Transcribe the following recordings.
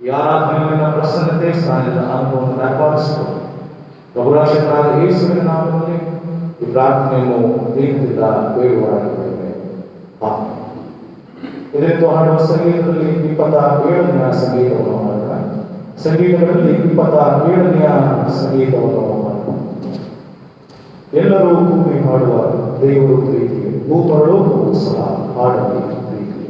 ಈ ಆರಾಧನೆಯ ಪ್ರಸನ್ನತೆ ಸ್ಥಾನದ ಅನುಭವವನ್ನು ದಾಖಲಿಸಿತು. ಬಹುರಾಶಕರಾದ ಯೇಸುವಿನ ನಾಮದಲ್ಲಿ ಈ ಪ್ರಾರ್ಥನೆಯನ್ನು ದೀನದಿಂದ ಬೇಡುವರಾಗಿದ್ದೇವೆ. ಇದರಿಂದ ಹಾಡುವ ಸಂಗೀತದಲ್ಲಿ 27ನೇ ಸಂಗೀತವನ್ನು ಮಾಡೋಣ. ಸಂಗೀತಗಳಲ್ಲಿ 27ನೇ ಸಂಗೀತವನ್ನು ಮಾಡೋಣ. ಎಲ್ಲರೂ ಕೂಡಿ ಹಾಡುವ ದೇವರು ಪ್ರೀತಿಗೆ ಭೂಪರಲೋಕವೂ ಸಹ ಹಾಡಲಿ ಪ್ರೀತಿಗೆ.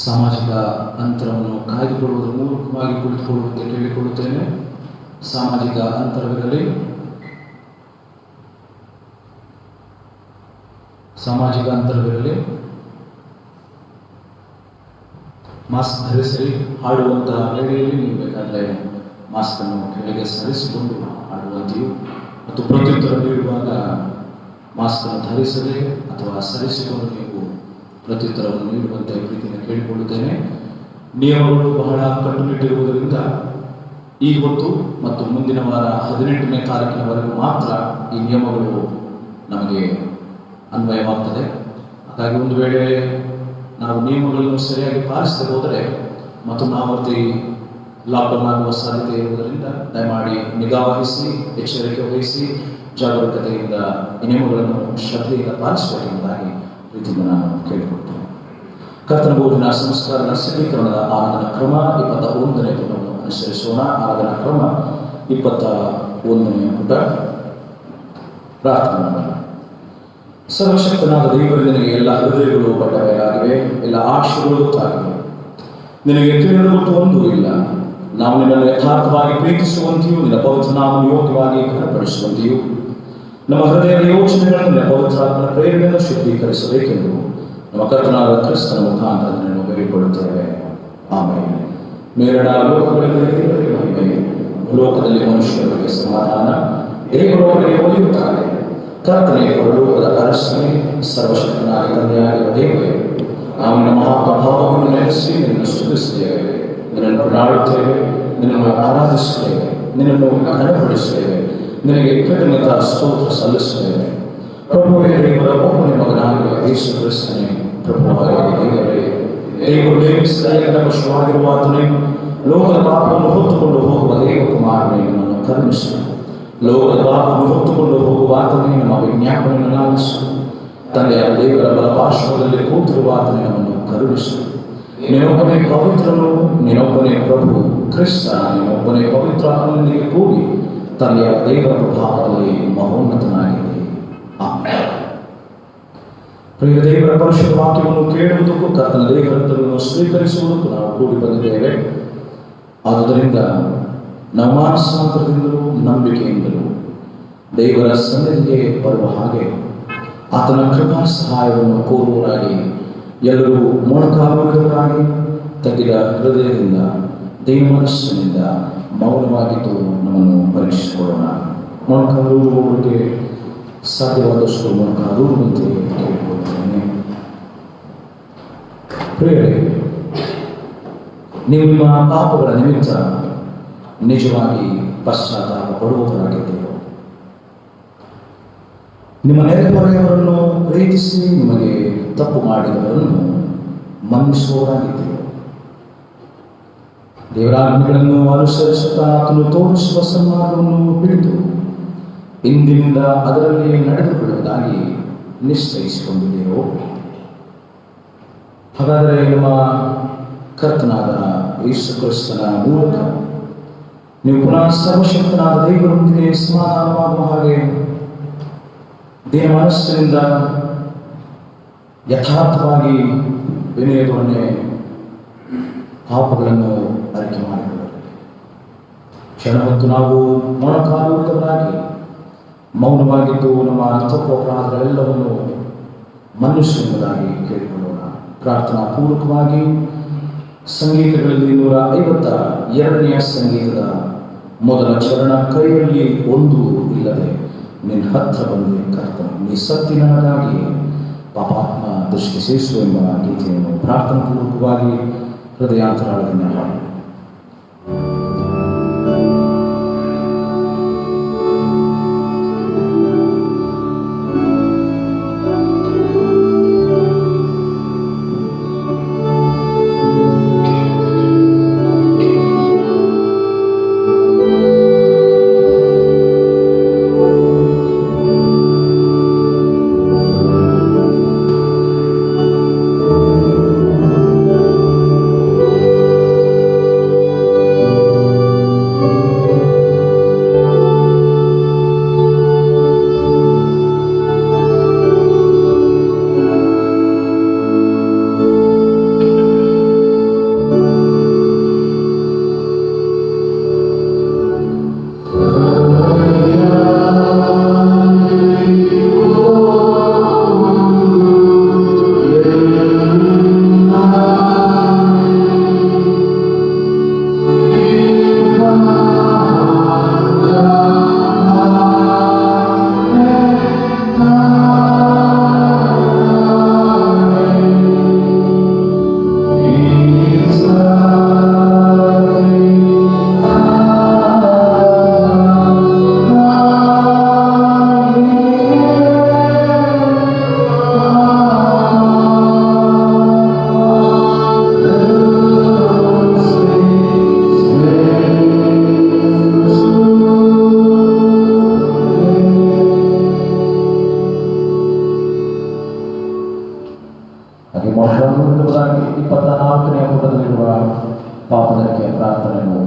ಸಾಮಾಜಿಕ ಅಂತರವನ್ನು ಕಾಯ್ದುಕೊಳ್ಳುವುದರ ಮೂಲಕವಾಗಿ ಕುಳಿತುಕೊಳ್ಳುವಂತೆ ಕೇಳಿಕೊಳ್ಳುತ್ತೇನೆ. ಸಾಮಾಜಿಕ ಅಂತರವಿರಲಿ. ಸಾಮಾಜಿಕ ಅಂತರವಿರಲಿ. ಮಾಸ್ಕ್ ಧರಿಸಿ. ಹಾಡುವಂತಹ ವೇಳೆಯಲ್ಲಿ ನೀವು ಬೇಕಾದರೆ ಮಾಸ್ಕನ್ನು ಕೆಳಗೆ ಸರಿಸಿಕೊಂಡು ಹಾಡುವಂತೆಯೂ ಮತ್ತು ಪ್ರತ್ಯುತ್ತರ ನೀಡುವಾಗ ಮಾಸ್ಕನ್ನು ಧರಿಸದೆ ಅಥವಾ ಸರಿಸಿಕೊಂಡು ನೀವು ಪ್ರತ್ಯುತ್ತರವನ್ನು ನೀಡುವಂತೆ ಪ್ರೀತಿಯನ್ನು ಕೇಳಿಕೊಳ್ಳುತ್ತೇನೆ. ನಿಯಮಗಳು ಬಹಳ ಕಟ್ಟುನಿಟ್ಟಿರುವುದರಿಂದ ಈ ಹೊತ್ತು ಮತ್ತು ಮುಂದಿನ ವಾರ 18ನೇ ತಾರೀಕಿನವರೆಗೂ ಮಾತ್ರ ಈ ನಿಯಮಗಳು ನಮಗೆ ಅನ್ವಯವಾಗ್ತದೆ. ಹಾಗಾಗಿ ಒಂದು ವೇಳೆ ನಾವು ನಿಯಮಗಳನ್ನು ಸರಿಯಾಗಿ ಪಾಲಿಸದೆ ಹೋದರೆ ಮತ್ತೊಂದು ಆವರ್ತಿ ಲಾಕ್ಡೌನ್ ಆಗುವ ಸಾಧ್ಯತೆ ಇರುವುದರಿಂದ ದಯಮಾಡಿ ನಿಗಾ ವಹಿಸಿ, ಎಚ್ಚರಿಕೆ ವಹಿಸಿ, ಜಾಗರೂಕತೆಯಿಂದ ಈ ನಿಯಮಗಳನ್ನು ಶ್ರದ್ಧೆಯಿಂದ ಪಾಲಿಸಬೇಕೆಂಬುದಾಗಿ ಪ್ರೀತಿಯಿಂದ ನಾನು ಕೇಳಿಕೊಳ್ತೇನೆ. ಕರ್ತನ ಬೋಧನಾ ಸಂಸ್ಕಾರದ ಸ್ಥಿರೀಕರಣದ ಆರಾಧನಾ ಕ್ರಮ 21ನೇ ಪುಟವನ್ನು ಅನುಸರಿಸೋಣ. ಆರಾಧನಾ ಕ್ರಮ 21ನೇ ಪುಟ. ಪ್ರಾರ್ಥನೆ ಮಾಡೋಣ. ಸರ್ವಶಕ್ತನಾದ ದೇವರಿಗೆ ನಿನಗೆ ಎಲ್ಲ ಹೃದಯಗಳು ಬಡವೆಯಾಗಿವೆ, ಎಲ್ಲ ಆಶೆಗಳು ಗೊತ್ತಾಗಿವೆ. ನಿನಗೆ ತಿಳಿಯಲು ಗೊತ್ತು ಒಂದೂ ಇಲ್ಲ. ನಾವು ನಿನ್ನನ್ನು ಯಥಾರ್ಥವಾಗಿ ಪ್ರೀತಿಸುವಂತೆಯೂ ನಿನ್ನ ಪವಿತ್ರ ನಾಮವನ್ನು ಯೋಗ್ಯವಾಗಿ ಘನಪಡಿಸುವಂತೆಯೂ ನಮ್ಮ ಹೃದಯದ ಯೋಚನೆಗಳನ್ನು ನಿನ್ನ ಪವಿತ್ರಾತ್ಮನ ಪ್ರೇರಣೆಯನ್ನು ಶುದ್ಧೀಕರಿಸಬೇಕೆಂದು ನಮ್ಮ ಕರ್ತನಾದ ಕ್ರಿಸ್ತನ ಮುಖಾಂತರ ನಿನ್ನನ್ನು ಬೇಡಿಕೊಳ್ಳುತ್ತೇವೆ. ಆಮೇಲೆ ಮೇರಣ ಲೋಕದಲ್ಲಿ ಮನುಷ್ಯರಿಗೆ ಸಮಾಧಾನ, ದೇವರೊಳಗೆ ಒಲಿಯುತ್ತಾರೆ. ಕರ್ತನೆ ಪರಲೋಕದ ಅರಸನೇ, ಸರ್ವಶಕ್ತನಾದ ತಂದೆಯಾಗಿರುವ ದೇವರೇ, ನಾವು ನಮ್ಮ ಮಹಾಪ್ರಭಾವವನ್ನು ನೆಲೆಸಿ ನಿನ್ನನ್ನು ಸ್ತುತಿಸುತ್ತೇವೆ, ನಿನ್ನನ್ನು ಕೊಂಡಾಡುತ್ತೇವೆ, ನಿನ್ನನ್ನು ಆರಾಧಿಸುತ್ತೇವೆ, ನಿನ್ನನ್ನು ಘನಪಡಿಸುತ್ತೇವೆ, ನಿನಗೆ ಕೃತಜ್ಞತಾ ಸ್ತೋತ್ರ ಸಲ್ಲಿಸುತ್ತೇವೆ. ಪ್ರಭುವೇ, ದೇವರ ಒಬ್ಬನೇ ಮಗನಾಗಿರುವ ಯೇಸು ಕ್ರಿಸ್ತನೇ, ಪ್ರಭುವಾದ ದೇವರೇ, ದೇವರು ನೇಮಿಸಿದ ಏಕಪಕ್ಷವಾಗಿರುವ ಆತನೇ, ಲೋಕದ ಪಾಪವನ್ನು ಹೊತ್ತುಕೊಂಡು ಹೋಗುವ ದೇವಕುಮಾರನೇ, ನಮ್ಮನ್ನು ಕರುಣಿಸು. ಲೋಕದ ಪಾಪವನ್ನು ಹೊತ್ತುಕೊಂಡು ಹೋಗುವ ಆತನೇ, ನಮ್ಮ ವಿಜ್ಞಾಪನೆಯನ್ನು ಲಾಲಿಸು. ತಂದೆಯ ದೇವರ ಬಲಪಾರ್ಶ್ವದಲ್ಲಿ ಕೂತಿರುವ ಆತನೇ, ನಮ್ಮನ್ನು ಕರುಣಿಸು. ನೀನೊಬ್ಬನೇ ಪವಿತ್ರನು, ನೀನೊಬ್ಬನೇ ಪ್ರಭು ಕ್ರಿಸ್ತ, ನೀನೊಬ್ಬನೇ ಪವಿತ್ರ ಆತ್ಮನೊಂದಿಗೆ ಕೂಡಿ ತಂದೆಯ ದೇವರ ಪ್ರಭಾವದಲ್ಲಿ ಮಹೋನ್ನತನಾಗಿದೆ. ಆಮೆನ್. ಪ್ರಿಯ ದೇವರ ಪರಿಶುದ್ಧ ವಾಕ್ಯವನ್ನು ಕೇಳುವುದಕ್ಕೂ ಕರ್ತನ ದೇವರನ್ನು ಸ್ವೀಕರಿಸುವುದಕ್ಕೂ ನಾವು ಕೂಡಿ ಬಂದಿದ್ದೇವೆ. ಆದುದರಿಂದ ನಾವು ಮಾನಸಾಂತರದಿಂದಲೂ ನಂಬಿಕೆಯಿಂದಲೂ ದೇವರ ಸನ್ನಿಧಿಗೆ ಬರುವ ಹಾಗೆ ಆತನ ಕೃಪಾ ಸಹಾಯವನ್ನು ಕೋರುವವರಾಗಿ ಎಲ್ಲರೂ ಮೊಣಕಾಲುವುದರಾಗಿ ತಗ್ಗಿದ ಹೃದಯದಿಂದ ದೇವ ಮನಸ್ಸಿನಿಂದ ಮೌನವಾಗಿದ್ದು ನಮ್ಮನ್ನು ಪರೀಕ್ಷಿಸಿಕೊಳ್ಳೋಣ. ಮೊಣಕಾಲುವುದಕ್ಕೆ ಸಾಧ್ಯವಾದಷ್ಟು ಮೊಣಕಾಲುವಂತೆ ಕೇಳಿಕೊಳ್ಳುತ್ತೇನೆ. ಪ್ರಿಯರೇ, ನೀವು ನಿಮ್ಮ ಪಾಪಗಳ ನಿಮಿತ್ತ ನಿಜವಾಗಿ ಪಶ್ಚಾತ್ತಾಪ ಪಡುವವರಾಗಿದ್ದೀರೋ, ನಿಮ್ಮ ನೆರೆಹೊರೆಯವರನ್ನು ಪ್ರೀತಿಸಿ ನಿಮಗೆ ತಪ್ಪು ಮಾಡಿದವರನ್ನು ಮನ್ನಿಸುವವರಾಗಿದ್ದೀರೋ, ದೇವರಾಜ್ಞೆಗಳನ್ನು ಅನುಸರಿಸುತ್ತಾ ಆತನು ತೋರಿಸುವ ಸನ್ಮಾರ್ಗವನ್ನು ಬಿಡಿದು ಇಂದಿನಿಂದ ಅದರಲ್ಲಿ ನಡೆದುಕೊಳ್ಳುವುದಾಗಿ ನಿಶ್ಚಯಿಸಿಕೊಂಡಿದ್ದೀರೋ, ಹಾಗಾದರೆ ನಮ್ಮ ಕರ್ತನಾದ ಯೇಸು ಕ್ರಿಸ್ತನ ಮೂಲಕ ನೀವು ಪುನಃ ಸರ್ವಶಕ್ತನಾದ ದೇವರೊಂದಿಗೆ ಸಮಾಧಾನವಾಗುವ ಹಾಗೆ ದೇವ ಮನಸ್ಸಿನಿಂದ ಯಥಾರ್ಥವಾಗಿ ವಿನಯದೊಡನೆ ಪಾಪಗಳನ್ನು ಅರಿಕೆ ಮಾಡಿಕೊಳ್ಳಬೇಕು. ಕ್ಷಣ ಹೊತ್ತು ನಾವು ಮೊಣಕಾಲುವುದರಾಗಿ ಮೌನವಾಗಿದ್ದು ನಮ್ಮ ತಪ್ಪು ಅಪರಾಧಗಳೆಲ್ಲವನ್ನು ಮನ್ನಿಸುವುದಾಗಿ ಕೇಳಿಕೊಳ್ಳೋಣ. ಪ್ರಾರ್ಥನಾ ಪೂರ್ವಕವಾಗಿ ಸಂಗೀತಗಳಲ್ಲಿ 152ನೇ ಸಂಗೀತದ ಮೊದಲ ಚರಣ, ಕೈಯಲ್ಲಿ ಒಂದು ಇಲ್ಲದೆ ನಿನ್ನ ಹತ್ರ ಬಂದೆ ಕರ್ತನೆ, ನೀ ಸತ್ತಿ ನನಗಾಗಿ ಪಾಪಾತ್ಮ ದೃಷ್ಟಿ ಸೇರಿಸು ಎಂಬ ಗೀತೆಯನ್ನು ಪ್ರಾರ್ಥನಾ ಪೂರ್ವಕವಾಗಿ ಹೃದಯಾಂತರಾಳದಿಂದ ಹಾಡಿ.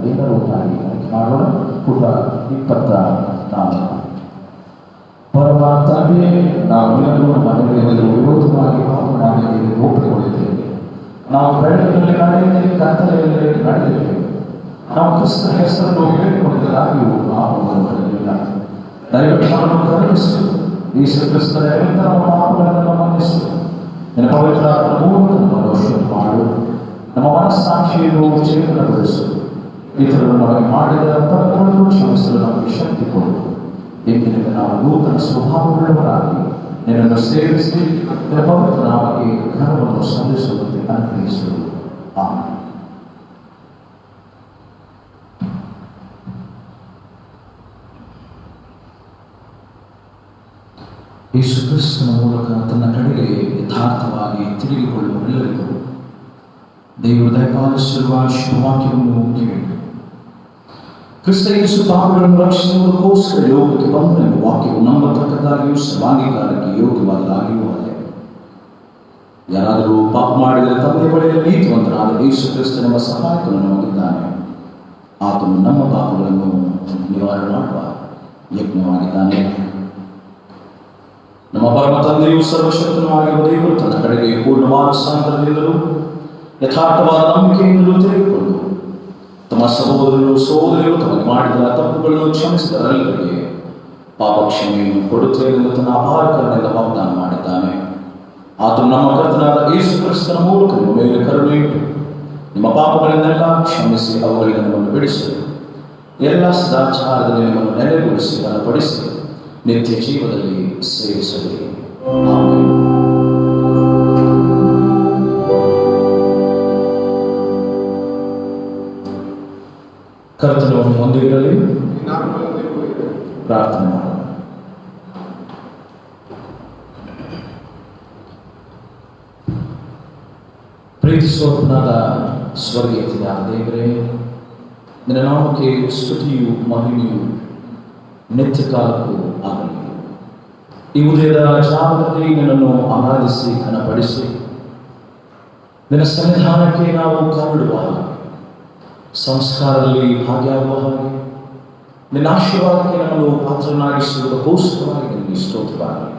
ದೇವರ ಊಟಾಗಿ ಮಾಡೋಣ. ಪುಟ 24. ಪರಮ ತಂದೆಯೇ, ನಾವು ನಿನ್ನನ್ನು ಮನೆಯಲ್ಲಿ ವಿರೋಧವಾಗಿ ಪಾಪ ಮಾಡಿದ್ದೇವೆ, ಒಪ್ಪಿಕೊಳ್ಳುತ್ತೇವೆ. ನಾವು ಬೆಳಕಿನಲ್ಲಿ ನಡೆಯುತ್ತೇವೆ, ಕತ್ತಲೆಯಲ್ಲಿ ನಡೆಯುತ್ತೇವೆ. ನಾವು ಕ್ರಿಸ್ತನ ಹೆಸರನ್ನು ಹೇಳಿಕೊಂಡಿದ್ದಾಗಿಯೂ ಪಾಪವನ್ನು ಮಾಡಲಿಲ್ಲ. ದಯವಿಟ್ಟು ನಮ್ಮನ್ನು ಕರುಣಿಸು. ಯೇಸು ಕ್ರಿಸ್ತನ ನಿರಂತರ ಪಾಪಗಳನ್ನು ಮನ್ನಿಸು. ನಿನ್ನ ಪವಿತ್ರಾತ್ಮನ ಮೂಲಕ ನಮ್ಮನ್ನು ಶುದ್ಧ ಮಾಡು. ನಮ್ಮ ಮನಸ್ಸಾಕ್ಷಿಯನ್ನು ಚೇತನಗೊಳಿಸು. ಇತರರು ನಮಗೆ ಮಾಡಿದ ತಪ್ಪುಗಳನ್ನು ಕ್ಷಮಿಸಲು ನಮಗೆ ಶಕ್ತಿ ಕೊಡು. ಏಕೆಂದರೆ ನಾವು ನೂತನ ಸ್ವಭಾವವುಳ್ಳವರಾಗಿ ನಿನ್ನನ್ನು ಸೇರಿಸಿ ನಿನ್ನ ಪವಿತ್ರ ನಾಮಕ್ಕೆ ಘನವನ್ನು ಸಲ್ಲಿಸುವಂತೆ ಅನುಗ್ರಹಿಸು. ಆಮೆನ್. ಯೇಸು ಕ್ರಿಸ್ತನ ಮೂಲಕ ತನ್ನ ಕಡೆಗೆ ಯಥಾರ್ಥವಾಗಿ ತಿಳಿದುಕೊಳ್ಳುವವರೆಲ್ಲರಿಗೂ ದೇವರು ದಯಪಾಲಿಸಿರುವ ಶುಭವಾಕ್ಯವನ್ನು ಕೇಳಿ. ಕ್ರಿಸ್ತ ಯೇಸು ಪಾಪಗಳನ್ನು ರಕ್ಷಿಸುವುದಕ್ಕೋಸ್ಕರ ಲೋಕಕ್ಕೆ ಬಂದನೆಂಬ ವಾಕ್ಯವು ನಂಬತಕ್ಕದ್ದಾಗಿಯೂ ಸರ್ವಾಂಗೀಕಾರಕ್ಕೆ ಯೋಗ್ಯವಾದದಾಗಿಯೂ ಅದೇ. ಯಾರಾದರೂ ಪಾಪ ಮಾಡಿದರೆ ತಂದೆ ಬಳಿಯಲ್ಲಿ ನೀತಿವಂತನಾದ ಯೇಸು ಕ್ರಿಸ್ತನೆಂಬ ಸಹಾಯಕನು ನಮಗಿದ್ದಾನೆ. ಆತನು ನಮ್ಮ ಪಾಪಗಳನ್ನು ನಿವಾರಣೆ ಮಾಡುವ ಯಜ್ಞವಾಗಿದ್ದಾನೆ. ನಮ್ಮ ಪರಮ ತಂದೆಯು ಸರ್ವಶಕ್ತನೂ ಆಗಿರುವ ದೇವರು ತನ್ನ ಕಡೆಗೆ ಪೂರ್ಣವಾದ ಸಾಂತರದಿಂದಲೂ ಯಥಾರ್ಥವಾದ ನಂಬಿಕೆಯಿಂದಲೂ ತೆಗೆದುಕೊಂಡು ತಮ್ಮ ಸಹೋದರಿಯರು ತಮಗೆ ಮಾಡಿದ ತಪ್ಪುಗಳನ್ನು ಕ್ಷಮಿಸಿದರೆಲ್ಲರಿಗೆ ಪಾಪ ಕ್ಷಮೆಯನ್ನು ಕೊಡುತ್ತೇನೆಂದು ತನ್ನ ಅಪಾರಕರನೆಲ್ಲ ವಾಗ್ದಾನ ಮಾಡಿದ್ದಾನೆ. ಆತನು ನಮ್ಮ ಕರ್ತನಾದ ಯೇಸು ಕ್ರಿಸ್ತನ ಮೂಲಕ ನಿಮ್ಮ ಮೇಲೆ ಕರುಣೆ ಇಟ್ಟು ನಿಮ್ಮ ಪಾಪಗಳನ್ನೆಲ್ಲ ಕ್ಷಮಿಸಿ ಅವುಗಳಿಗೆ ನಮ್ಮನ್ನು ಬಿಡಿಸಿ ಎಲ್ಲ ಸದಾಚಾರದಲ್ಲಿ ನಿಮ್ಮನ್ನು ನೆಲೆಗೊಳಿಸಿ ಬಲಪಡಿಸಿ ನಿತ್ಯ ಜೀವದಲ್ಲಿ ಸೇರಿಸಲಿ. ಆಮೆನ್. ಕರ್ತನು ಹೊಂದಿರಲಿ. ಪ್ರಾರ್ಥನೆ ಮಾಡೋಣ. ಪ್ರೀತಿ ಸ್ವರೂಪನಾದ ಸ್ವರ್ಗೀಯ ದೇವರೇ, ನಿನ್ನ ನಾಮಕ್ಕೆ ಸ್ತುತಿಯು ಮಹಿಮೆಯು ನಿತ್ಯ ಕಾಲಕ್ಕೂ ಆಗಲಿ. ಈ ಉದಯದ ಜಾವದಲ್ಲಿ ನಿನ್ನನ್ನು ಆರಾಧಿಸಿ ಘನಪಡಿಸಿ ನಿನ್ನ ಸನ್ನಿಧಾನಕ್ಕೆ ನಾವು ಕಾಲಿಡುವ ಹಾಗೆ, ಸಂಸ್ಕಾರದಲ್ಲಿ ಭಾಗಿಯಾಗುವ ಹಾಗೆ, ನಿನ್ನ ಆಶೀರ್ವಾದಕ್ಕೆ ನಮ್ಮನ್ನು ಪಾತ್ರನಾಗಿಸುವುದಕ್ಕೋಸ್ಕರವಾಗಿ ನಿನಗೆ ಸ್ತೋತ್ರವಾಗಲಿ.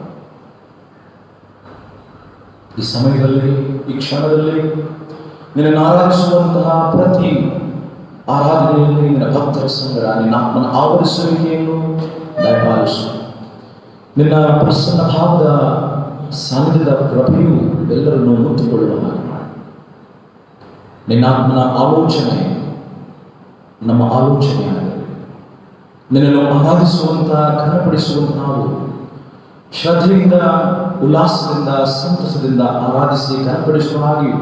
ಈ ಸಮಯದಲ್ಲಿ, ಈ ಕ್ಷಣದಲ್ಲಿ ನಿನ್ನನ್ನು ಆರಾಧಿಸುವಂತಹ ಪ್ರತಿ ಆರಾಧನೆಯಲ್ಲಿ ನಿನ್ನ ಭಕ್ತರ ಸಂಗಡ ನಿನ್ನ ಆತ್ಮನ ಆವರಿಸುವಿಕೆಯನ್ನು ದಯಪಾಲಿಸು. ನಿನ್ನ ಪ್ರಸನ್ನ ಭಾವದ ಸಾನ್ನಿಧ್ಯದ ಪ್ರಭೆಯು ಎಲ್ಲರನ್ನು ಮುತ್ತಿಕೊಳ್ಳುವ ಹಾಗೆ ಮಾಡಿ. ನಿನ್ನ ಆತ್ಮನ ಆಲೋಚನೆ ನಮ್ಮ ಆಲೋಚನೆಯಾಗಲಿ. ನಿನ್ನನ್ನು ಆರಾಧಿಸುವಂತ ಘನಪಡಿಸುವಂತ ನಾವು ಶ್ರದ್ಧೆಯಿಂದ, ಉಲ್ಲಾಸದಿಂದ, ಸಂತಸದಿಂದ ಆರಾಧಿಸಿ ಘನಪಡಿಸುವ ಹಾಗೆಯೂ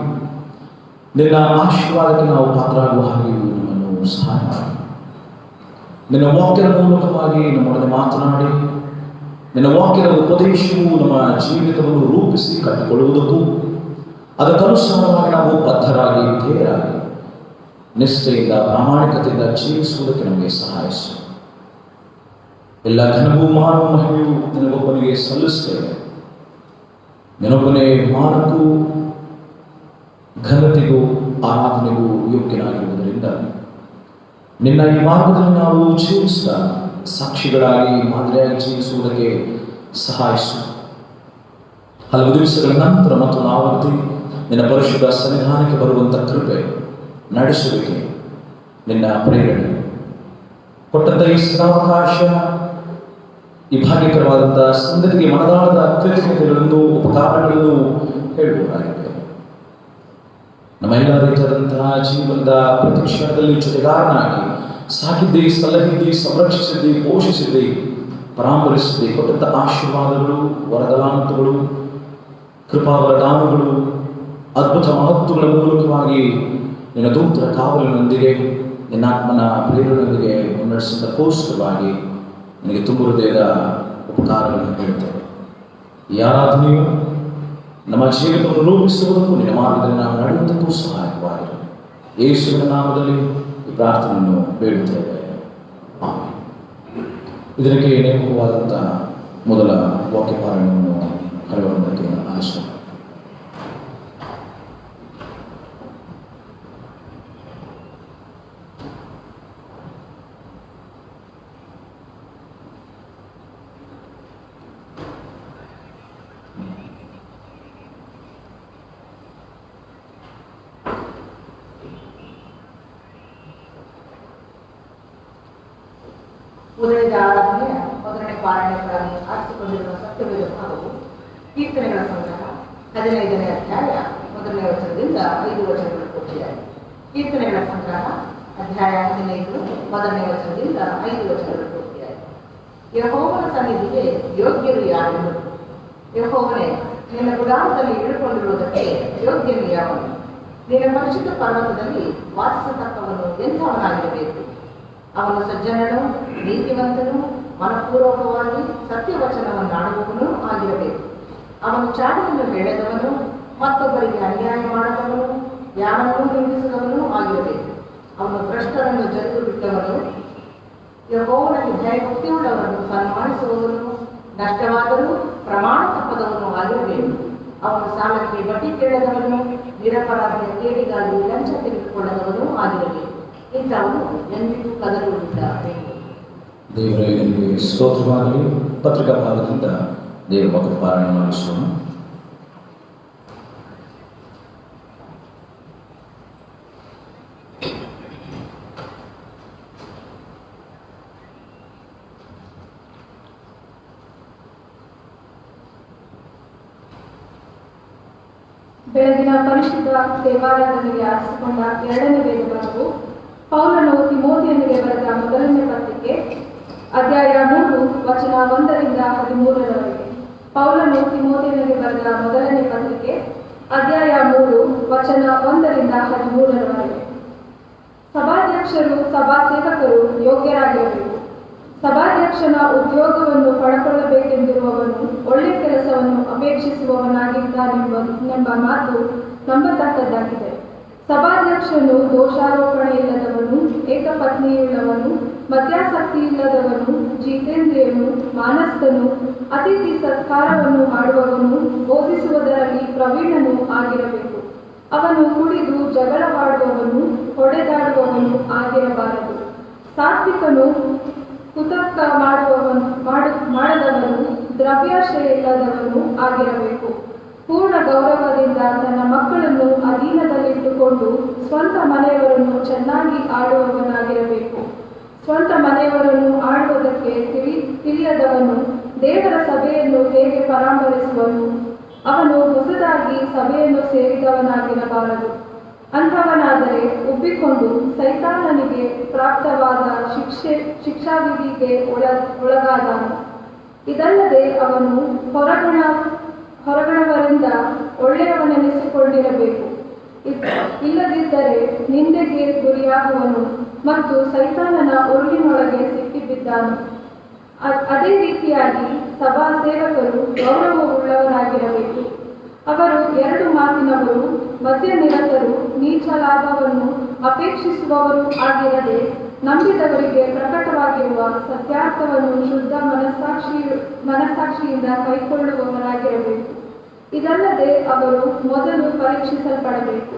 ನಿನ್ನ ಆಶೀರ್ವಾದಕ್ಕೆ ನಾವು ಪಾತ್ರರಾಗುವ ಹಾಗೆಯೂ ನಮ್ಮನ್ನು ಸಹಾಯ ಮಾಡಿ. ನಿನ್ನ ವಾಕ್ಯದ ಮೂಲಕವಾಗಿ ನಮ್ಮೊಡನೆ ಮಾತನಾಡಿ ನಿನ್ನ ವಾಕ್ಯದ ಉಪದೇಶವು ನಮ್ಮ ಜೀವಿತವನ್ನು ರೂಪಿಸಿ ಕಟ್ಟಿಕೊಳ್ಳುವುದಕ್ಕೂ ಅದಕ್ಕನುಸಾರವಾಗಿ ನಾವು ಬದ್ಧರಾಗಿ ಧೇಯರಾಗಿ ನಿಷ್ಠೆಯಿಂದ ಪ್ರಾಮಾಣಿಕತೆಯಿಂದ ಜೀವಿಸುವುದಕ್ಕೆ ನಮಗೆ ಸಹಾಯಿಸು. ಎಲ್ಲ ಘನವೂ ಮಾನವ ಮಹಿಮೆಯು ನಿನಗೊಬ್ಬನಿಗೆ ಸಲ್ಲಿಸುತ್ತೇವೆ. ನಿನ್ನೊಬ್ಬನೇ ಮಾನಕ್ಕೂ ಘನತೆಗೂ ಆರಾಧನೆಗೂ ಯೋಗ್ಯನಾಗಿರುವುದರಿಂದ ನಿನ್ನ ಈ ಮಾರ್ಗದಲ್ಲಿ ನಾವು ಜೀವಿಸುತ್ತಾ ಸಾಕ್ಷಿಗಳಾಗಿ ಮಾದರಿಯಾಗಿ ಜೀವಿಸುವುದಕ್ಕೆ ಸಹಾಯಿಸು. ಹಲವು ದಿವಸಗಳ ನಂತರ ಮತ್ತು ಆವೃತ್ತಿ ನಿನ್ನ ಪರಿಶುದ್ಧ ಸನ್ನಿಧಾನಕ್ಕೆ ಬರುವಂಥ ಕೃಪೆ, ನಡೆಸುವಿಕೆ, ನಿನ್ನ ಪ್ರೇರಣೆ ಕೊಟ್ಟಂಥ ಈ ಸದಾವಕಾಶ, ಈ ಭಾಗ್ಯಕರವಾದಂತಹ ಸಂಗತಿಗೆ ಮನದಾಳದ ಕೃತಜ್ಞತೆಗಳನ್ನು, ಉಪಕಾರಗಳನ್ನು ಹೇಳುವುದಾಗಿದೆ. ನಮ್ಮೆಲ್ಲ ರೀತಿಯಾದಂತಹ ಜೀವನದ ಪ್ರತಿ ಕ್ಷಣದಲ್ಲಿ ಜೊತೆಗಾರನಾಗಿ ಸಾಕಿದ್ದೆ, ಸಲಹಿದ್ದಿ, ಸಂರಕ್ಷಿಸಿದ್ದಿ, ಪೋಷಿಸಿದ್ದಿ, ಪರಾಮರಿಸಿದ್ದಿ. ಕೊಟ್ಟಂಥ ಆಶೀರ್ವಾದಗಳು, ವರದಾನಗಳು, ಕೃಪಾ ವರದಾನಗಳು, ಅದ್ಭುತ ಮಹತ್ವಗಳ ಮೂಲಕವಾಗಿ ನಿನ್ನ ದೂತರ ಕಾವಲಿನೊಂದಿಗೆ ನಿನ್ನ ಆತ್ಮನ ಪ್ರೇರಣೆಯೊಂದಿಗೆ ಮುನ್ನಡೆಸೋದಕ್ಕೋಸ್ಕರವಾಗಿ ನಿನಗೆ ತುಂಬ ಹೃದಯದ ಉಪಕಾರಗಳನ್ನು ಹೇಳ್ತೇವೆ. ಈ ಆರಾಧನೆಯು ನಮ್ಮ ಜೀವಿತವನ್ನು ರೂಪಿಸುವುದಕ್ಕೂ ನಿನ್ನ ಮಾರ್ಗದಲ್ಲಿ ನಾವು ನಡೆಯುವುದಕ್ಕೂ ಸಹಾಯಕವಾಗಿರಲಿ. ಯೇಸುವಿನ ನಾಮದಲ್ಲಿ ಈ ಪ್ರಾರ್ಥನೆಯನ್ನು ಬೇಡುತ್ತೇವೆ. ಆಮೆನ್. ಇದಕ್ಕೆ ನೇಮಕವಾದಂತಹ ಮೊದಲ ವಾಕ್ಯಪಾರಣವನ್ನು ಹರಿವಂತಕ್ಕೆ ಆಲಿಸೋಣ. ಉದಯದ ಆರಾಧನೆಯ ಮೊದಲನೇ ಪಾರಾಯಣಗಳನ್ನು ಆರಿಸಿಕೊಂಡಿರುವ ಸತ್ಯವೇದ ಭಾಗವು ಕೀರ್ತನೆಗಳ ಸಂಗ್ರಹ 15ನೇ ಅಧ್ಯಾಯ 1ನೇ ವಚನದಿಂದ 5 ವಚನಗಳ ಪೂರ್ತಿಯಾಗಿದೆ. ಕೀರ್ತನೆಗಳ ಸಂಗ್ರಹ ಅಧ್ಯಾಯ 15 1ನೇ ವಚನದಿಂದ 5 ವಚನಗಳ ಪೂರ್ತಿಯಾಗಿದೆ. ಯೆಹೋವನ ಸನ್ನಿಧಿಗೆ ಯೋಗ್ಯರು ಯಾರು? ಯೆಹೋವನೇ, ನಿನ್ನ ಗುಡಾರದಲ್ಲಿ ಇಳಿದುಕೊಂಡಿರುವುದಕ್ಕೆ ಯೋಗ್ಯನು ಯಾವನು? ನಿನ್ನ ಪರಿಶುದ್ಧ ಪರ್ವತದಲ್ಲಿ ವಾಸಿಸತಕ್ಕವನು ಎಂಥವನಾಗಿರಬೇಕು? ಅವನು ಸಜ್ಜನನು, ನೀತಿವಂತನು, ಮನಪೂರ್ವಕವಾಗಿ ಸತ್ಯವಚನವನ್ನಾಡುವವನು ಆಗಿರಬೇಕು. ಅವನು ಚಾಡಿಯನ್ನು ಬೆಳೆದವನು, ಮತ್ತೊಬ್ಬರಿಗೆ ಅನ್ಯಾಯ ಮಾಡದವನು, ಯಾರನ್ನೂ ನಿಂದಿಸಿದವನು ಆಗಿರಬೇಕು. ಅವನು ಭ್ರಷ್ಟರನ್ನು ಜರಿದು ಬಿಟ್ಟವನು, ಯೆಹೋವನಿಗೆ ಭಯಭಕ್ತಿಯುಳ್ಳವರನ್ನು ಸನ್ಮಾನಿಸುವವನು, ನಷ್ಟವಾದರೂ ಪ್ರಮಾಣ ತಪ್ಪದವನು ಆಗಿರಬೇಕು. ಅವನು ಸಾಲಕ್ಕೆ ಬಡ್ಡಿ ಕೇಳದವನು, ನಿರಪರಾಧಿಯ ಕೇಡಿಗಾಗಿ ಲಂಚ ತೆಗೆದುಕೊಳ್ಳದವನು ಆಗಿರಬೇಕು. ಇಂಥವನು ಎಂದಿಗೂ ಕದರುವುದಿಲ್ಲ. ದೇವರೇ ನಿಮಗೆ ಸ್ತೋತ್ರವಾಗಲಿ. ಪತ್ರಿಕಾ ಭಾಗದಿಂದ ದೇವರ ಮಕ್ಕಳ ಪಾರಾಯಣ ಮಾಡಿಸೋಣ. ಬೆಳಗಿನ ಪರಿಶುದ್ಧ ದೇವಾಲಯದಲ್ಲಿ ಆರಿಸಿಕೊಂಡ 2ನೇ ವೇದ ಭಾಗವು ಪೌಲನು ತಿಮೋಥೆಯನಿಗೆ ಬರೆದ ಮೊದಲನೇ ಪತ್ರಿಕೆ ಅಧ್ಯಾಯ 3 ವಚನ 1ರಿಂದ 13ರವರೆಗೆ. ಪೌಲನು ತಿಮೋಥೆಯನಿಗೆ ಬರೆದ ಮೊದಲನೇ ಪತ್ರಿಕೆ ಅಧ್ಯಾಯ 3 ವಚನ 1ರಿಂದ 13ರವರೆಗೆ. ಸಭಾಧ್ಯಕ್ಷರು ಸಭಾ ಸೇವಕರು ಯೋಗ್ಯರಾಗಿರಬೇಕು. ಸಭಾಧ್ಯಕ್ಷನ ಉದ್ಯೋಗವನ್ನು ಪಡ್ಕೊಳ್ಳಬೇಕೆಂದಿರುವವನು ಒಳ್ಳೆಯ ಕೆಲಸವನ್ನು ಅಪೇಕ್ಷಿಸುವವನಾಗಿದ್ದಾನೆಂಬ ಮಾತು ನಂಬತಕ್ಕದ್ದಾಗಿದೆ. ಸಭಾಧ್ಯಕ್ಷನು ದೋಷಾರೋಪಣೆ ಇಲ್ಲದವನು, ಏಕಪತ್ನಿಯುಳ್ಳವನು, ಮದ್ಯಾಸಕ್ತಿಯಿಲ್ಲದವನು, ಜಿತೇಂದ್ರಿಯನು, ಮಾನಸ್ಥನು, ಅತಿಥಿ ಸತ್ಕಾರವನ್ನು ಮಾಡುವವನು, ಬೋಧಿಸುವುದರಲ್ಲಿ ಪ್ರವೀಣನು ಆಗಿರಬೇಕು. ಅವನು ಕುಡಿದು ಜಗಳವಾಡುವವನು, ಹೊಡೆದಾಡುವವನು ಆಗಿರಬಾರದು. ಸಾತ್ವಿಕನು, ಕುತರ್ಕ ಮಾಡದವನು, ದ್ರವ್ಯಾಶಯ ಇಲ್ಲದವನು ಆಗಿರಬೇಕು. ಪೂರ್ಣ ಗೌರವದಿಂದ ತನ್ನ ಮಕ್ಕಳನ್ನು ಅಧೀನದಲ್ಲಿಟ್ಟುಕೊಂಡು ಸ್ವಂತ ಮನೆಯವರನ್ನು ಚೆನ್ನಾಗಿ ಆಳುವವನಾಗಿರಬೇಕು. ಸ್ವಂತ ಮನೆಯವರನ್ನು ಆಳುವುದಕ್ಕೆ ತಿಳಿಯದವನು ದೇವರ ಸಭೆಯನ್ನು ಹೇಗೆ ಪರಾಮರಿಸುವನು? ಅವನು ಹೊಸದಾಗಿ ಸಭೆಯನ್ನು ಸೇರಿದವನಾಗಿರಬಾರದು. ಅಂಥವನಾದರೆ ಉಬ್ಬಿಕೊಂಡು ಸೈತಾನನಿಗೆ ಪ್ರಾಪ್ತವಾದ ಶಿಕ್ಷಾವಿಧಿಗೆ ಒಳಗಾದನು. ಇದಲ್ಲದೆ ಅವನು ಹೊರಗಣವರಿಂದ ಒಳ್ಳೆಯವನೆನಿಸಿಕೊಂಡಿರಬೇಕು. ಇಲ್ಲದಿದ್ದರೆ ನಿಂದೆಗೆ ಗುರಿಯಾಗುವನು ಮತ್ತು ಸೈತಾನನ ಉರುಳಿನೊಳಗೆ ಸಿಕ್ಕಿಬಿದ್ದಾನು. ಅದೇ ರೀತಿಯಾಗಿ ಸಭಾ ಸೇವಕರು ಗೌರವವುಳ್ಳವರಾಗಿರಬೇಕು. ಅವರು 2 ಮಾತಿನವರು, ಮದ್ಯನಿರತರು, ನೀಚ ಲಾಭವನ್ನು ಅಪೇಕ್ಷಿಸುವವರು ಆಗಿರದೆ ನಂಬಿದವರಿಗೆ ಪ್ರಕಟವಾಗಿರುವ ಸತ್ಯಾರ್ಥವನ್ನು ಶುದ್ಧ ಮನಸ್ಸಾಕ್ಷಿಯಿಂದ ಕೈಕೊಳ್ಳುವವರಾಗಿರಬೇಕು. ಇದಲ್ಲದೆ ಅವರು ಮೊದಲು ಪರೀಕ್ಷಿಸಲ್ಪಡಬೇಕು.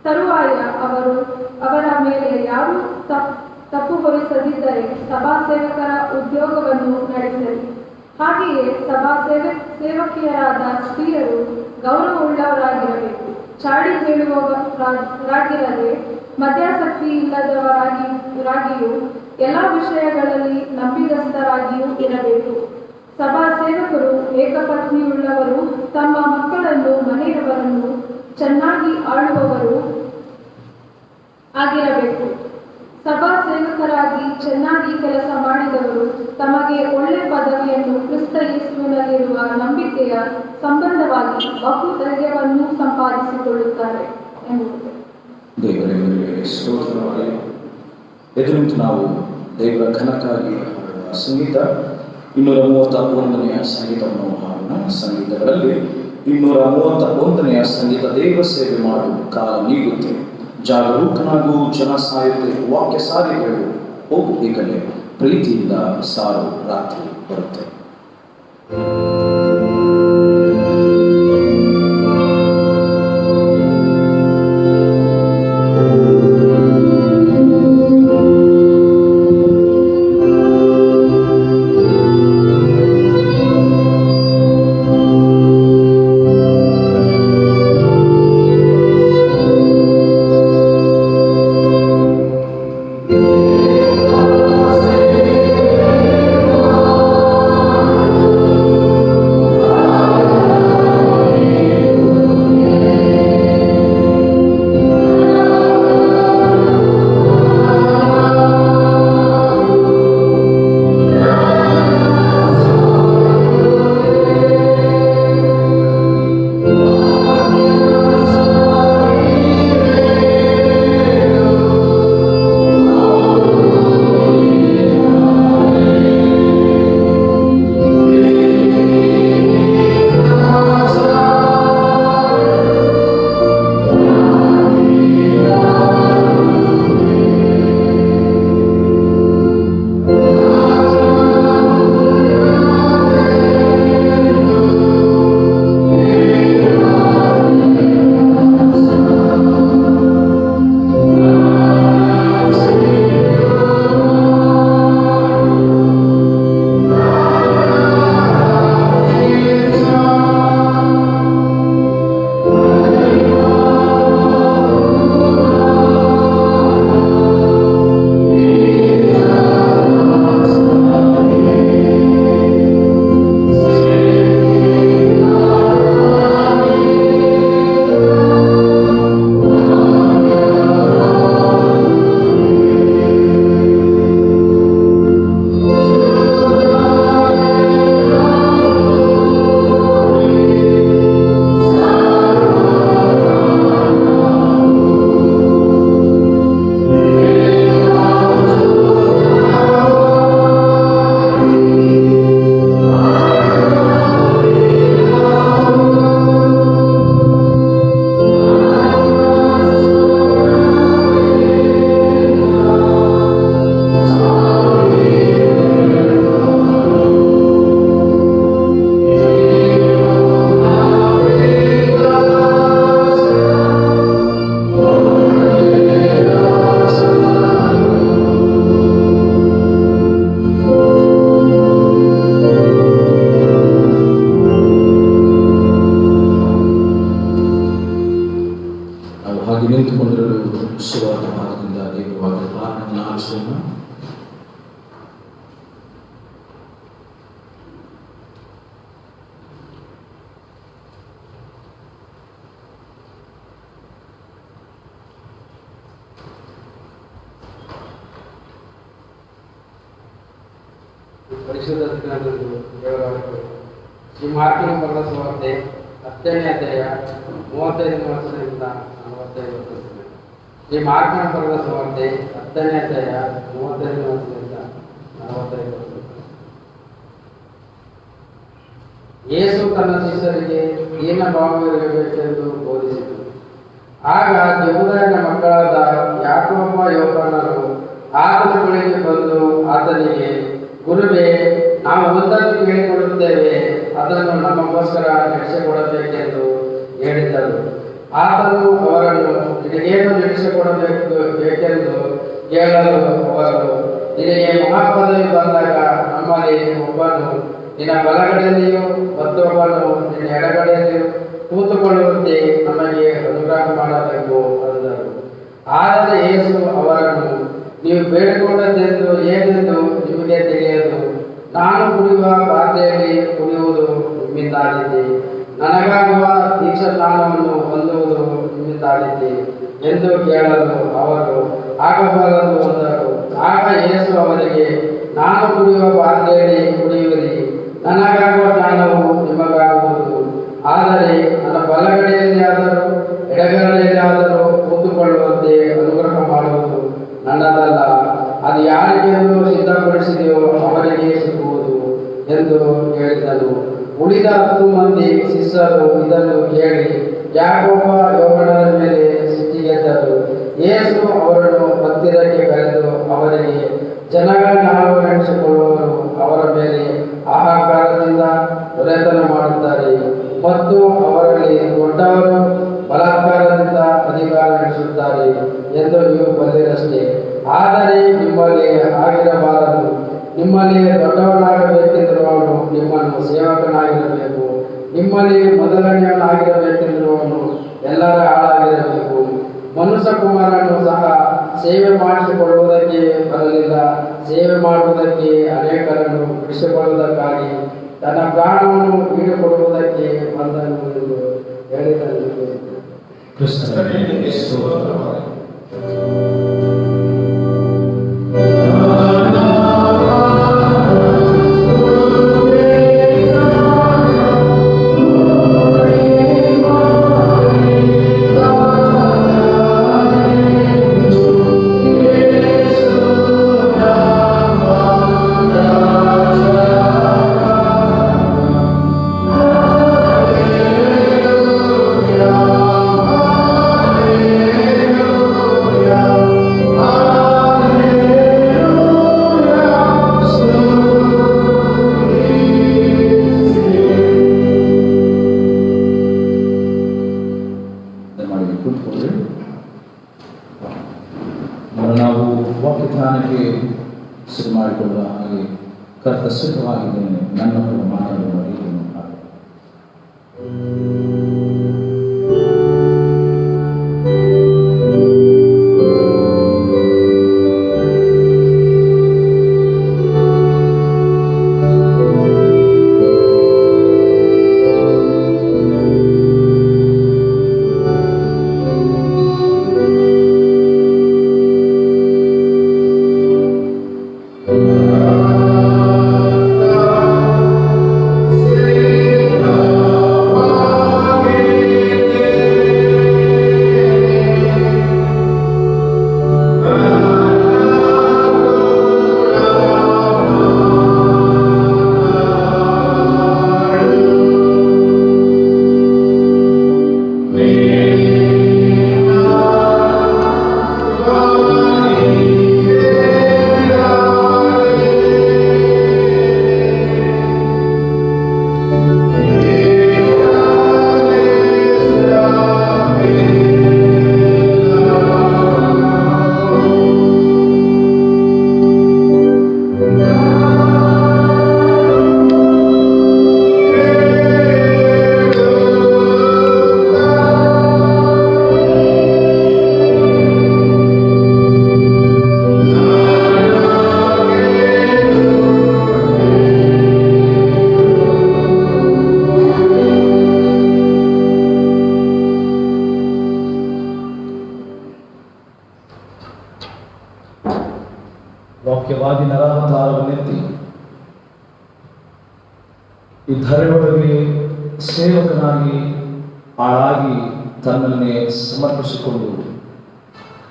ತರುವಾಯ ಅವರ ಮೇಲೆ ಯಾರೂ ತಪ್ಪು ಹೊರಿಸದಿದ್ದರೆ ಸಭಾ ಸೇವಕರ ಉದ್ಯೋಗವನ್ನು ನಡೆಸಲಿ. ಹಾಗೆಯೇ ಸಭಾ ಸೇವಕಿಯರಾದ ಸ್ತ್ರೀಯರು ಗೌರವವುಳ್ಳವರಾಗಿರಬೇಕು. ಚಾಡಿ ಹೇಳುವವರಾಗಿರದೆ ಮದ್ಯಾಸಕ್ತಿ ಇಲ್ಲದವರಾಗಿಯೂ ಎಲ್ಲ ವಿಷಯಗಳಲ್ಲಿ ನಂಬಿಗಸ್ತರಾಗಿಯೂ ಇರಬೇಕು. ಸಭಾ ಸೇವಕರು ಏಕಪತ್ನಿಯುಳ್ಳವರು, ತಮ್ಮ ಮಕ್ಕಳನ್ನು ಮನೆಯವರನ್ನು ಚೆನ್ನಾಗಿ ಆಳುವವರು ಆಗಿರಬೇಕು. ಸಭಾ ಸೇವಕರಾಗಿ ಚೆನ್ನಾಗಿ ಕೆಲಸ ಮಾಡಿದವರು ತಮಗೆ ಒಳ್ಳೆ ಪದವಿಯನ್ನು ಕ್ರಿಸ್ತ ಯೇಸುವಿನಲ್ಲಿರುವ ನಂಬಿಕೆಯ ಸಂಬಂಧವಾಗಿ ಬಹು ಧೈರ್ಯವನ್ನು ಸಂಪಾದಿಸಿಕೊಳ್ಳುತ್ತಾರೆ ಎಂಬುದು. ದೇವರಿಗೆ ಸ್ತೋತ್ರವಾಗಲಿ. ಎದುರಿಂತು ನಾವು ದೇವರ ಘನಕ್ಕಾಗಿ ಹಾಡುವ ಸಂಗೀತ 231ನೆಯ ಸಂಗೀತವನ್ನು ಹಾಡೋಣ. ಸಂಗೀತಗಳಲ್ಲಿ 231ನೆಯ ಸಂಗೀತ ದೇವ ಸೇವೆ ಮಾಡು ಕಾಲ ನೀಗುತ್ತೆ, ಜಾಗರೂಕನಾಗೂ ಜನ ಸಾಯುತ್ತೆ, ವಾಕ್ಯ ಸಾರಿ ಹೇಳು, ಹೋಗು ಈಗಲೇ, ಪ್ರೀತಿಯಿಂದ ಸಾರು ರಾತ್ರಿ ಬರುತ್ತೆ. Deus, ಸುವಾರ್ಥ ಭಾಗದಿಂದ ದೇವವಾದ ಕಾರಣವನ್ನು ಆಲಿಸೋಣ. ಪರಿಶುದ್ಧ ದಿನದಂದು ದೇವರ ಹೊರತು ಶ್ರೀ ಮಾರ್ಕನ ಬರೆದ ಸುವಾರ್ತೆ 10ನೇ ಅಧ್ಯಾಯ 35 ವರ್ಷದಿಂದ 45 ವರ್ಷ. ಶ್ರೀ ಮಾರ್ಕನ ಬರೆದ ಸುವಾರ್ತೆ 10ನೇ ಅಧ್ಯಾಯ 35 ವರ್ಷದಿಂದ 45 ವರ್ಷ. ಯೇಸು ತನ್ನ ಶಿಷ್ಯರಿಗೆ ದೀನ ಭಾವವಿರಬೇಕೆಂದು ಬೋಧಿಸಿತು. ಆಗ ಜೆಬುದಾಯನ ಮಕ್ಕಳಾದ ಯಾಕೋಬ ಯೋಹಾನರು ಆತನ ಬಳಿಗೆ ಬಂದು ಆತನಿಗೆ, ಗುರುವೇ, ನಾವು ಒಂದನ್ನು ಕೇಳಿಕೊಳ್ಳುತ್ತೇವೆ, ಅದನ್ನು ನಮಗೋಸ್ಕರ ನಡೆಸಿಕೊಡಬೇಕೆಂದು ಹೇಳಿದರು. ಆತನು ಅವರನ್ನು, ನಿನಗೇನು ನಡೆಸಿಕೊಡಬೇಕೆಂದು ಕೇಳಲು ಅವರು, ನಿನಗೆ ಮಹಾಪದವಿ ಬಂದಾಗ ನಮ್ಮಲ್ಲಿ ಒಬ್ಬನು ನಿನ್ನ ಬಲಗಡೆಯಲ್ಲಿಯೂ ಮತ್ತೊಬ್ಬನು ನಿನ್ನ ಎಡಗಡೆಯಲ್ಲಿಯೂ ಕೂತುಕೊಳ್ಳುವಂತೆ ನಮಗೆ ಅನುಗ್ರಹ ಮಾಡಬೇಕು ಅಂದರು. ಆದರೆ ಯೇಸು ಅವರನ್ನು, ನೀವು ಬೇಡಿಕೊಂಡದ್ದೆಂದು ಏನೆಂದು ನಿಮಗೆ ತಿಳಿಯದು. ನಾನು ಕುಡಿಯುವ ಪಾತ್ರೆಯಲ್ಲಿ ಕುಡಿಯುವುದು ನಿಮ್ಮಿಂದಾಗಿದೆ, ನನಗಾಗುವ ದೀಕ್ಷಾಸ್ನಾನವನ್ನು ಹೊಂದುವುದು ನಿಮ್ಮಿಂದಾಗಿದೆ ಎಂದು ಕೇಳಲು ಅವರು ಆಗಬಾರದು ಅಂದರು. ಆಗ ಯೇಸು ಅವರಿಗೆ, ನಾನು ಕುಡಿಯುವ ಪಾತ್ರೆಯಲ್ಲಿ ಕುಡಿಯುವಿರಿ, ನನಗಾಗುವ ಸ್ನಾನವು ನಿಮಗಾಗುವುದು. ಆದರೆ ನನ್ನ ಬಲಗಡೆಯಲ್ಲಿ ಆದರೂ ಎಡಗಡೆಯಲ್ಲಿ ಆದರೂ ಕೂತುಕೊಳ್ಳುವಂತೆ ಅನುಗ್ರಹ ಮಾಡುವುದು ನನ್ನದಲ್ಲ, ಅದು ಯಾರಿಗೆಂದು ಸಿದ್ಧಪಡಿಸಿದೆಯೋ ಅವರಿಗೆ ಸಿಗುವುದು ಎಂದು ಹೇಳಿದನು. ಉಳಿದ 10 ಮಂದಿ ಶಿಷ್ಯರು ಇದನ್ನು ಕೇಳಿ ಯಾಕೋಬ ಯೋಹಾನರ ಮೇಲೆ ಸಿಟ್ಟಿಗೆದ್ದರು. ಯೇಸು ಅವರನ್ನು ಹತ್ತಿರಕ್ಕೆ ಕರೆದು ಅವರಿಗೆ, ಜನಗಳನ್ನ ಆವರಿಸಿಕೊಳ್ಳುವವರು ಅವರ ಮೇಲೆ ಆಹಾಕಾರದಿಂದ ದೊರೆತನ ಮಾಡುತ್ತಾರೆ ಮತ್ತು ಅವರಲ್ಲಿ ದೊಡ್ಡವರು ಬಲಾತ್ಕಾರದಿಂದ ಅಧಿಕಾರ ನಡೆಸುತ್ತಾರೆ ಎಂದು ನೀವು ಬಲ್ಲಿರಷ್ಟೇ. ಆದರೆ ನಿಮ್ಮಲ್ಲಿ ಆಗಿರಬಾರದು. ನಿಮ್ಮಲ್ಲಿ ದೊಡ್ಡವನಾಗಬೇಕೆಂದಿರುವವನು ನಿಮ್ಮನ್ನು ಸೇವಕನಾಗಿರಬೇಕು, ನಿಮ್ಮಲ್ಲಿ ಮೊದಲನೆಯವನಾಗಿರಬೇಕೆಂದಿರುವವನು ಎಲ್ಲರ ಆಳಾಗಿರಬೇಕು. ಮನುಷ್ಯಕುಮಾರನು ಸಹ ಸೇವೆ ಮಾಡಿಸಿಕೊಳ್ಳುವುದಕ್ಕೆ ಬರಲಿಲ್ಲ, ಸೇವೆ ಮಾಡುವುದಕ್ಕೆ ಅನೇಕರನ್ನು ಬಿಡಿಸಿಕೊಳ್ಳುವುದಕ್ಕಾಗಿ ತನ್ನ ಪ್ರಾಣವನ್ನು ಈಡುಕೊಡುವುದಕ್ಕೆ ಬಂದನು ಎಂದು ಹೇಳಿದನು. ಕ್ರಿಸ್ತನಿಗೆ ಸ್ತೋತ್ರ. ನಾವು ವಾಕ್ಯಧ್ಯಾನಕ್ಕೆ ಶುರು ಮಾಡಿಕೊಳ್ಳುವ ಹಾಗೆ ಕರ್ತ ಸಿದ್ಧವಾಗಿದ್ದೇನೆ, ನನ್ನ ಮಾತಾಡುವ ರೀತಿಯನ್ನು ಹಾಗೆ. ವಾಕ್ಯವಾಗಿ ನರಾವತಾರವನ್ನೆತ್ತಿ ಈ ಧರೆಯೊಳಗೆ ಸೇವಕನಾಗಿ ಆಳಾಗಿ ತನ್ನನ್ನೇ ಸಮರ್ಪಿಸಿಕೊಂಡು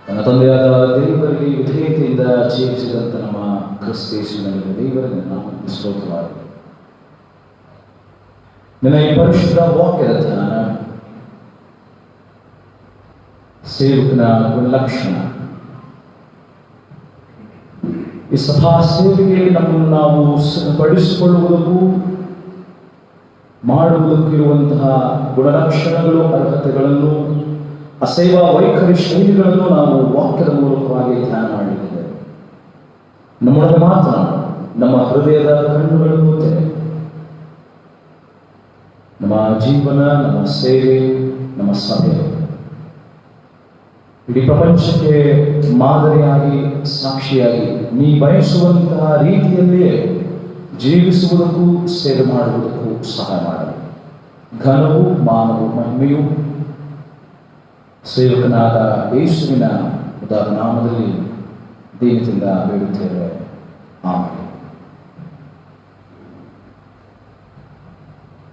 ನನ್ನ ತಂದೆಯಾದ ದೇವರಿಗೆ ವಿಧೇಯತೆಯಿಂದ ಜೀವಿಸಿದಂಥ ನಮ್ಮ ಕ್ರಿಸ್ತೇಶನಲ್ಲಿ ದೇವರಿಗೆ ನಾವು ಸ್ತೋತ್ರವಾಗಿದೆ. ನಿನ್ನ ಈ ಪರಿಶುದ್ಧ ವಾಕ್ಯದ ಧ್ಯಾನ ಸೇವಕನ ಗುಣಲಕ್ಷಣ, ಈ ಸಭಾ ಸೇವೆಗೆ ನಮ್ಮನ್ನು ನಾವು ಸಿದ್ಧಪಡಿಸಿಕೊಳ್ಳುವುದಕ್ಕೂ ಮಾಡುವುದಕ್ಕಿರುವಂತಹ ಗುಣಲಕ್ಷಣಗಳು, ಅರ್ಹತೆಗಳನ್ನು, ಅಸೇವಾ ವೈಖರಿ ಶೈಲಿಗಳನ್ನು ನಾವು ವಾಕ್ಯದ ಮೂಲಕವಾಗಿ ಧ್ಯಾನ ಮಾಡಿದ್ದೇವೆ. ನಮ್ಮೊಳಗೆ ಮಾತ್ರ ನಮ್ಮ ಹೃದಯದ ಕಣ್ಣುಗಳನ್ನು ತೆರೆ, ನಮ್ಮ ಜೀವನ, ನಮ್ಮ ಸೇವೆ, ನಮ್ಮ ಸಭೆ ಇಡೀ ಪ್ರಪಂಚಕ್ಕೆ ಮಾದರಿಯಾಗಿ, ಸಾಕ್ಷಿಯಾಗಿ ನೀ ಬಯಸುವಂತಹ ರೀತಿಯಲ್ಲಿಯೇ ಜೀವಿಸುವುದಕ್ಕೂ ಸೇವೆ ಮಾಡುವುದಕ್ಕೂ ಸಹಾಯ ಮಾಡಲು ಘನವು, ಮಾನವು, ಮಹಿಮೆಯು ಸೇವಕನಾದ ಯೇಸುವಿನ ಉದಾರ ನಾಮದಲ್ಲಿ ದೀನದಿಂದ ಬೇಡುತ್ತೇವೆ. ಆಮೇಲೆ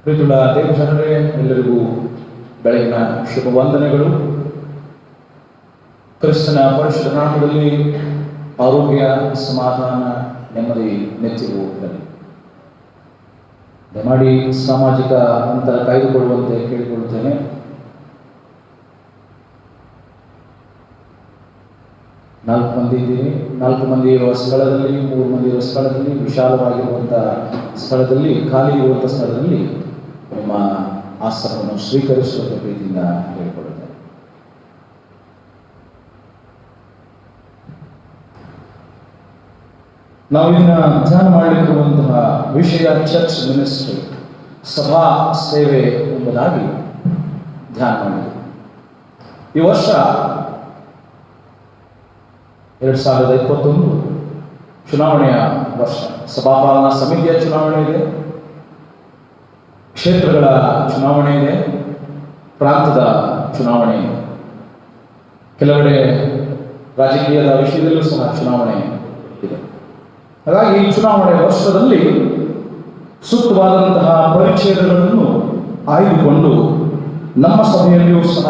ಪ್ರೀತಿಯುಳ್ಳ ದೇವಜನರೇ, ಎಲ್ಲರಿಗೂ ಬೆಳಗಿನ ಶುಭ ವಂದನೆಗಳು. ಕ್ರಿಸ್ತನ ಪರಿಶುದ್ಧ ನಾಮದಲ್ಲಿ ಆರೋಗ್ಯ, ಸಮಾಧಾನ, ನೆಮ್ಮದಿ ನೆಚ್ಚಿಗೂ ಇರಲಿ. ದಯಮಾಡಿ ಸಾಮಾಜಿಕ ಅಂತರ ಕಾಯ್ದುಕೊಳ್ಳುವಂತೆ ಕೇಳಿಕೊಳ್ಳುತ್ತೇನೆ. ನಾಲ್ಕು ಮಂದಿ ಇದ್ದೀರಿ. 4 ಮಂದಿ ಇರುವ ಸ್ಥಳದಲ್ಲಿ, 3 ಮಂದಿ ಇರುವ ಸ್ಥಳದಲ್ಲಿ, ವಿಶಾಲವಾಗಿರುವಂಥ ಸ್ಥಳದಲ್ಲಿ, ಖಾಲಿ ಇರುವಂಥ ಸ್ಥಳದಲ್ಲಿ ನಿಮ್ಮ ಆಸನವನ್ನು ಸ್ವೀಕರಿಸುವಂಥ ಪ್ರೀತಿಯಿಂದ ಹೇಳಿಕೊಳ್ಳುತ್ತೇನೆ. ನಾವು ಇದನ್ನ ಧ್ಯಾನ ಮಾಡಲಿರುವಂತಹ ವಿಷಯ ಚರ್ಚ್ ಮಿನಿಸ್ಟ್ರಿ, ಸಭಾ ಸೇವೆ ಎಂಬುದಾಗಿ ಧ್ಯಾನ ಮಾಡಿದೆ. ಈ ವರ್ಷ 2021 ಚುನಾವಣೆಯ ವರ್ಷ. ಸಭಾಪಾಲನಾ ಸಮಿತಿಯ ಚುನಾವಣೆ ಇದೆ, ಕ್ಷೇತ್ರಗಳ ಚುನಾವಣೆ ಇದೆ, ಪ್ರಾಂತದ ಚುನಾವಣೆ ಇದೆ, ಕೆಲವೆಡೆ ರಾಜಕೀಯದ ವಿಷಯದಲ್ಲೂ ಸಹ ಚುನಾವಣೆ ಇದೆ. ಹಾಗಾಗಿ ಈ ಚುನಾವಣೆ ವರ್ಷದಲ್ಲಿ ಸೂಕ್ತವಾದಂತಹ ಪರಿಚ್ಛೇದಗಳನ್ನು ಆಯ್ದುಕೊಂಡು ನಮ್ಮ ಸಭೆಯಲ್ಲಿಯೂ ಸಹ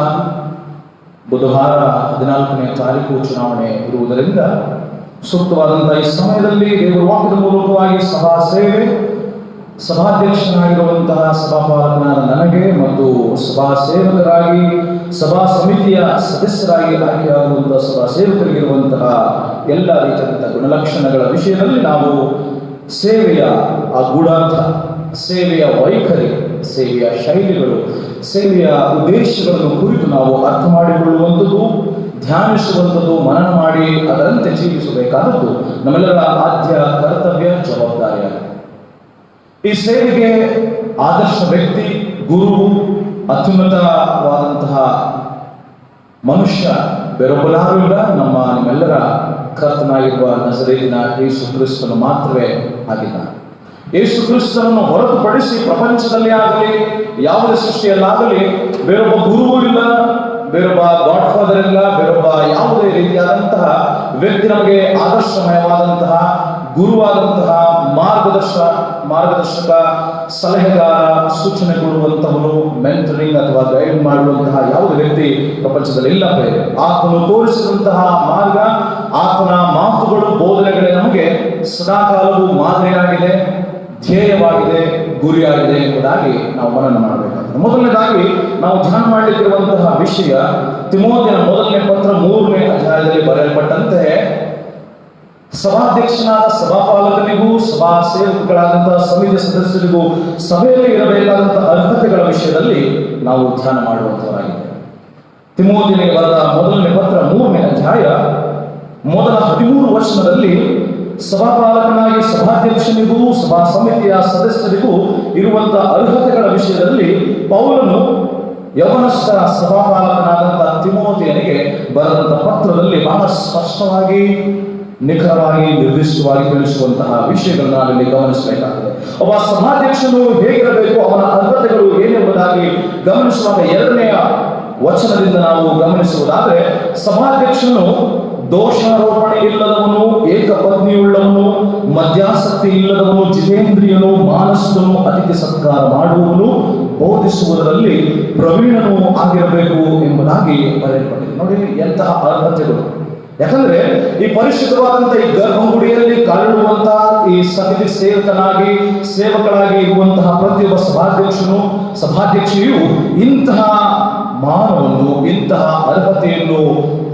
ಬುಧವಾರ 14ನೇ ತಾರೀಕು ಚುನಾವಣೆ ಇರುವುದರಿಂದ ಸೂಕ್ತವಾದಂತಹ ಈ ಸಮಯದಲ್ಲಿ ದೇವರ ವಾಕ್ಯದ ಮೂಲಕವಾಗಿ ಸಭಾ ಸೇವೆ, ಸಭಾಧ್ಯಕ್ಷನಾಗಿರುವಂತಹ ಸಭಾಪಾಲಕನಾದ ನನಗೆ ಮತ್ತು ಸಭಾ ಸೇವಕರಾಗಿ, ಸಭಾ ಸಮಿತಿಯ ಸದಸ್ಯರಾಗಿ ಆಯ್ಕೆಯಾಗುವಂತಹ ಸಭಾ ಸೇವಕರಿಗಿರುವಂತಹ ಎಲ್ಲ ರೀತಿಯಾದಂತಹ ಗುಣಲಕ್ಷಣಗಳ ವಿಷಯದಲ್ಲಿ ನಾವು ಸೇವೆಯ ಆ ಗೂಢಾರ್ಥ, ಸೇವೆಯ ವೈಖರಿ, ಸೇವೆಯ ಶೈಲಿಗಳು, ಸೇವೆಯ ಉದ್ದೇಶಗಳನ್ನು ಕುರಿತು ನಾವು ಅರ್ಥ ಮಾಡಿಕೊಳ್ಳುವಂಥದ್ದು, ಧ್ಯಾನಿಸುವಂಥದ್ದು, ಮನನ ಮಾಡಿ ಅದರಂತೆ ಜೀವಿಸಬೇಕಾದದ್ದು ನಮ್ಮೆಲ್ಲರ ಆದ್ಯ ಕರ್ತವ್ಯ, ಜವಾಬ್ದಾರಿಯಾಗಿದೆ. ಈ ಸೇವೆಗೆ ಆದರ್ಶ ವ್ಯಕ್ತಿ, ಗುರು, ಅತ್ಯುನ್ನತವಾದಂತಹ ಮನುಷ್ಯ ಬೇರೊಬ್ಬರಾರೂ ಇಲ್ಲ. ನಿಮ್ಮೆಲ್ಲರ ಕರ್ತನಾಗಿರುವ ನಜರೇತಿನ ಯೇಸು ಕ್ರಿಸ್ತನು ಮಾತ್ರವೇ ಆಗಿದ್ದಾನೆ. ಯೇಸು ಕ್ರಿಸ್ತನನ್ನು ಹೊರತುಪಡಿಸಿ ಪ್ರಪಂಚದಲ್ಲಿ ಆಗಲಿ, ಯಾವುದೇ ಸೃಷ್ಟಿಯಲ್ಲಾಗಲಿ ಬೇರೊಬ್ಬ ಗುರುವೂ ಇಲ್ಲ, ಬೇರೊಬ್ಬ ಗಾಡ್ ಫಾದರ್ ಇಲ್ಲ, ಬೇರೊಬ್ಬ ಯಾವುದೇ ರೀತಿಯಾದಂತಹ ವ್ಯಕ್ತಿ ನಮಗೆ ಆದರ್ಶಮಯವಾದಂತಹ, ಗುರುವಾದಂತಹ, ಮಾರ್ಗದರ್ಶಕ, ಸಲಹೆಗಾರ, ಸೂಚನೆ ಕೊಡುವಂತಹವನು, ಮೆಂಟರಿಂಗ್ ಅಥವಾ ಗೈಡ್ ಮಾಡುವಂತಹ ಯಾವುದೇ ವ್ಯಕ್ತಿ ಪ್ರಪಂಚದಲ್ಲಿ ಇಲ್ಲ. ಆತನು ತೋರಿಸಿದಂತಹ ಮಾರ್ಗ, ಆತನ ಮಾತುಗಳು, ಬೋಧನೆಗಳೇ ನಮಗೆ ಸದಾಕಾಲವೂ ಮಾದರಿಯಾಗಿದೆ, ಧ್ಯೇಯವಾಗಿದೆ, ಗುರಿಯಾಗಿದೆ ಎಂಬುದಾಗಿ ನಾವು ಮನನ ಮಾಡಬೇಕಾಗಿದೆ. ಮೊದಲನೇದಾಗಿ ನಾವು ಧ್ಯಾನ ಮಾಡಲಿಕ್ಕಿರುವಂತಹ ವಿಷಯ ತಿಮೋಥೆಯನ ಮೊದಲನೇ ಪತ್ರ 3ನೇ ಅಧ್ಯಾಯದಲ್ಲಿ ಬರೆಯಲ್ಪಟ್ಟಂತೆ ಸಭಾಧ್ಯಕ್ಷನಾದ ಸಭಾಪಾಲಕನಿಗೂ, ಸಭಾ ಸೇವಕಗಳಾದಂತಹ ಸಮಿತಿಯ ಸದಸ್ಯರಿಗೂ ಸಭೆಯಲ್ಲಿ ಇರಬೇಕಾದಂತಹ ಅರ್ಹತೆಗಳ ವಿಷಯದಲ್ಲಿ ನಾವು ಧ್ಯಾನ ಮಾಡುವಂತವರಾಗಿದೆ. ತಿಮೋಥೆಯನಿಗೆ ಬರೆದ ಮೊದಲನೇ ಪತ್ರ 3ನೇ ಅಧ್ಯಾಯ ಮೊದಲ 13 ವಚನದಲ್ಲಿ ಸಭಾಪಾಲಕನಾಗಿ ಸಭಾಧ್ಯಕ್ಷನಿಗೂ ಸಭಾ ಸಮಿತಿಯ ಸದಸ್ಯರಿಗೂ ಇರುವಂತಹ ಅರ್ಹತೆಗಳ ವಿಷಯದಲ್ಲಿ ಪೌಲನು ಯೌವನಸ್ಥ ಸಭಾಪಾಲಕನಾದಂತಹ ತಿಮೋಥೆಯನಿಗೆ ಬರೆದಂತಹ ಪತ್ರದಲ್ಲಿ ಬಹಳ ಸ್ಪಷ್ಟವಾಗಿ, ನಿಖರವಾಗಿ, ನಿರ್ದಿಷ್ಟವಾಗಿ ತಿಳಿಸುವಂತಹ ವಿಷಯಗಳನ್ನು ನಾವಿಲ್ಲಿ ಗಮನಿಸಬೇಕಾಗಿದೆ. ಒಬ್ಬ ಸಭಾಧ್ಯಕ್ಷನು ಹೇಗಿರಬೇಕು, ಅವನ ಅರ್ಹತೆಗಳು ಏನೆಂಬುದಾಗಿ ಗಮನಿಸುವಾಗ ಎರಡನೆಯ ವಚನದಿಂದ ನಾವು ಗಮನಿಸುವುದಾದರೆ, ಸಭಾಧ್ಯಕ್ಷನು ದೋಷಾರೋಪಣೆ ಇಲ್ಲದವನು, ಏಕಪತ್ನಿಯುಳ್ಳವನು, ಮದ್ಯಾಸಕ್ತಿ ಇಲ್ಲದವನು, ಜಿತೇಂದ್ರಿಯನು, ಮಾನಸನು, ಅತಿಥಿ ಸತ್ಕಾರ ಮಾಡುವವನು, ಬೋಧಿಸುವುದರಲ್ಲಿ ಪ್ರವೀಣನು ಆಗಿರಬೇಕು ಎಂಬುದಾಗಿ ಬರೆಯಲ್ಪಟ್ಟಿದೆ. ನೋಡಿ ಎಂತಹ ಅರ್ಹತೆಗಳು! ಯಾಕಂದ್ರೆ ಈ ಪರಿಶುದ್ಧವಾದಂತಹ ಈ ಗರ್ಭಗುಡಿಯಲ್ಲಿ ಕಾಲಿಡುವಂತಹ ಈ ಸಮಿತಿ ಸೇವಕಳಾಗಿ ಇರುವಂತಹ ಪ್ರತಿಯೊಬ್ಬ ಸಭಾಧ್ಯಕ್ಷೆಯು ಇಂತಹ ಮಾನವನ್ನು, ಇಂತಹ ಅರ್ಹತೆಯನ್ನು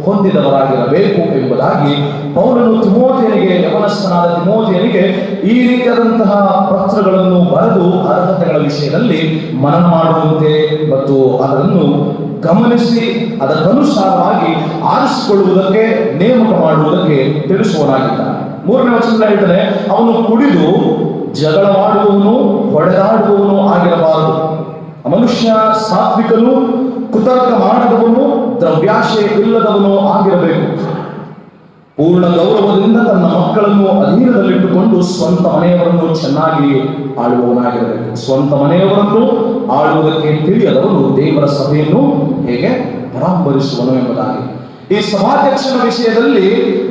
ಹೊಂದಿದವರಾಗಿರಬೇಕು ಎಂಬುದಾಗಿ ಪೌಲನು ತಿಮೋಥೆಯನಿಗೆ, ಯವನಸ್ಥನಾದ ತಿಮೋಥೆಯನಿಗೆ ಈ ರೀತಿಯಾದಂತಹ ಪತ್ರಗಳನ್ನು ಬರೆದು ಅರ್ಹತೆಗಳ ವಿಷಯದಲ್ಲಿ ಮನನ ಮಾಡುವಂತೆ ಮತ್ತು ಅದನ್ನು ಗಮನಿಸಿ ಅದಕ್ಕನುಸಾರವಾಗಿ ಆರಿಸಿಕೊಳ್ಳುವುದಕ್ಕೆ, ನೇಮಕ ಮಾಡುವುದಕ್ಕೆ ತಿಳಿಸುವನಾಗಿದ್ದಾನೆ. 3ನೇ ವಚನದಲ್ಲಿ ಹೇಳ್ತಾನೆ, ಅವನು ಕುಡಿದು ಜಗಳವಾಡುವವನು, ಹೊಡೆದಾಡುವವನು ಆಗಿರಬಾರದು. ಮನುಷ್ಯ ಸಾತ್ವಿಕನು, ಕುತರ್ಕ ಮಾಡದವನು, ದ್ರವ್ಯಾಶಯ ಇಲ್ಲದವನು ಆಗಿರಬೇಕು. ಪೂರ್ಣ ಗೌರವದಿಂದ ತನ್ನ ಮಕ್ಕಳನ್ನು ಅಧೀನದಲ್ಲಿಟ್ಟುಕೊಂಡು ಸ್ವಂತ ಮನೆಯವರನ್ನು ಚೆನ್ನಾಗಿ ಆಳುವವನಾಗಿರಬೇಕು. ಸ್ವಂತ ಮನೆಯವರನ್ನು ಆಳುವುದಕ್ಕೆ ತಿಳಿಯದವನು ದೇವರ ಸಭೆಯನ್ನು ಹೇಗೆ ಪರಾಂಬರಿಸುವನು ಎಂಬುದಾಗಿ ಈ ಸಭಾಧ್ಯಕ್ಷನ ವಿಷಯದಲ್ಲಿ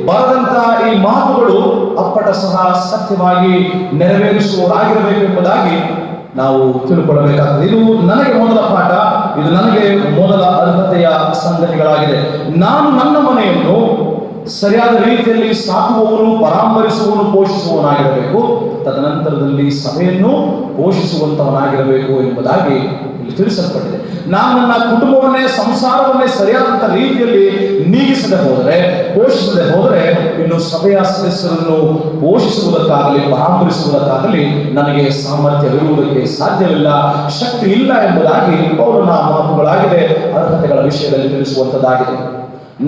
ಬರೆದಂತಹ ಈ ಮಾತುಗಳು ಅಪ್ಪಟ ಸಹ ಸತ್ಯವಾಗಿ ನೆರವೇರಿಸುವುದಾಗಿರಬೇಕು ಎಂಬುದಾಗಿ ನಾವು ತಿಳ್ಕೊಳ್ಳಬೇಕಾಗ್ತದೆ. ಇದು ನನಗೆ ಮೊದಲ ಪಾಠ, ಇದು ನನಗೆ ಮೊದಲ ಅರ್ಹತೆಯ ಸಂಗತಿಗಳಾಗಿದೆ. ನಾನು ನನ್ನ ಮನೆಯನ್ನು ಸರಿಯಾದ ರೀತಿಯಲ್ಲಿ ಸಾಕುವವನು, ಪರಾಮರಿಸುವವನು, ಪೋಷಿಸುವವನಾಗಿರಬೇಕು. ತದನಂತರದಲ್ಲಿ ಸಭೆಯನ್ನು ಪೋಷಿಸುವಂತವನಾಗಿರಬೇಕು ಎಂಬುದಾಗಿ ಇಲ್ಲಿ ತಿಳಿಸಲ್ಪಟ್ಟಿದೆ. ನಾನು ನನ್ನ ಕುಟುಂಬವನ್ನೇ, ಸಂಸಾರವನ್ನೇ ಸರಿಯಾದಂತ ರೀತಿಯಲ್ಲಿ ನೀಗಿಸದೆ ಹೋದರೆ, ಪೋಷಿಸದೆ ಹೋದರೆ, ಇನ್ನು ಸಭೆಯ ಸದಸ್ಯರನ್ನು ಪೋಷಿಸುವುದಕ್ಕಾಗಲಿ ಪರಾಮರಿಸುವುದಕ್ಕಾಗಲಿ ನನಗೆ ಸಾಮರ್ಥ್ಯವಿರುವುದಕ್ಕೆ ಸಾಧ್ಯವಿಲ್ಲ, ಶಕ್ತಿ ಇಲ್ಲ ಎಂಬುದಾಗಿ ಪೌಲನ ಮಾತುಗಳಾಗಿದೆ. ಅರ್ಹತೆಗಳ ವಿಷಯದಲ್ಲಿ ತಿಳಿಸುವಂತದ್ದಾಗಿದೆ.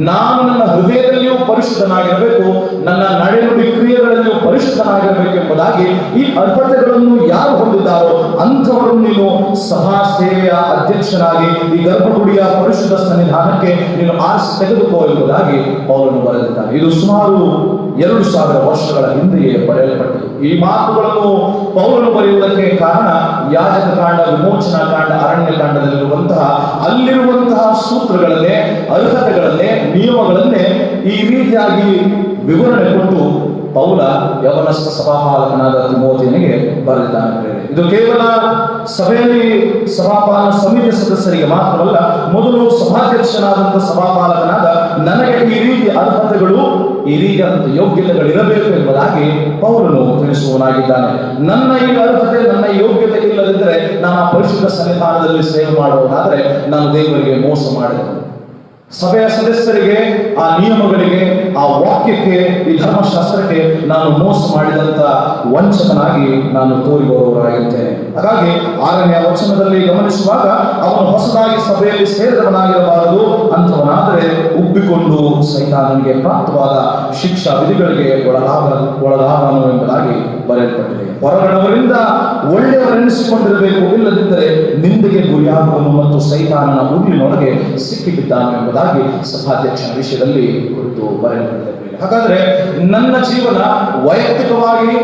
ನಾನು ನನ್ನ ಹೃದಯದಲ್ಲಿಯೂ ಪರಿಶುದ್ಧನಾಗಿರಬೇಕು, ನನ್ನ ನಡೆನುಡಿ ಕ್ರಿಯೆಗಳಲ್ಲಿಯೂ ಪರಿಶುದ್ಧನಾಗಿರಬೇಕು ಎಂಬುದಾಗಿ ಈ ಅರ್ಹತೆಗಳನ್ನು ಯಾರು ಹೊಂದಿದ್ದಾರೋ ಅಂಥವರನ್ನು ನೀನು ಸಭಾ ಸೇವೆಯ ಅಧ್ಯಕ್ಷನಾಗಿ ಈ ಗರ್ಭಗುಡಿಯ ಪರಿಶುದ್ಧ ಸನ್ನಿಧಾನಕ್ಕೆ ನೀನು ಆರಿಸಿ ತೆಗೆದುಕೋ ಎಂಬುದಾಗಿ ಪೌಲನು ಬರೆದಿದ್ದಾನೆ. ಇದು ಸುಮಾರು 2000 ವರ್ಷಗಳ ಹಿಂದೆಯೇ ಬರೆಯಲ್ಪಟ್ಟದು. ಈ ಮಾತುಗಳನ್ನು ಪೌಲನು ಬರೆಯುವುದಕ್ಕೆ ಕಾರಣ ಯಾಜಕ ಕಾಂಡ, ವಿಮೋಚನಾ ಕಾಂಡ, ಅರಣ್ಯ ಕಾಂಡದಲ್ಲಿರುವಂತಹ ಅಲ್ಲಿರುವಂತಹ ಸೂತ್ರಗಳನ್ನೇ, ಅರ್ಹತೆಗಳನ್ನೇ, ನಿಯಮಗಳನ್ನೇ ಈ ರೀತಿಯಾಗಿ ವಿವರಣೆ ಕೊಟ್ಟು ಪೌಲ ಯವನಸ್ಥ ಸಭಾಪಾಲಕನಾದ ತಿಮೋಥೆಯನಿಗೆ ಬರೆದಿದ್ದಾನೆ. ಇದು ಕೇವಲ ಸಭೆಯಲ್ಲಿ ಸಭಾಪಾಲನ ಸಮಿತಿಯ ಸದಸ್ಯರಿಗೆ ಮಾತ್ರವಲ್ಲ, ಮೊದಲು ಸಭಾಧ್ಯಕ್ಷನಾದಂತಹ ಸಭಾಪಾಲಕನಾದ ನನಗೆ ಈ ರೀತಿಯ ಅರ್ಹತೆಗಳು, ಈ ರೀತಿಯಾದಂತಹ ಯೋಗ್ಯತೆಗಳಿರಬೇಕು ಎಂಬುದಾಗಿ ಪೌಲನು ತಿಳಿಸುವನಾಗಿದ್ದಾನೆ. ನನ್ನ ಈ ಅರ್ಹತೆ, ನನ್ನ ಯೋಗ್ಯತೆ ಇಲ್ಲದಿದ್ದರೆ ನಾನು ಆ ಪರಿಶುದ್ಧ ಸನ್ನಿಧಾನದಲ್ಲಿ ಸೇವೆ ಮಾಡುವುದಾದರೆ ನಾನು ದೇವರಿಗೆ ಮೋಸ ಮಾಡಿದೆ. ಸಭೆಯ ಸದಸ್ಯರಿಗೆ, ಆ ನಿಯಮಗಳಿಗೆ, ಆ ವಾಕ್ಯಕ್ಕೆ, ಈ ಧರ್ಮಶಾಸ್ತ್ರಕ್ಕೆ ನಾನು ಮೋಸ ಮಾಡಿದಂತ ವಂಚಕನಾಗಿ ನಾನು ತೋರಿ ಬರುವವರಾಗಿರ್ತೇನೆ. ಹಾಗಾಗಿ 6ನೇ ವಚನದಲ್ಲಿ ಗಮನಿಸುವಾಗ ಅವನು ಹೊಸದಾಗಿ ಸಭೆಯಲ್ಲಿ ಸೇರಿದವನಾಗಿರಬಾರದು, ಅಂಥವನಾದರೆ ಉಬ್ಬಿಕೊಂಡು ಸೈತಾನನಿಗೆ ಪ್ರಾಪ್ತವಾದ ಶಿಕ್ಷಾ ವಿಧಿಗಳಿಗೆ ಒಳಗಾಗನು ಎಂಬುದಾಗಿ ಬರೆಯಲ್ಪಟ್ಟಿದೆ. ಹೊರಗಡವರಿಂದ ಒಳ್ಳೆಯವರೆನಿಸಿಕೊಂಡಿರಬೇಕು, ಇಲ್ಲದಿದ್ದರೆ ನಿಂದೆಗೆ ಗುರಿಯಾಗುವನು ಮತ್ತು ಸೈತಾನನ ಉರುಳಿನೊಳಗೆ ಸಿಕ್ಕಿಬಿದ್ದಾನು ಎಂಬುದಾಗಿ ಸಭಾಧ್ಯಕ್ಷನ ವಿಷಯದಲ್ಲಿ ಕುರಿತು ಬರೆಯಲ್ಪಟ್ಟಿದೆ. ಹಾಗಾದ್ರೆ ನನ್ನ ಜೀವನ ವೈಯಕ್ತಿಕವಾಗಿ,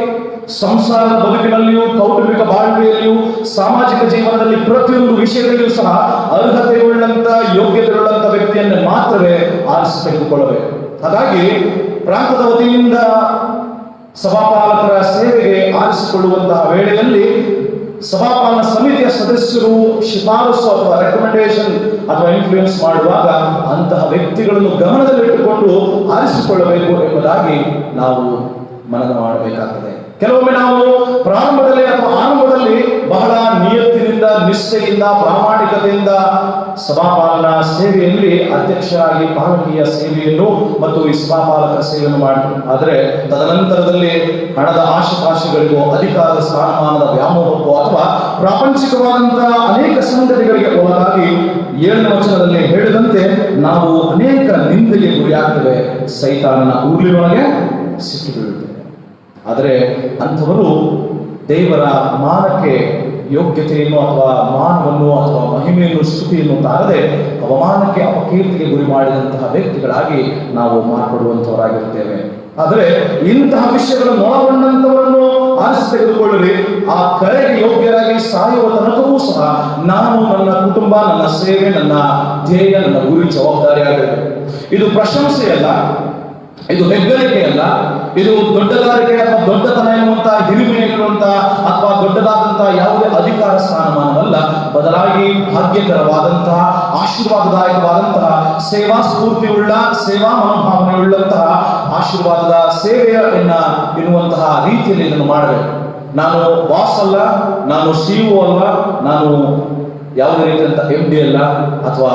ಸಂಸಾರದ ಬದುಕಿನಲ್ಲಿಯೂ, ಕೌಟುಂಬಿಕ ಬಾಳ್ವೆಯಲ್ಲಿಯೂ, ಸಾಮಾಜಿಕ ಜೀವನದಲ್ಲಿ ಪ್ರತಿಯೊಂದು ವಿಷಯದಲ್ಲಿಯೂ ಸಹ ಅರ್ಹತೆಯುಳ್ಳಂತ, ಯೋಗ್ಯತೆಯುಳ್ಳಂತ ವ್ಯಕ್ತಿಯನ್ನೇ ಮಾತ್ರವೇ ಆರಿಸಿ ತೆಗೆದುಕೊಳ್ಳಬೇಕು. ಹಾಗಾಗಿ ಪ್ರಾಂತದ ವತಿಯಿಂದ ಸಭಾಪಾಲಕರ ಸೇವೆಗೆ ಆರಿಸಿಕೊಳ್ಳುವಂತಹ ವೇಳೆಯಲ್ಲಿ ಸಭಾಪಾಲನ ಸಮಿತಿಯ ಸದಸ್ಯರು ಶಿಫಾರಸು ಅಥವಾ ರೆಕಮೆಂಡೇಶನ್ ಅಥವಾ ಇನ್ಫ್ಲೂಯೆನ್ಸ್ ಮಾಡುವಾಗ ಅಂತಹ ವ್ಯಕ್ತಿಗಳನ್ನು ಗಮನದಲ್ಲಿಟ್ಟುಕೊಂಡು ಆರಿಸಿಕೊಳ್ಳಬೇಕು ಎಂಬುದಾಗಿ ನಾವು ಮನನ ಮಾಡಬೇಕಾಗುತ್ತದೆ. ಕೆಲವೊಮ್ಮೆ ನಾವು ಪ್ರಾರಂಭದಲ್ಲಿ ಅಥವಾ ಆರಂಭದಲ್ಲಿ ಬಹಳ ನಿಯತ್ತಿನಿಂದ, ನಿಷ್ಠೆಯಿಂದ, ಪ್ರಾಮಾಣಿಕತೆಯಿಂದ ಸಭಾಪಾಲನಾ ಸೇವೆಯಲ್ಲಿ ಅಧ್ಯಕ್ಷರಾಗಿ ಪಾಲಕೀಯ ಸೇವೆಯನ್ನು ಮತ್ತು ಈ ಸಭಾಪಾಲಕರ ಸೇವೆಯನ್ನು ಮಾಡ್ತಾರೆ. ಆದರೆ ತದನಂತರದಲ್ಲಿ ಹಣದ ಆಶುಪಾಶಿಗಳಿಗೋ, ಅಧಿಕಾರದ ಸ್ಥಾನಮಾನದ ವ್ಯಾಮೋಹಕ್ಕೋ ಅಥವಾ ಪ್ರಾಪಂಚಿಕವಾದಂತಹ ಅನೇಕ ಸಂಗತಿಗಳಿಗೆ ಒಳಗಾಗಿ 7ನೇ ವಚನದಲ್ಲಿ ಹೇಳಿದಂತೆ ನಾವು ಅನೇಕ ನಿಂದೆಗೆ ಗುರಿಯಾಗ್ತೇವೆ, ಸೈತಾನನ ಉರುಳಿನೊಳಗೆ ಸಿಕ್ಕಿಬೀಳುತ್ತೇವೆ. ಆದರೆ ಅಂಥವರು ದೇವರ ಮಾನಕ್ಕೆ ಯೋಗ್ಯತೆಯನ್ನು ಅಥವಾ ಮಾನವನ್ನು ಅಥವಾ ಮಹಿಮೆಯನ್ನು, ಸ್ತುತಿಯನ್ನು ತಾರದೆ ಅವಮಾನಕ್ಕೆ, ಅಪಕೀರ್ತಿಗೆ ಗುರಿ ಮಾಡಿದಂತಹ ವ್ಯಕ್ತಿಗಳಾಗಿ ನಾವು ಮಾರ್ಪಡುವಂಥವರಾಗಿರುತ್ತೇವೆ. ಆದರೆ ಇಂತಹ ವಿಷಯಗಳನ್ನು ಒಳಗೊಂಡಂತವರನ್ನು ಆರಿಸಿ ತೆಗೆದುಕೊಳ್ಳಲಿ. ಆ ಕರೆಗೆ ಯೋಗ್ಯರಾಗಿ ಸಾಯುವ ತನಕವೂ ಸಹ ನಾನು ನನ್ನ ಕುಟುಂಬ, ನನ್ನ ಸೇವೆ, ನನ್ನ ಧ್ಯೇಯ, ನನ್ನ ಗುರಿ ಜವಾಬ್ದಾರಿಯಾಗಬೇಕು. ಇದು ಪ್ರಶಂಸೆಯಲ್ಲ, ಇದು ಹೆಗ್ಗಳಿಕೆಯಲ್ಲ, ಇದು ದೊಡ್ಡದಾರಿಕೆ ಅಥವಾ ದೊಡ್ಡತನ ಎನ್ನುವಂತಹ ಹಿರಿಮೆ ಎನ್ನುವಂತಹ ಅಥವಾ ದೊಡ್ಡದಾದಂತಹ ಯಾವುದೇ ಅಧಿಕಾರ ಸ್ಥಾನಮಾನವಲ್ಲ. ಬದಲಾಗಿ ಭಾಗ್ಯಕರವಾದಂತಹ, ಆಶೀರ್ವಾದದಾಯಕವಾದಂತಹ, ಸೇವಾ ಸ್ಫೂರ್ತಿಯುಳ್ಳ, ಸೇವಾ ಮನೋಭಾವನೆಯುಳ್ಳಂತಹ ಆಶೀರ್ವಾದದ ಸೇವೆಯ ಎನ್ನುವಂತಹ ರೀತಿಯಲ್ಲಿ ಇದನ್ನು ಮಾಡಬೇಕು. ನಾನು ಬಾಸ್ ಅಲ್ಲ, ನಾನು CEO ಅಲ್ಲ, ನಾನು ಯಾವುದೇ ರೀತಿಯಂತಹ MD ಅಲ್ಲ, ಅಥವಾ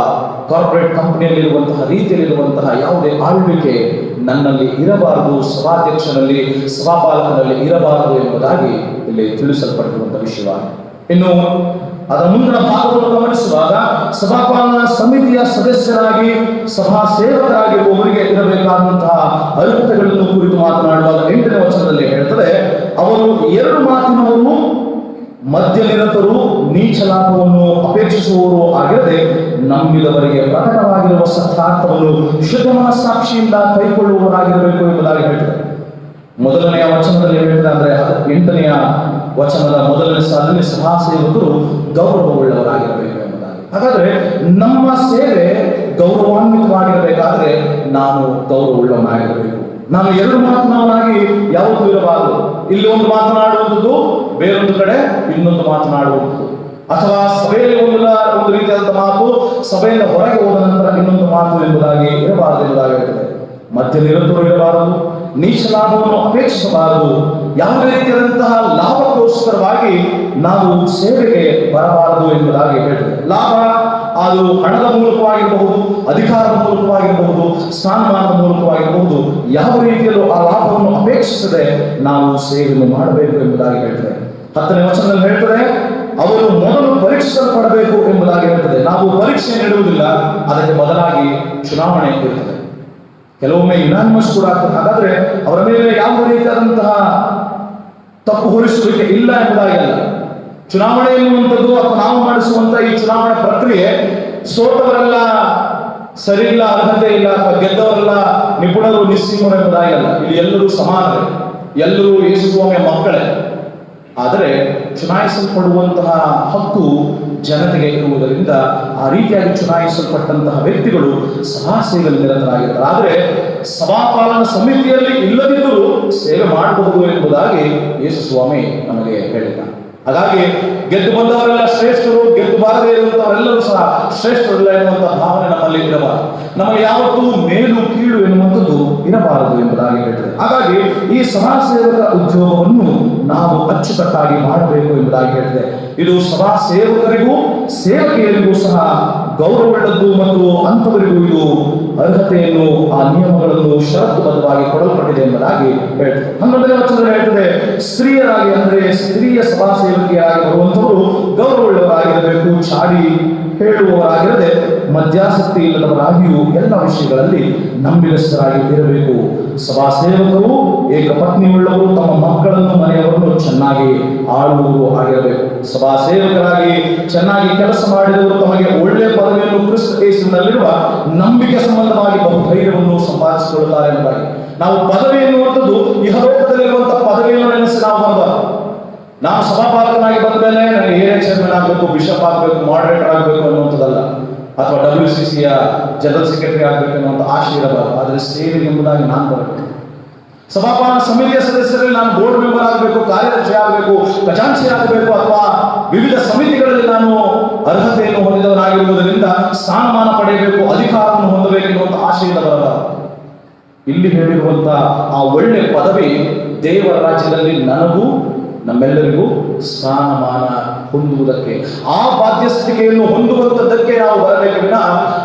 ಕಾರ್ಪೊರೇಟ್ ಕಂಪನಿಯಲ್ಲಿರುವಂತಹ ರೀತಿಯಲ್ಲಿರುವಂತಹ ಯಾವುದೇ ಆಳ್ವಿಕೆ ನನ್ನಲ್ಲಿ ಇರಬಾರದು, ಸಭಾಧ್ಯಕ್ಷನಲ್ಲಿ, ಸಭಾಪಾಲಕನಲ್ಲಿ ಇರಬಾರದು ಎಂಬುದಾಗಿ ಇಲ್ಲಿ ತಿಳಿಸಲ್ಪಟ್ಟಿರುವಂತಹ ವಿಷಯವಾಗಿದೆ. ಇನ್ನು ಅದರ ಮುಂದಿನ ಭಾಗವನ್ನು ಗಮನಿಸುವಾಗ ಸಭಾಪಾಲನಾ ಸಮಿತಿಯ ಸದಸ್ಯರಾಗಿ, ಸಭಾ ಸೇವಕರಾಗಿರುವವರಿಗೆ ಇರಬೇಕಾದಂತಹ ಅರ್ಹತೆಗಳನ್ನು ಕುರಿತು ಮಾತನಾಡುವಾಗ 8ನೇ ವಚನದಲ್ಲಿ ಹೇಳ್ತದೆ, ಅವರು 2 ಮಾತಿನವರು, ಮಧ್ಯನಿರತರು, ನೀಚ ಲಾಭವನ್ನು ಅಪೇಕ್ಷಿಸುವವರು ಆಗಿರದೆ ನಂಬಿದವರಿಗೆ ಪ್ರಕಟವಾಗಿರುವ ಸತ್ಯಾರ್ಥವನ್ನು ಶುದ್ಧ ಮನಸ್ಸಾಕ್ಷಿಯಿಂದ ಕೈಗೊಳ್ಳುವವರಾಗಿರಬೇಕು ಎಂಬುದಾಗಿ ಹೇಳ್ತದೆ. ಮೊದಲನೆಯ ವಚನದಲ್ಲಿ ಹೇಳ್ತದೆ, ಅಂದ್ರೆ 8ನೆಯ ವಚನದ ಮೊದಲನೇ ಸಾಲಿನಲ್ಲಿ ಸಭಾ ಸೇವಕರು ಗೌರವವುಳ್ಳವರಾಗಿರಬೇಕು ಎಂಬುದಾಗಿ. ಹಾಗಾದ್ರೆ ನಮ್ಮ ಸೇವೆ ಗೌರವಾನ್ವಿತವಾಗಿರಬೇಕಾದ್ರೆ ನಾನು ಗೌರವವುಳ್ಳವನಾಗಿರಬೇಕು. ನಾನು 2 ಮಾತನಾಡಿ ಯಾವತ್ತೂ ಇರಬಾರದು. ಇಲ್ಲಿ ಒಂದು ಮಾತನಾಡುವಂಥದ್ದು, ಬೇರೊಂದು ಕಡೆ ಇನ್ನೊಂದು ಮಾತನಾಡುವಂಥದ್ದು, ಅಥವಾ ಸಭೆಯಲ್ಲಿ ಒಂದು ರೀತಿಯಾದಂತಹ ಮಾತು, ಸಭೆಯಿಂದ ಹೊರಗೆ ಹೋದ ನಂತರ ಇನ್ನೊಂದು ಮಾತು ಎಂಬುದಾಗಿ ಇರಬಾರದು ಎಂಬುದಾಗಿ ಹೇಳ್ತದೆ. ಮಧ್ಯ ನಿರತರು ಇರಬಾರದು, ನೀಚ ಲಾಭವನ್ನು ಅಪೇಕ್ಷಿಸಬಾರದು, ಯಾವುದೇ ರೀತಿಯಾದಂತಹ ಲಾಭಕ್ಕೋಸ್ಕರವಾಗಿ ನಾವು ಸೇವೆಗೆ ಬರಬಾರದು ಎಂಬುದಾಗಿ ಹೇಳ್ತದೆ. ಲಾಭ ಅದು ಹಣದ ಮೂಲಕವಾಗಿರಬಹುದು, ಅಧಿಕಾರದ ಮೂಲಕವಾಗಿರಬಹುದು, ಸ್ಥಾನಮಾನದ ಮೂಲಕವಾಗಿರಬಹುದು, ಯಾವ ರೀತಿಯಲ್ಲೂ ಆ ಲಾಭವನ್ನು ಅಪೇಕ್ಷಿಸದೆ ನಾವು ಸೇವೆಯನ್ನು ಮಾಡಬೇಕು ಎಂಬುದಾಗಿ ಹೇಳ್ತದೆ. 10ನೇ ವಚನದಲ್ಲಿ ಹೇಳ್ತದೆ, ಅವರು ಮೊದಲು ಪರೀಕ್ಷಿಸಲ್ಪಡಬೇಕು ಎಂಬುದಾಗಿ ಹೇಳ್ತದೆ. ನಾವು ಪರೀಕ್ಷೆ ನೀಡುವುದಿಲ್ಲ, ಅದಕ್ಕೆ ಬದಲಾಗಿ ಚುನಾವಣೆ ಇರುತ್ತದೆ. ಕೆಲವೊಮ್ಮೆ ಯುನಾನಿಮಸ್ ಕೂಡ ಆಗ್ತದೆ. ಹಾಗಾದ್ರೆ ಅವರ ಮೇಲೆ ಯಾವ ರೀತಿಯಾದಂತಹ ತಪ್ಪು ಹೊರಿಸುವಿಕೆ ಇಲ್ಲ ಎಂಬುದಾಗಿಲ್ಲ. ಚುನಾವಣೆ ಎನ್ನುವಂಥದ್ದು ಅಥವಾ ನಾವು ಮಾಡಿಸುವಂತಹ ಈ ಚುನಾವಣಾ ಪ್ರಕ್ರಿಯೆ ಸೋತವರೆಲ್ಲ ಸರಿ ಇಲ್ಲ, ಅರ್ಹತೆ ಇಲ್ಲ, ಅಥವಾ ಗೆದ್ದವರೆಲ್ಲ ನಿಪುಣರು, ನಿಸ್ಸೀಮರು ಎಂಬುದಾಗಿಲ್ಲ. ಇಲ್ಲಿ ಎಲ್ಲರೂ ಸಮಾನರೇ, ಎಲ್ಲರೂ ಯೇಸು ಸ್ವಾಮಿಯ ಮಕ್ಕಳೇ. ಆದರೆ ಚುನಾಯಿಸಲ್ಪಡುವಂತಹ ಹಕ್ಕು ಜನತೆಗೆ ಇರುವುದರಿಂದ ಆ ರೀತಿಯಾಗಿ ಚುನಾಯಿಸಲ್ಪಟ್ಟಂತಹ ವ್ಯಕ್ತಿಗಳು ಸಭಾ ಸೇವೆಯಲ್ಲಿ ನಿರತರಾಗಿರ್ತಾರೆ. ಆದರೆ ಸಭಾಪಾಲನಾ ಸಮಿತಿಯಲ್ಲಿ ಇಲ್ಲದಿದ್ದರೂ ಸೇವೆ ಮಾಡಬಹುದು ಎಂಬುದಾಗಿ ಯೇಸು ಸ್ವಾಮಿ ನಮಗೆ ಹೇಳಿದ್ದಾರೆ. ಹಾಗಾಗಿ ಗೆದ್ದು ಬಂದವರೆಲ್ಲ ಶ್ರೇಷ್ಠರು, ಗೆದ್ದು ಬಾರದೇ ಇರುವಂತವರೆಲ್ಲರೂ ಸಹ ಶ್ರೇಷ್ಠರಲ್ಲ ಎನ್ನುವಂತಹ ಭಾವನೆ ನಮ್ಮಲ್ಲಿ ಇರಬಾರದು. ನಮಗೆ ಯಾವತ್ತೂ ಮೇಲು ಕೀಳು ಎನ್ನುವಂಥದ್ದು ಇರಬಾರದು ಎಂಬುದಾಗಿ ಹೇಳ್ತದೆ. ಹಾಗಾಗಿ ಈ ಸಭಾ ಸೇವಕರ ಉದ್ಯೋಗವನ್ನು ನಾವು ಅಚ್ಚುಕಟ್ಟಾಗಿ ಮಾಡಬೇಕು ಎಂಬುದಾಗಿ ಹೇಳ್ತದೆ. ಇದು ಸಭಾ ಸೇವಕರಿಗೂ ಸೇವಕಿಯರಿಗೂ ಸಹ ಗೌರವವುಳ್ಳದ್ದು ಮತ್ತು ಅಂಥವರಿಗೂ ಇದು ಅರ್ಹತೆಯನ್ನು, ಆ ನಿಯಮಗಳನ್ನು ಷರತ್ತುಬದ್ಧವಾಗಿ ಕೊಡಲ್ಪಟ್ಟಿದೆ ಎಂಬುದಾಗಿ ಹೇಳ್ತದೆ. 11ನೇ ವಚನದಲ್ಲಿ ಹೇಳ್ತದೆ, ಸ್ತ್ರೀಯರಾಗಿ ಅಂದ್ರೆ ಸ್ತ್ರೀಯ ಸಭಾ ಸೇವಕಿಯಾಗಿ ಬರುವಂತವರು ಗೌರವವುಳ್ಳವರಾಗಿರಬೇಕು, ಚಾಡಿ ಹೇಳುವವರಾಗಿರದೆ ಮಧ್ಯಾಸಕ್ತಿ ಇಲ್ಲದವರಾಗಿಯೂ ಎಲ್ಲ ವಿಷಯಗಳಲ್ಲಿ ನಂಬಿಗಸ್ತರಾಗಿ ಇರಬೇಕು. ಸಭಾ ಸೇವಕರು ಏಕಪತ್ನಿಯುಳ್ಳವರು, ತಮ್ಮ ಮಕ್ಕಳನ್ನು, ಮನೆಯವರನ್ನು ಚೆನ್ನಾಗಿ ಆಳುವವರು ಆಗಿರಬೇಕು. ಸಭಾ ಸೇವಕರಾಗಿ ಚೆನ್ನಾಗಿ ಕೆಲಸ ಮಾಡಿದವರು ತಮಗೆ ಒಳ್ಳೆಯ ಪದವಿಯನ್ನು ಕ್ರಿಸ್ತ ಯೇಸುವಿನಲ್ಲಿರುವ ನಂಬಿಕೆ ಸಂಬಂಧವಾಗಿ ಬಹುಧೈರ್ಯವನ್ನು ಸಂಪಾದಿಸಿಕೊಳ್ಳುತ್ತಾರೆ ಎಂಬುದಾಗಿ. ನಾವು ಪದವಿ ಎನ್ನುವಂಥದ್ದು ಇಹಲೋಕದಲ್ಲಿರುವಂತಹ ಪದವಿಯನ್ನು ನೆನೆಸಿ ನಾವು ಬರಬಾರದು. ನಾನು ಸಭಾಪಾಲಕನಾಗಿ ಬಂದ ಮೇಲೆ ನನಗೆ ಏರಿಯಾ ಚೇರ್ಮನ್ ಆಗಬೇಕು, ಬಿಷಪ್ ಆಗಬೇಕು, ಮಾಡರೇಟರ್ ಆಗಬೇಕು ಅನ್ನುವಂಥದ್ದಲ್ಲ, ಅಥವಾ WCCಯ ಜನರಲ್ ಸೆಕ್ರೆಟರಿ ಆಗಬೇಕು ಅನ್ನುವಂಥ ಆಶೆ ಇರಬಾರದು. ಆದರೆ ಸೇವೆ ಎಂಬುದಾಗಿ ನಾನು ಬರಬೇಕು. ಸಭಾಪಾಲನಾ ಸಮಿತಿಯ ಸದಸ್ಯರಲ್ಲಿ ನಾನು ಬೋರ್ಡ್ ಮೆಂಬರ್ ಆಗಬೇಕು, ಕಾರ್ಯದರ್ಶಿ ಆಗಬೇಕು, ಖಜಾಂಚಿ ಆಗಬೇಕು, ಅಥವಾ ವಿವಿಧ ಸಮಿತಿಗಳಲ್ಲಿ ನಾನು ಅರ್ಹತೆಯನ್ನು ಹೊಂದಿದವನಾಗಿರುವುದರಿಂದ ಸ್ಥಾನಮಾನ ಪಡೆಯಬೇಕು, ಅಧಿಕಾರವನ್ನು ಹೊಂದಬೇಕು ಎನ್ನುವಂಥ ಆಶೆಯಿಂದ ಬರಬಾರದು. ಇಲ್ಲಿ ಹೇಳಿರುವಂತಹ ಆ ಒಳ್ಳೆ ಪದವಿ ದೇವರ ರಾಜ್ಯದಲ್ಲಿ ನನಗೂ ನಮ್ಮೆಲ್ಲರಿಗೂ ಸ್ಥಾನಮಾನ ಹೊಂದುವುದಕ್ಕೆ, ಆ ಬಾಧ್ಯಸ್ಥಿಕೆಯನ್ನು ಹೊಂದುವಂಥದ್ದಕ್ಕೆ ನಾವು ಬರಬೇಕು ವಿನ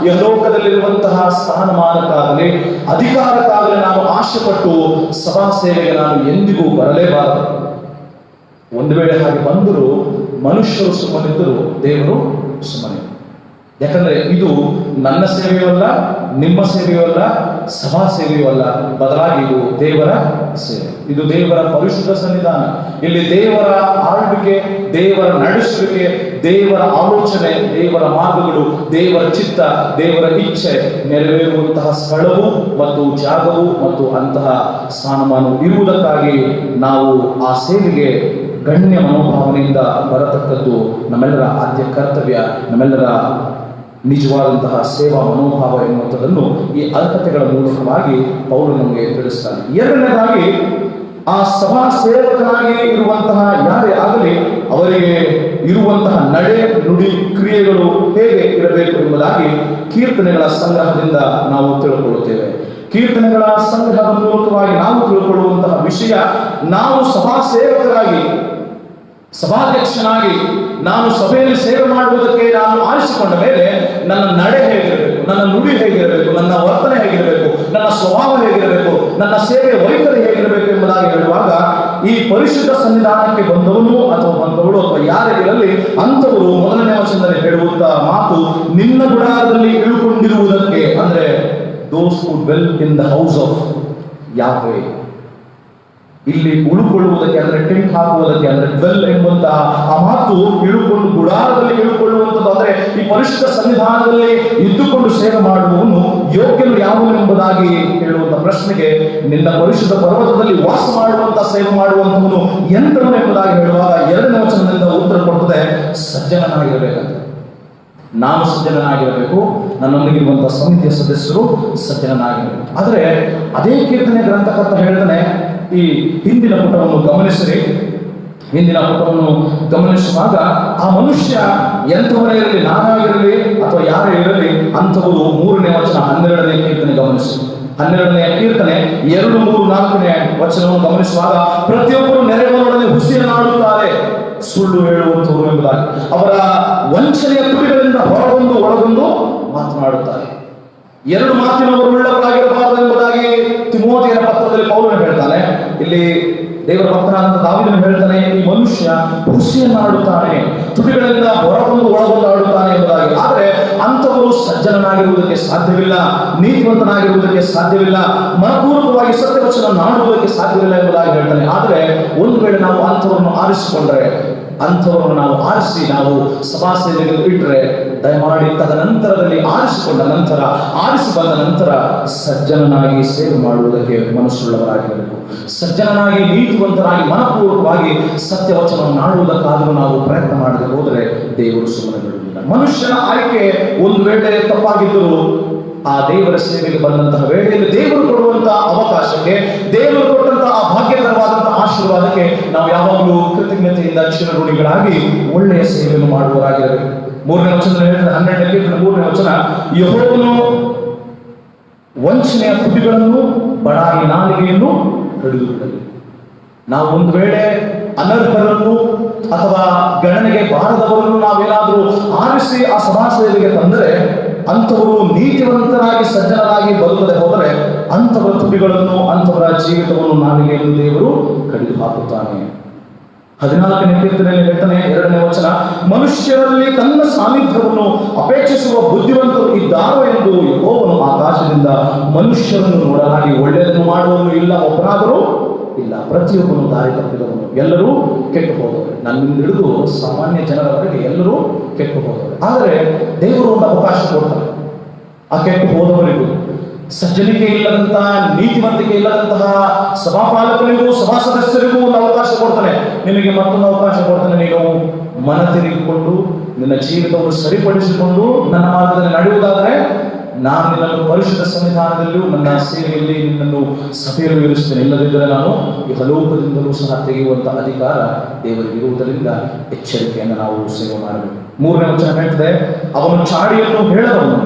ಯಲೋಕದಲ್ಲಿರುವಂತಹ ಸ್ಥಾನಮಾನಕ್ಕಾಗಲಿ ಅಧಿಕಾರಕ್ಕಾಗಲಿ ನಾವು ಆಶೆಪಟ್ಟು ಸಭಾ ಸೇವೆಗೆ ನಾನು ಎಂದಿಗೂ ಬರಲೇಬಾರದು. ಒಂದು ವೇಳೆ ಹಾಗೆ ಬಂದರೂ ಮನುಷ್ಯರು ಸುಮ್ಮನಿದ್ದರೂ ದೇವರು ಸುಮ್ಮನೆ. ಯಾಕಂದ್ರೆ ಇದು ನನ್ನ ಸೇವೆಯೂ ಅಲ್ಲ, ನಿಮ್ಮ ಸೇವೆಯೂ ಅಲ್ಲ, ಸಭಾ ಸೇವೆಯೂ ಅಲ್ಲ, ಬದಲಾಗಿ ಇದು ದೇವರ ಸೇವೆ. ಇದು ದೇವರ ಪರಿಶುದ್ಧ ಸನ್ನಿಧಾನ. ಇಲ್ಲಿ ದೇವರ ಆಳ್ವಿಕೆ, ದೇವರ ನಡೆಸುವಿಕೆ, ದೇವರ ಆಲೋಚನೆ, ದೇವರ ಮಾರ್ಗಗಳು, ದೇವರ ಚಿತ್ತ, ದೇವರ ಇಚ್ಛೆ ನೆರವೇರುವಂತಹ ಸ್ಥಳವು ಮತ್ತು ಜಾಗವು ಮತ್ತು ಅಂತಹ ಸ್ಥಾನಮಾನವು ಇರುವುದಕ್ಕಾಗಿ ನಾವು ಆ ಸೇವೆಗೆ ಗಣ್ಯ ಮನೋಭಾವನೆಯಿಂದ ಬರತಕ್ಕದ್ದು ನಮ್ಮೆಲ್ಲರ ಆದ್ಯ ಕರ್ತವ್ಯ, ನಮ್ಮೆಲ್ಲರ ನಿಜವಾದಂತಹ ಸೇವಾ ಮನೋಭಾವ ಎನ್ನುವಂಥದ್ದನ್ನು ಈ ಅರ್ಹತೆಗಳ ಮೂಲಕವಾಗಿ ಪೌಲನು ನಮಗೆ ತಿಳಿಸ್ತಾನೆ. ಎರಡನೇದಾಗಿ, ಆ ಸಭಾ ಸೇವಕನಾಗಿ ಇರುವಂತಹ ಯಾರೇ ಆಗಲಿ ಅವರಿಗೆ ಇರುವಂತಹ ನಡೆ, ನುಡಿ, ಕ್ರಿಯೆಗಳು ಹೇಗೆ ಇರಬೇಕು ಎಂಬುದಾಗಿ ಕೀರ್ತನೆಗಳ ಸಂಗ್ರಹದಿಂದ ನಾವು ತಿಳ್ಕೊಳ್ಳುತ್ತೇವೆ. ಕೀರ್ತನೆಗಳ ಸಂಗ್ರಹದ ಮೂಲಕವಾಗಿ ನಾವು ತಿಳ್ಕೊಳ್ಳುವಂತಹ ವಿಷಯ, ನಾವು ಸಭಾ ಸೇವಕರಾಗಿ, ಸಭಾಧ್ಯಕ್ಷನಾಗಿ ನಾನು ಸಭೆಯಲ್ಲಿ ಸೇವೆ ಮಾಡುವುದಕ್ಕೆ ನಾನು ಆರಿಸಿಕೊಂಡ ಮೇಲೆ ನನ್ನ ನಡೆ ಹೇಗಿರಬೇಕು, ನನ್ನ ನುಡಿ ಹೇಗಿರಬೇಕು, ನನ್ನ ವರ್ತನೆ ಹೇಗಿರಬೇಕು, ನನ್ನ ಸ್ವಭಾವ ಹೇಗಿರಬೇಕು, ನನ್ನ ಸೇವೆ ವೈಖರಿ ಹೇಗಿರಬೇಕು ಎಂಬುದಾಗಿ ಹೇಳುವಾಗ, ಈ ಪರಿಶುದ್ಧ ಸನ್ನಿಧಾನಕ್ಕೆ ಬಂದವನು ಅಥವಾ ಬಂದವಳು ಅಥವಾ ಯಾರೇ ಇರಲಿ ಅಂಥವರು ಮೊದಲನೇ ವಚನದಲ್ಲಿ ಹೇಳುವಂತ ಮಾತು, ನಿನ್ನ ಗುಡಾರದಲ್ಲಿ ಇಳುಕೊಂಡಿರುವುದಕ್ಕೆ, ಅಂದ್ರೆ those who dwell in the house of Yahweh. ಇಲ್ಲಿ ಉಳುಕೊಳ್ಳುವುದಕ್ಕೆ ಅಂದ್ರೆ ಟೆಂಟ್ ಹಾಕುವುದಕ್ಕೆ ಅಂದ್ರೆ ಡ್ವೆಲ್ ಎಂಬಂತ ಆ ಮಾತು ಇಳುಕೊಂಡು ಗುಡಾರದಲ್ಲಿ ಇಳುಕೊಳ್ಳುವಂಥದ್ದು. ಅಂದ್ರೆ ಈ ಪರಿಶುದ್ಧ ಸನ್ನಿಧಾನದಲ್ಲಿ ಇದ್ದುಕೊಂಡು ಸೇವೆ ಮಾಡುವವನು ಯೋಗ್ಯನು ಯಾವನು ಎಂಬುದಾಗಿ ಹೇಳುವಂತ ಪ್ರಶ್ನೆಗೆ, ನಿನ್ನ ಪರಿಶುದ್ಧ ಪರ್ವತದಲ್ಲಿ ವಾಸ ಮಾಡುವಂತ ಸೇವೆ ಮಾಡುವಂತವನು ಎಂತವನು ಎಂಬುದಾಗಿ ಹೇಳುವಾಗ ಎರಡನೇ ವಚನದಿಂದ ಉತ್ತರ ಕೊಡ್ತದೆ, ಸಜ್ಜನನಾಗಿರಬೇಕಂತ. ನಾನು ಸಜ್ಜನನಾಗಿರಬೇಕು, ನನ್ನೊಂದಿಗಿರುವಂತಹ ಸಮಿತಿಯ ಸದಸ್ಯರು ಸಜ್ಜನನಾಗಿರಬೇಕು. ಆದರೆ ಅದೇ ಕೀರ್ತನೆ ಗ್ರಂಥಕರ್ತ ಹೇಳ್ತಾನೆ, ಈ ಹಿಂದಿನ ಪುಟವನ್ನು ಗಮನಿಸಿರಿ. ಹಿಂದಿನ ಪುಟವನ್ನು ಗಮನಿಸುವಾಗ ಆ ಮನುಷ್ಯ ಎಂಥವರೇ ಇರಲಿ, ನಾನಾಗಿರಲಿ ಅಥವಾ ಯಾರೇ ಇರಲಿ ಅಂಥವರು, 3ನೇ ವಚನ 12ನೇ ಕೀರ್ತನೆ ಗಮನಿಸಿ. 12ನೇ ಕೀರ್ತನೆ 2, 3, 4ನೇ ವಚನವನ್ನು ಗಮನಿಸುವಾಗ, ಪ್ರತಿಯೊಬ್ಬರು ನೆರೆಯವರೊಡನೆ ಹುಸಿಯನ್ನಾಡುತ್ತಾರೆ, ಸುಳ್ಳು ಹೇಳುವಂಥವರು ಎಂಬುದಾಗಿ ಅವರ ವಂಚನೆಯ ತುಟಿಗಳಿಂದ ಹೊರಗೊಂಡು ಒಳಗೊಂಡು ಮಾತನಾಡುತ್ತಾರೆ. 2 ಮಾತಿನವರುಳ್ಳವರಾಗಿರಬಾರದು ಎಂಬುದಾಗಿ ತಿಮೋಥೆಯನ ಪತ್ರದಲ್ಲಿ ಪೌಲನು ಹೇಳ್ತಾನೆ. ಇಲ್ಲಿ ದೇವರ ಭಕ್ತನಾದಂತ ದಾವೀದನು ಹೇಳ್ತಾನೆ, ಈ ಮನುಷ್ಯ ಹುಸಿಯನ್ನಾಡುತ್ತಾನೆ, ತುಟಿಗಳಿಂದ ಹೊರಗೊಂಡು ಒಳಗೊಂಡು ಆಡುತ್ತಾನೆ ಎಂಬುದಾಗಿ. ಆದರೆ ಅಂಥವರು ಸಜ್ಜನನಾಗಿರುವುದಕ್ಕೆ ಸಾಧ್ಯವಿಲ್ಲ, ನೀತಿವಂತನಾಗಿರುವುದಕ್ಕೆ ಸಾಧ್ಯವಿಲ್ಲ, ಮನಪೂರ್ವಕವಾಗಿ ಸತ್ಯವಚನ ಆಡುವುದಕ್ಕೆ ಸಾಧ್ಯವಿಲ್ಲ ಎಂಬುದಾಗಿ ಹೇಳ್ತಾನೆ. ಆದರೆ ಒಂದು ವೇಳೆ ನಾವು ಅಂಥವರನ್ನು ಆರಿಸಿಕೊಂಡ್ರೆ, ಅಂಥವರನ್ನು ನಾವು ಆರಿಸಿ ನಾವು ಸಭಾ ಸೇವೆಗೆ ಇಟ್ಟರೆ, ದಯಮಾಡಿ ತದನಂತರದಲ್ಲಿ ಆರಿಸಿಕೊಂಡ ನಂತರ, ಆರಿಸಿ ಬಂದ ನಂತರ ಸಜ್ಜನನಾಗಿ ಸೇವೆ ಮಾಡುವುದಕ್ಕೆ ಮನಸ್ಸುಳ್ಳವರಾಗಿರಬೇಕು. ಸಜ್ಜನನಾಗಿ, ನೀತಿವಂತರಾಗಿ, ಮನಪೂರ್ವಕವಾಗಿ ಸತ್ಯವಚನವನ್ನು ಆಡುವುದಕ್ಕಾದರೂ ನಾವು ಪ್ರಯತ್ನ ಮಾಡದೆ ಹೋದರೆ ದೇವರು ಸುಮ್ಮನೆ ಬಿಡುವುದಿಲ್ಲ. ಮನುಷ್ಯನ ಆಯ್ಕೆ ಒಂದು ವೇಳೆ ತಪ್ಪಾಗಿದ್ದರೂ ಆ ದೇವರ ಸೇವೆಗೆ ಬಂದಂತಹ ವೇಳೆಯಲ್ಲಿ ದೇವರು ಕೊಡುವಂತಹ ಅವಕಾಶಕ್ಕೆ, ದೇವರು ಕೊಟ್ಟಂತಹ ಆ ಭಾಗ್ಯಕರವಾದಂತಹ ಆಶೀರ್ವಾದಕ್ಕೆ ನಾವು ಯಾವಾಗಲೂ ಕೃತಜ್ಞತೆಯಿಂದ ಚಿರಋಣಿಗಳಾಗಿ ಒಳ್ಳೆಯ ಸೇವೆಯನ್ನು ಮಾಡುವವರಾಗಿರಬೇಕು. 3ನೇ ವಚನ ಹೇಳಿದ್ರೆ, 12ನೇ ಕೀರ್ತನೆ 3ನೇ ವಚನ, ಯೆಹೋವನು ವಂಚನೆಯ ತುಟಿಗಳನ್ನು, ಬಡಾಯಿ ನಾಲಿಗೆಯನ್ನು ಕಡಿದು ಬಿಡಲಿ. ನಾವು ಒಂದು ವೇಳೆ ಅನರ್ಹರನ್ನು ಅಥವಾ ಗಣನೆಗೆ ಬಾರದವರನ್ನು ನಾವೇನಾದರೂ ಆರಿಸಿ ಆ ಸಭಾ ಸೇವೆಗೆ ತಂದರೆ, ಅಂಥವರು ನೀತಿವಂತರಾಗಿ ಸಜ್ಜನರಾಗಿ ಬದುಕದೆ ಹೋದರೆ ಅಂಥವರ ತುಟಿಗಳನ್ನು, ಅಂಥವರ ಜೀವಿತವನ್ನು, ನಾಲಿಗೆಯನ್ನು ದೇವರು ಕಡಿದು ಹಾಕುತ್ತಾನೆ. 14ನೇ ಕೀರ್ತನೆಯಲ್ಲಿ ಹೇಳ್ತಾನೆ, 2ನೇ ವಚನ, ಮನುಷ್ಯರಲ್ಲಿ ತನ್ನ ಸಾನ್ನಿಧ್ಯವನ್ನು ಅಪೇಕ್ಷಿಸುವ ಬುದ್ಧಿವಂತರು ಇದ್ದಾರೋ ಎಂದು ಯೆಹೋವನು ಆಕಾಶದಿಂದ ಮನುಷ್ಯರನ್ನು ನೋಡಲಾಗಿ ಒಳ್ಳೆಯದನ್ನು ಮಾಡುವವನು ಇಲ್ಲ, ಒಬ್ಬನಾದರೂ ಇಲ್ಲ, ಪ್ರತಿಯೊಬ್ಬನು ದಾರಿ ತಪ್ಪಿದವನು, ಎಲ್ಲರೂ ಕೆಟ್ಟು ಹೋದವರು. ನನ್ನಿಂದ ಹಿಡಿದು ಸಾಮಾನ್ಯ ಜನರವರೆಗೆ ಎಲ್ಲರೂ ಕೆಟ್ಟು ಹೋದವರು. ಆದರೆ ದೇವರು ಒಂದು ಅವಕಾಶ ಕೊಡ್ತಾರೆ ಆ ಕೆಟ್ಟು ಹೋದವರಿಗೂ. ಸಜ್ಜನಿಕೆ ಇಲ್ಲದಂತಹ, ನೀತಿವಂತಿಕೆ ಇಲ್ಲದಂತಹ ಸಭಾಪಾಲಕರಿಗೂ ಸಭಾ ಸದಸ್ಯರಿಗೂ ಒಂದು ಅವಕಾಶ ಕೊಡ್ತಾನೆ. ನಿಮಗೆ ಮತ್ತೊಂದು ಅವಕಾಶ ಕೊಡ್ತಾನೆ, ನೀನು ಮನ ತಿರುಗಿಕೊಂಡು ನಿನ್ನ ಜೀವಿತವನ್ನು ಸರಿಪಡಿಸಿಕೊಂಡು ನನ್ನ ಮಾರ್ಗದಲ್ಲಿ ನಡೆಯುವುದಾದರೆ ನಾನು ನಿನ್ನನ್ನು ಪರಿಶುದ್ಧ ಸನ್ನಿಧಾನದಲ್ಲಿಯೂ ನನ್ನ ಸೇವೆಯಲ್ಲಿ ನಿನ್ನನ್ನು ಸಭೆಯಲ್ಲೂ ಇರಿಸ್ತೇನೆ. ಇಲ್ಲದಿದ್ದರೆ ನಾನು ಈ ಹಲೋಕದಿಂದಲೂ ಸಹ ತೆಗೆಯುವಂತಹ ಅಧಿಕಾರ ದೇವರಿಗೆ ಇರುವುದರಿಂದ ಎಚ್ಚರಿಕೆಯನ್ನು ನಾವು ಸೇವೆ ಮಾಡಬೇಕು. 3ನೇ ವಚನ ಹೇಳ್ತದೆ, ಅವನು ಚಾಡಿಯನ್ನು ಹೇಳದವನು,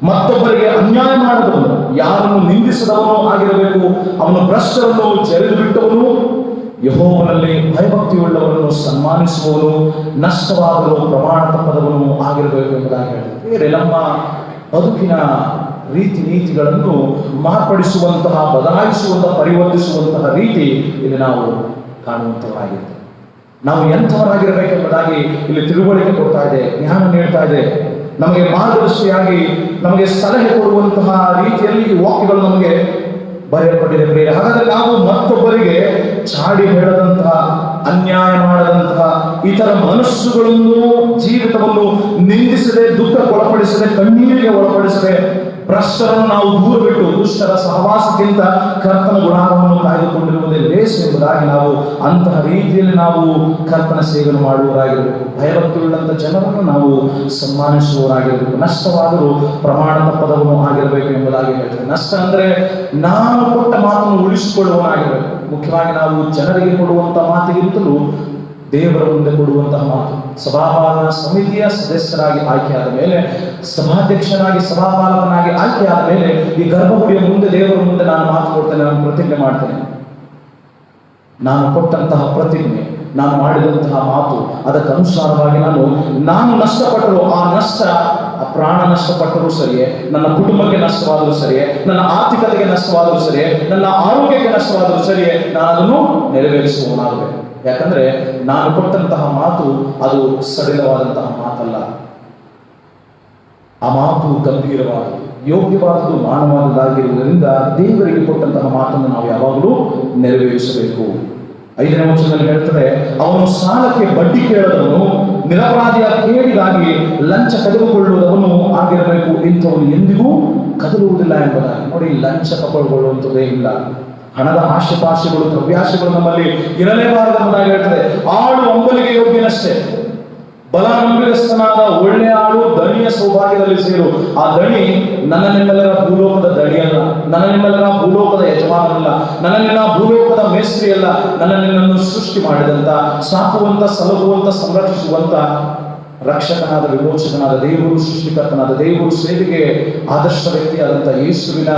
ಮತ್ತೊಬ್ಬರಿಗೆ ಅನ್ಯಾಯ ಮಾಡದವನು, ಯಾರನ್ನು ನಿಂದಿಸದವನು ಆಗಿರಬೇಕು. ಅವನು ಭ್ರಷ್ಟರನ್ನು ಜರಿದು ಬಿಟ್ಟವನು, ಯೆಹೋವನಲ್ಲಿ ಭಯಭಕ್ತಿಯುಳ್ಳವರನ್ನು ಸನ್ಮಾನಿಸುವವನು, ನಷ್ಟವಾದರೂ ಪ್ರಮಾಣ ತಪ್ಪದವನು ಆಗಿರಬೇಕು ಎಂಬುದಾಗಿ ಹೇಳ್ತಾರೆ. ನಮ್ಮ ಬದುಕಿನ ರೀತಿ ನೀತಿಗಳನ್ನು ಮಾರ್ಪಡಿಸುವಂತಹ, ಬದಲಾಯಿಸುವಂತಹ, ಪರಿವರ್ತಿಸುವಂತಹ ರೀತಿ ಇಲ್ಲಿ ನಾವು ಕಾಣುವಂತವರಾಗಿರ್ತೇವೆ. ನಾವು ಎಂಥವರಾಗಿರಬೇಕೆಂಬುದಾಗಿ ಇಲ್ಲಿ ತಿಳುವಳಿಕೆ ಕೊಡ್ತಾ ಇದೆ, ಜ್ಞಾನ ನೀಡ್ತಾ ಇದೆ, ನಮಗೆ ಮಾರ್ಗದರ್ಶಿಯಾಗಿ ನಮಗೆ ಸಲಹೆ ಕೊಡುವಂತಹ ರೀತಿಯಲ್ಲಿ ಈ ವಾಕ್ಯಗಳು ನಮಗೆ ಬರೆಯಲ್ಪಟ್ಟಿದೆ ಪ್ರಿಯರೇ. ಹಾಗಾದ್ರೆ ನಾವು ಮತ್ತೊಬ್ಬರಿಗೆ ಚಾಡಿ ಹೇಳದಂತಹ, ಅನ್ಯಾಯ ಮಾಡದಂತಹ, ಇತರ ಮನಸ್ಸುಗಳನ್ನು, ಜೀವಿತವನ್ನು ನಿಂದಿಸದೆ, ದುಃಖಕ್ಕೊಳಪಡಿಸದೆ, ಕಣ್ಣೀರಿಗೆ ಒಳಪಡಿಸದೆ, ಭ್ರಷ್ಟರನ್ನು ನಾವು ದೂರ ಬಿಟ್ಟು ದುಷ್ಟರ ಸಹವಾಸಕ್ಕಿಂತ ಕರ್ತನ ಗುಣಾರವನ್ನು ಕಾಯ್ದುಕೊಂಡಿರುವುದೇ ಲೇಸು ಎಂಬುದಾಗಿ ನಾವು ಅಂತಹ ರೀತಿಯಲ್ಲಿ ನಾವು ಕರ್ತನ ಸೇವೆಯನ್ನು ಮಾಡುವವರಾಗಿರಬೇಕು. ಭಯಭಕ್ತಿಯುಳ್ಳಂಥ ಜನರನ್ನು ನಾವು ಸನ್ಮಾನಿಸುವವರಾಗಿರಬೇಕು. ನಷ್ಟವಾದರೂ ಪ್ರಮಾಣ ತಪ್ಪದವನು ಆಗಿರಬೇಕು ಎಂಬುದಾಗಿ ಹೇಳ್ತೇವೆ. ನಷ್ಟ ಅಂದ್ರೆ ನಾನು ಕೊಟ್ಟ ಮಾತನ್ನು ಉಳಿಸಿಕೊಳ್ಳುವವನಾಗಿರಬೇಕು. ಮುಖ್ಯವಾಗಿ ನಾವು ಜನರಿಗೆ ಕೊಡುವಂಥ ಮಾತಿಗಿಂತಲೂ ದೇವರ ಮುಂದೆ ಕೊಡುವಂತಹ ಮಾತು. ಸಭಾಪಾಲನ ಸಮಿತಿಯ ಸದಸ್ಯರಾಗಿ ಆಯ್ಕೆಯಾದ ಮೇಲೆ, ಸಭಾಧ್ಯಕ್ಷನಾಗಿ, ಸಭಾಪಾಲಕನಾಗಿ ಆಯ್ಕೆಯಾದ ಮೇಲೆ ಈ ಗರ್ಭಗುಡಿಯ ಮುಂದೆ, ದೇವರ ಮುಂದೆ ನಾನು ಮಾತು ಕೊಡ್ತೇನೆ, ನಾನು ಪ್ರತಿಜ್ಞೆ ಮಾಡ್ತೇನೆ. ನಾನು ಕೊಟ್ಟಂತಹ ಪ್ರತಿಜ್ಞೆ, ನಾನು ಮಾಡಿದಂತಹ ಮಾತು, ಅದಕ್ಕೆ ಅನುಸಾರವಾಗಿ ನಾನು ನಷ್ಟಪಟ್ಟರು, ಆ ನಷ್ಟ, ಆ ಪ್ರಾಣ ನಷ್ಟಪಟ್ಟರೂ ಸರಿಯೇ, ನನ್ನ ಕುಟುಂಬಕ್ಕೆ ನಷ್ಟವಾದರೂ ಸರಿಯೇ, ನನ್ನ ಆರ್ಥಿಕತೆಗೆ ನಷ್ಟವಾದರೂ ಸರಿಯೇ, ನನ್ನ ಆರೋಗ್ಯಕ್ಕೆ ನಷ್ಟವಾದರೂ ಸರಿಯೇ, ನಾನು ಅದನ್ನು ನೆರವೇರಿಸುವವನಾಗಬೇಕು. ಯಾಕಂದ್ರೆ ನಾನು ಕೊಟ್ಟಂತಹ ಮಾತು ಅದು ಸಡಿಲವಾದಂತಹ ಮಾತಲ್ಲ. ಆ ಮಾತು ಗಂಭೀರವಾದದ್ದು, ಯೋಗ್ಯವಾದದ್ದು, ಮಾನವಾದದ್ದಾಗಿರುವುದರಿಂದ ದೇವರಿಗೆ ಕೊಟ್ಟಂತಹ ಮಾತನ್ನು ನಾವು ಯಾವಾಗಲೂ ನೆರವೇರಿಸಬೇಕು. 5ನೇ ವಚನದಲ್ಲಿ ಹೇಳ್ತಾರೆ, ಅವನು ಸಾಲಕ್ಕೆ ಬಡ್ಡಿ ಕೇಳದವನು, ನಿರಪರಾಧಿಯ ಕೇಡಿಗಾಗಿ ಲಂಚ ಕದಿದುಕೊಳ್ಳುವುದವನು ಆಗಿರಬೇಕು, ಇಂಥವನು ಎಂದಿಗೂ ಕದಲುವುದಿಲ್ಲ ಎಂಬುದಾಗಿ. ನೋಡಿ, ಲಂಚ ತಗೊಳ್ಳುವಂಥದ್ದೇ ಇಲ್ಲ. ಹಣದ ಆಶೆಪಾಶೆಗಳು, ದ್ರವ್ಯಾಶೆಗಳು ನಮ್ಮಲ್ಲಿ ಇರಲೇಬಾರದು ಎಂಬುದಾಗಿ ಹೇಳ್ತದೆ. ಆಳು ಅಂಬಲಿಗೆ ಯೋಗ್ಯನಷ್ಟೇ, ಬಲ ನಂಬಿಗಸ್ತನಾದ ಒಳ್ಳೆಯ ಆಳು ದಣಿಯ ಸೌಭಾಗ್ಯದಲ್ಲಿ ಸೇರು. ಆ ದಣಿ ನನ್ನ ನಿಮ್ಮೆಲ್ಲರ ಭೂಲೋಕದ ದಣಿಯಲ್ಲ, ನನ್ನ ನಿಮ್ಮೆಲ್ಲರ ಭೂಲೋಕದ ಯಜಮಾನನಲ್ಲ, ನನ್ನ ನಿನ್ನ ಭೂಲೋಕದ ಮೇಸ್ತ್ರಿ ಅಲ್ಲ. ನನ್ನ ನಿನ್ನನ್ನು ಸೃಷ್ಟಿ ಮಾಡಿದಂತ, ಸಾಕುವಂತ, ಸಲಹುವಂತ, ಸಂರಕ್ಷಿಸುವಂತ ರಕ್ಷಕನಾದ, ವಿಮೋಚಕನಾದ ದೇವರು, ಸೃಷ್ಟಿಕರ್ತನಾದ ದೇವರು, ಸೇವೆಗೆ ಆದರ್ಶ ವ್ಯಕ್ತಿಯಾದಂಥ ಯೇಸುವಿನ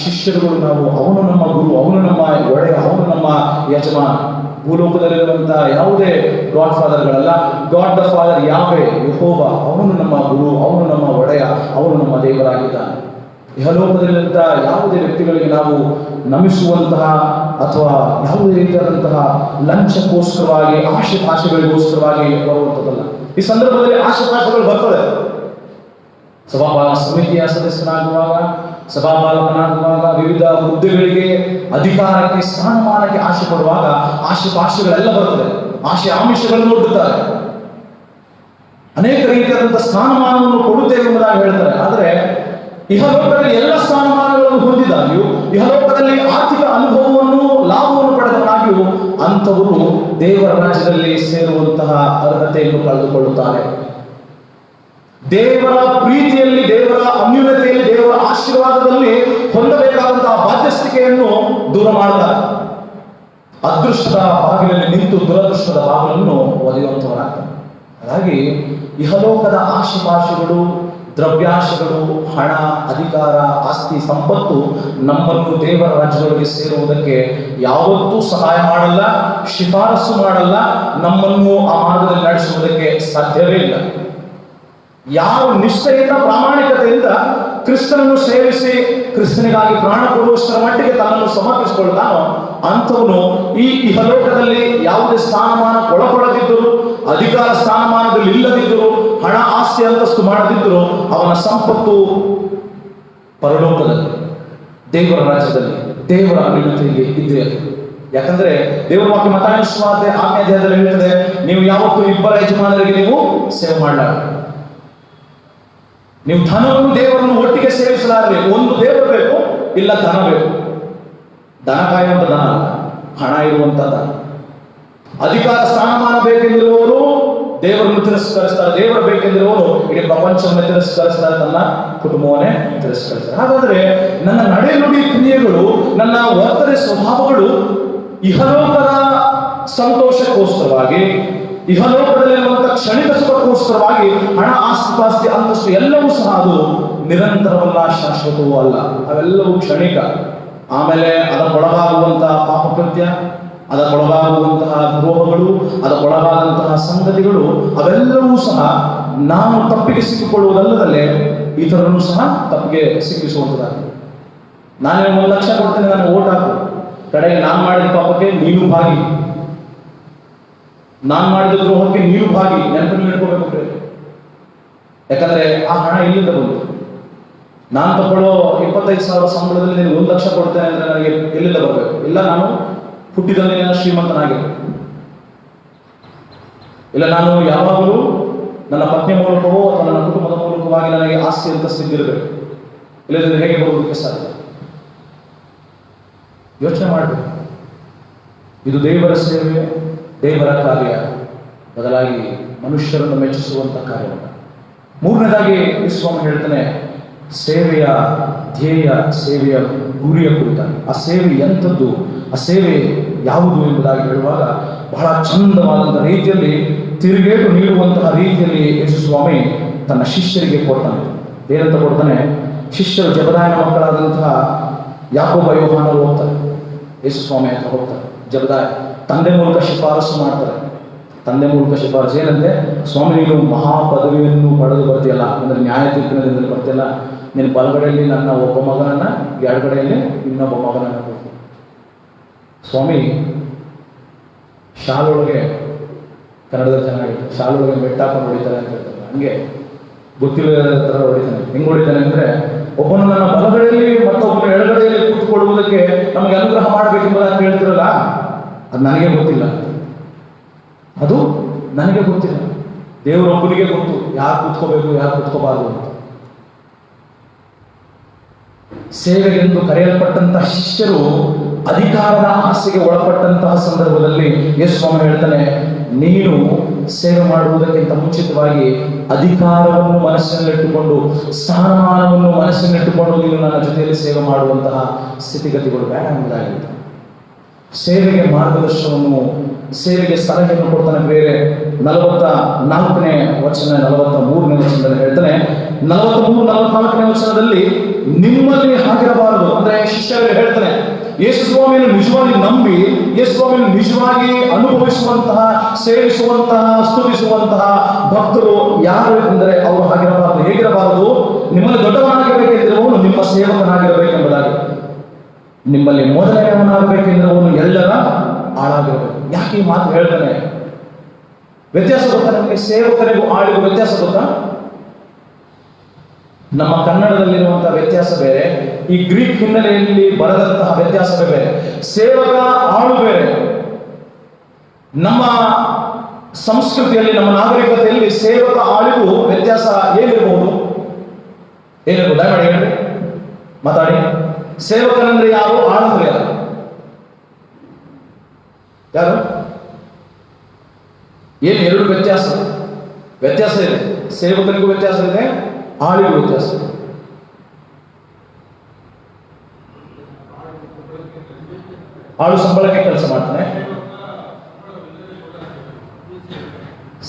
ಶಿಷ್ಯರುಗಳು ನಾವು. ಅವನು ನಮ್ಮ ಗುರು, ಅವನು ನಮ್ಮ ಒಡೆಯ, ಅವನು ನಮ್ಮ ಯಜಮಾನ. ಭೂಲೋಕದಲ್ಲಿರುವಂಥ ಯಾವುದೇ ಗಾಡ್ ಫಾದರ್ಗಳಲ್ಲ, ಗಾಡ್ ದ ಫಾದರ್ ಯಾವೇ, ಯೆಹೋವ, ಅವನು ನಮ್ಮ ಗುರು, ಅವನು ನಮ್ಮ ಒಡೆಯ, ಅವನು ನಮ್ಮ ದೇವರಾಗಿದ್ದಾನೆ. ಇಹಲೋಕದಲ್ಲಿರುವಂಥ ಯಾವುದೇ ವ್ಯಕ್ತಿಗಳಿಗೆ ನಾವು ನಮಿಸುವಂತಹ ಅಥವಾ ಯಾವುದೇ ರೀತಿಯಾದಂತಹ ಲಂಚಕ್ಕೋಸ್ಕರವಾಗಿ, ಆಶೆಗಳಿಗೋಸ್ಕರವಾಗಿ ಬರುವಂಥದ್ದಲ್ಲ. ಈ ಸಂದರ್ಭದಲ್ಲಿ ಆಶೆಪಾಶೆಗಳು ಬರ್ತದೆ. ಸಭಾಪಾಲನ ಸಮಿತಿಯ ಸದಸ್ಯನಾಗುವಾಗ, ಸಭಾಪಾಲಕನಾಗುವಾಗ, ವಿವಿಧ ಹುದ್ದೆಗಳಿಗೆ, ಅಧಿಕಾರಕ್ಕೆ, ಸ್ಥಾನಮಾನಕ್ಕೆ ಆಶೆ ಪಡುವಾಗ ಆಶೆಪಾಶೆಗಳೆಲ್ಲ ಬರ್ತದೆ. ಆಶೆ ಆಮಿಷಗಳನ್ನು ಒಡ್ಡುತ್ತಾರೆ. ಅನೇಕ ರೀತಿಯಾದಂತಹ ಸ್ಥಾನಮಾನವನ್ನು ಕೊಡುತ್ತೇವೆ ಎಂಬುದಾಗಿ ಹೇಳ್ತಾರೆ. ಆದರೆ ಇಹಲೋಕದಲ್ಲಿ ಎಲ್ಲ ಸ್ಥಾನಮಾನಗಳನ್ನು ಹೊಂದಿದಾಗಿಯೂ, ಇಹಲೋಕದಲ್ಲಿ ಆರ್ಥಿಕ ಅನುಭವವನ್ನು, ಲಾಭವನ್ನು ಪಡೆದವನಾಗಿಯೂ ಅಂಥವರು ದೇವರ ರಾಜ್ಯದಲ್ಲಿ ಸೇರುವಂತಹ ಅರ್ಹತೆಯನ್ನು ಕಳೆದುಕೊಳ್ಳುತ್ತಾರೆ. ದೇವರ ಪ್ರೀತಿಯಲ್ಲಿ, ದೇವರ ಅನ್ಯೂನ್ಯತೆಯಲ್ಲಿ, ದೇವರ ಆಶೀರ್ವಾದದಲ್ಲಿ ಹೊಂದಬೇಕಾದಂತಹ ಬಾಧ್ಯಸ್ಥಿಕೆಯನ್ನು ದೂರ ಮಾಡ್ತಾರೆ. ಅದೃಷ್ಟದ ಬಾಗಿಲಲ್ಲಿ ನಿಂತು ದುರದೃಷ್ಟದ ಬಾಗಿಲನ್ನು ಒದೆಯುವಂಥವರಾಗ್ತಾರೆ. ಹಾಗಾಗಿ ಇಹಲೋಕದ ಆಶೆಪಾಶೆಗಳು, ದ್ರವ್ಯಾಶೆಗಳು, ಹಣ, ಅಧಿಕಾರ, ಆಸ್ತಿ, ಸಂಪತ್ತು ನಮ್ಮನ್ನು ದೇವರ ರಾಜ್ಯದೊಳಗೆ ಸೇರುವುದಕ್ಕೆ ಯಾವತ್ತೂ ಸಹಾಯ ಮಾಡಲ್ಲ, ಶಿಫಾರಸು ಮಾಡಲ್ಲ, ನಮ್ಮನ್ನು ಆ ಮಾರ್ಗದಲ್ಲಿ ನಡೆಸುವುದಕ್ಕೆ ಸಾಧ್ಯವೇ ಇಲ್ಲ. ಯಾವ ನಿಷ್ಠೆಯಿಂದ, ಪ್ರಾಮಾಣಿಕತೆಯಿಂದ ಕ್ರಿಸ್ತನನ್ನು ಸೇವಿಸಿ ಕ್ರಿಸ್ತನಿಗಾಗಿ ಪ್ರಾಣ ಕೊಡುವಷ್ಟರ ಮಟ್ಟಿಗೆ ತನ್ನನ್ನು ಸಮರ್ಪಿಸಿಕೊಳ್ಳುತ್ತಾನೋ ಅಂಥವನು ಈ ಇಹಲೋಕದಲ್ಲಿ ಯಾವುದೇ ಸ್ಥಾನಮಾನ ಒಳಪಡದಿದ್ದರು, ಅಧಿಕಾರ ಸ್ಥಾನಮಾನದಲ್ಲಿ ಇಲ್ಲದಿದ್ದರು, ಹಣ, ಆಸ್ತಿ, ಅಂತಸ್ತು ಮಾಡದಿದ್ದರು, ಅವನ ಸಂಪತ್ತು ಪರಲೋಕದಲ್ಲಿ, ದೇವರ ರಾಜ್ಯದಲ್ಲಿ, ದೇವರ ಅನುಮತಿಯಲ್ಲಿ ಇದ್ದೇ. ಯಾಕಂದ್ರೆ ದೇವರ ವಾಕ್ಯ ಮತ್ತಾಯ ಸುವಾರ್ತೆ 6ನೇ ಅಧ್ಯಾಯದಲ್ಲಿ ಹೇಳ್ತದೆ, ನೀವು ಯಾವತ್ತೂ ಇಬ್ಬರ ಯಜಮಾನರಿಗೆ ನೀವು ಸೇವೆ ಮಾಡಲಾರದು. ನೀವು ಧನವನ್ನು, ದೇವರನ್ನು ಒಟ್ಟಿಗೆ ಸೇವಿಸಲಾರದೆ. ಒಂದು ದೇವರು ಬೇಕು, ಇಲ್ಲ ಧನ ಬೇಕು. ದನ ಕಾಯುವಂತ ದನ ಅಲ್ಲ, ಹಣ ಇರುವಂತ ದನ. ಅಧಿಕಾರ ಸ್ಥಾನಮಾನ ಬೇಕೆಂದಿರುವವರು ದೇವರನ್ನು ತಿರಸ್ಕರಿಸ್ತಾರೆ, ದೇವರು ಬೇಕೆಂದಿರುವವರು ಇಡೀ ಪ್ರಪಂಚವನ್ನು ತಿರಸ್ಕರಿಸ್ತಾರೆ, ತನ್ನ ಕುಟುಂಬವನ್ನೇ ತಿರಸ್ಕರಿಸ್ತಾರೆ. ಹಾಗಾದ್ರೆ ನನ್ನ ನಡೆ, ನುಡಿ, ಕ್ರಿಯೆಗಳು, ನನ್ನ ವರ್ತನೆ, ಸ್ವಭಾವಗಳು ಇಹಲೋಕದ ಸಂತೋಷಕ್ಕೋಸ್ಕರವಾಗಿ, ಇಹಲೋಕದಲ್ಲಿರುವಂತಹ ಕ್ಷಣಿಕ ಸುಖಕ್ಕೋಸ್ಕರವಾಗಿ, ಹಣ, ಆಸ್ತಿ, ಅಂತಸ್ತು ಎಲ್ಲವೂ ಸಹ ಅದು ನಿರಂತರವಲ್ಲ, ಶಾಶ್ವತವೂ ಅಲ್ಲ. ಅವೆಲ್ಲವೂ ಕ್ಷಣಿಕ. ಆಮೇಲೆ ಅದಕ್ಕೊಳಗಾಗುವಂತಹ ಪಾಪಕೃತ್ಯ, ಅದಕ್ಕೊಳಗಾಗುವಂತಹ ದ್ರೋಹಗಳು, ಅದಕ್ಕೊಳಗಾದಂತಹ ಸಂಗತಿಗಳು ಅವೆಲ್ಲವೂ ಸಹ ನಾನು ತಪ್ಪಿಗೆ ಸಿಕ್ಕಿಕೊಳ್ಳುವುದಲ್ಲದಲ್ಲೇ ಇತರರನ್ನು ಸಹ ತಪ್ಪಿಗೆ ಸಿಕ್ಕಿಸುವಂಥದ್ದಾಗಿದೆ. ನಾನು 1 ಲಕ್ಷ ಕೊಡ್ತೇನೆ, ನಾನು ಓಟ್ ಹಾಕು, ಕಡೆಗೆ ನಾನು ಮಾಡಿದ ಪಾಪಕ್ಕೆ ನೀನು ಭಾಗಿ, ನಾನು ಮಾಡಿದ ದ್ರೋಹಕ್ಕೆ ನೀನು ಭಾಗಿ. ನೆನಪನ್ನು ಇಟ್ಕೋಬೇಕು. ಯಾಕಂದ್ರೆ ಆ ಹಣ ಇಲ್ಲಿಂದ ಬಂತು. ನಾನು ತಗೊಳ್ಳೋ 25,000 ಸಂಬಳದಲ್ಲಿ ನೀನು 1 ಲಕ್ಷ ಕೊಡ್ತೇನೆ ಅಂದರೆ ನನಗೆ ಎಲ್ಲಿಂದ ಬರಬೇಕು? ಇಲ್ಲ, ನಾನು ಹುಟ್ಟಿದಲ್ಲಿ ಶ್ರೀಮಂತನಾಗಿರಬೇಕು. ಇಲ್ಲ, ನಾನು ಯಾವಾಗಲೂ ನನ್ನ ಪತ್ನಿ ಮೂಲಕವೋ ಅಥವಾ ನನ್ನ ಕುಟುಂಬದ ಮೂಲಕವಾಗಿ ನನಗೆ ಆಸ್ತಿ ಅಂತ ಸಿದ್ಧಿರಬೇಕು. ಇಲ್ಲದ್ರೆ ಹೇಗೆ ಬರುವುದಕ್ಕೆ ಸಾಧ್ಯ? ಯೋಚನೆ ಮಾಡಬೇಕು. ಇದು ದೇವರ ಸೇವೆ, ದೇವರ ಕಾರ್ಯ, ಬದಲಾಗಿ ಮನುಷ್ಯರನ್ನು ಮೆಚ್ಚಿಸುವಂಥ ಕಾರ್ಯವಲ್ಲ. ಮೂರನೇದಾಗಿ ಸ್ವಾಮಿ ಹೇಳ್ತಾನೆ, ಸೇವೆಯ ಧ್ಯೇಯ, ಸೇವೆಯ ಗುರಿಯ ಕುರಿತಾಗಿ. ಆ ಸೇವೆ ಎಂಥದ್ದು, ಆ ಸೇವೆ ಯಾವುದು ಎಂಬುದಾಗಿ ಹೇಳುವಾಗ ಬಹಳ ಚಂದವಾದಂಥ ರೀತಿಯಲ್ಲಿ, ತಿರುಗೇಟು ನೀಡುವಂತಹ ರೀತಿಯಲ್ಲಿ ಯೇಸು ಸ್ವಾಮಿ ತನ್ನ ಶಿಷ್ಯರಿಗೆ ಕೊಡ್ತಾನೆ. ಏನಂತ ಕೊಡ್ತಾನೆ? ಶಿಷ್ಯರು ಜಬದಾಯನ ಮಕ್ಕಳಾದಂತಹ ಯಾಕೋಬ, ಯೋಹಾನರು ಹೋಗ್ತಾರೆ, ಯೇಸು ಸ್ವಾಮಿ ಹತ್ರ ಹೋಗ್ತಾರೆ. ಜಬದಾಯ ತಂದೆ ಮೂಲಕ ಶಿಫಾರಸು ಮಾಡ್ತಾರೆ. ತಂದೆ ಮೂಲಕ ಶಿಫಾರಸು ಏನಂತೆ? ಸ್ವಾಮಿ, ನೀನು ಮಹಾ ಪದವಿಯನ್ನು ಪಡೆದು ಬರ್ತೀಯಲ್ಲ, ಅಂದರೆ ನ್ಯಾಯ ತೀರ್ಪಿನಲ್ಲಿ ಬರ್ತಿಯಲ್ಲ, ನಿನ್ನ ಬಲಗಡೆಯಲ್ಲಿ ನನ್ನ ಒಬ್ಬ ಮಗನನ್ನ, ಎಡಗಡೆಯಲ್ಲಿ ಇನ್ನೊಬ್ಬ ಮಗನನ್ನ ಕೊಡ್ತೀನಿ. ಸ್ವಾಮಿ ಶಾಲೊಳಗೆ, ಕನ್ನಡದಲ್ಲಿ ಚೆನ್ನಾಗಿತ್ತು, ಶಾಲೊಳಗೆ ಮೆಟ್ಟಾಕೊಂಡು ಹೊಡಿತಾರೆ ಅಂತ ಹೇಳ್ತಾರೆ. ಹಂಗೆ ಗೊತ್ತಿಲ್ಲ ಥರ ಹೊಡಿತಾನೆ. ಹೆಂಗೆ ಹೊಡಿತಾನೆ ಅಂದರೆ, ಒಬ್ಬನು ನನ್ನ ಬಲಗಡೆಯಲ್ಲಿ ಮತ್ತೊಬ್ಬನು ಎಡಗಡೆಯಲ್ಲಿ ಕೂತ್ಕೊಳ್ಳುವುದಕ್ಕೆ ನಮಗೆ ಅನುಗ್ರಹ ಮಾಡಬೇಕೆಂಬುದಾಗಿ ಹೇಳ್ತಿರಲ್ಲ, ಅದು ನನಗೆ ಗೊತ್ತಿಲ್ಲ. ಅದು ನನಗೆ ಗೊತ್ತಿಲ್ಲ. ದೇವರೊಬ್ಬನಿಗೆ ಗೊತ್ತು ಯಾರು ಕೂತ್ಕೋಬೇಕು, ಯಾರು ಕೂತ್ಕೋಬಾರದು ಅಂತ. ಸೇವೆಗೆಂದು ಕರೆಯಲ್ಪಟ್ಟಂತಹ ಶಿಷ್ಯರು ಅಧಿಕಾರದ ಆಸೆಗೆ ಒಳಪಟ್ಟಂತಹ ಸಂದರ್ಭದಲ್ಲಿ ಯೇಸು ಸ್ವಾಮಿ ಹೇಳ್ತಾನೆ, ನೀನು ಸೇವೆ ಮಾಡುವುದಕ್ಕಿಂತ ಮುಂಚಿತವಾಗಿ ಅಧಿಕಾರವನ್ನು ಮನಸ್ಸಿನಲ್ಲಿಟ್ಟುಕೊಂಡು, ಸ್ಥಾನಮಾನವನ್ನು ಮನಸ್ಸಿನಲ್ಲಿಟ್ಟುಕೊಂಡು ನೀನು ನನ್ನ ಜೊತೆಯಲ್ಲಿ ಸೇವೆ ಮಾಡುವಂತಹ ಸ್ಥಿತಿಗತಿಗಳು ಬೇಡ ಎಂಬುದಾಗಿರುತ್ತೆ. ಸೇವೆಗೆ ಮಾರ್ಗದರ್ಶನವನ್ನು, ಸೇವೆಗೆ ಸಲಹೆಯನ್ನು ಕೊಡ್ತಾನೆ. ಬೇರೆ 44ನೇ ವಚನ, 43ನೇ ವಚನದಲ್ಲಿ ಹೇಳ್ತಾನೆ, 43-44ನೇ ವಚನದಲ್ಲಿ ನಿಮ್ಮಲ್ಲಿ ಹಾಗಿರಬಾರದು. ಅಂದ್ರೆ ಶಿಷ್ಯರಿಗೆ ಹೇಳ್ತಾನೆ, ಯೇಸು ಸ್ವಾಮಿಯನ್ನು ನಿಜವಾಗಿ ನಂಬಿ, ಯೇಸು ಸ್ವಾಮಿಯನ್ನು ನಿಜವಾಗಿ ಅನುಭವಿಸುವಂತಹ, ಸೇವಿಸುವಂತಹ, ಸ್ತುತಿಸುವಂತಹ ಭಕ್ತರು ಯಾರು ಎಂದರೆ ಅವರು ಹಾಗಿರಬಾರದು. ಹೇಗಿರಬಾರದು? ನಿಮ್ಮಲ್ಲಿ ದೊಡ್ಡವನಾಗಿರಬೇಕೆಂದಿರುವವನು ನಿಮ್ಮ ಸೇವಕನಾಗಿರಬೇಕೆಂಬುದಾಗಿ, ನಿಮ್ಮಲ್ಲಿ ಮೊದಲನೆಯವನಾಗಬೇಕೆಂದಿರುವವನು ಎಲ್ಲರ ಆಳಾಗಿರಬೇಕು. ಯಾಕೆ ಈ ಮಾತು ಹೇಳ್ತಾನೆ? ವ್ಯತ್ಯಾಸ ಗೊತ್ತಾ ನಮಗೆ? ಸೇವಕರಿಗೂ ಆಳಿಗೂ ವ್ಯತ್ಯಾಸ ಗೊತ್ತಾ? ನಮ್ಮ ಕನ್ನಡದಲ್ಲಿರುವಂತಹ ವ್ಯತ್ಯಾಸ ಬೇರೆ, ಈ ಗ್ರೀಕ್ ಹಿನ್ನೆಲೆಯಲ್ಲಿ ಬರೆದಂತಹ ವ್ಯತ್ಯಾಸವೇ ಬೇರೆ. ಸೇವಕ, ಆಳು ಬೇರೆ. ನಮ್ಮ ಸಂಸ್ಕೃತಿಯಲ್ಲಿ, ನಮ್ಮ ನಾಗರಿಕತೆಯಲ್ಲಿ ಸೇವಕ, ಆಳಿಗೂ ವ್ಯತ್ಯಾಸ ಏನಿರಬಹುದು? ಏನಿರ್ಬೋದು? ದಯಮಾಡಿ ಹೇಳ್ರಿ, ಮಾತಾಡಿ. ಸೇವಕನಂದ್ರೆ ಯಾರು? ಆಳಂದ್ರೆ ಯಾರು? ಯಾರು? ಏನು ಎರಡು ವ್ಯತ್ಯಾಸ ಇದೆ. ಸೇವಕನಿಗೂ ವ್ಯತ್ಯಾಸ ಇದೆ, ಆಳಿಗೂ ವ್ಯತ್ಯಾಸ ಇದೆ. ಆಳು ಸಂಬಳಕ್ಕೆ ಕೆಲಸ ಮಾಡ್ತಾನೆ,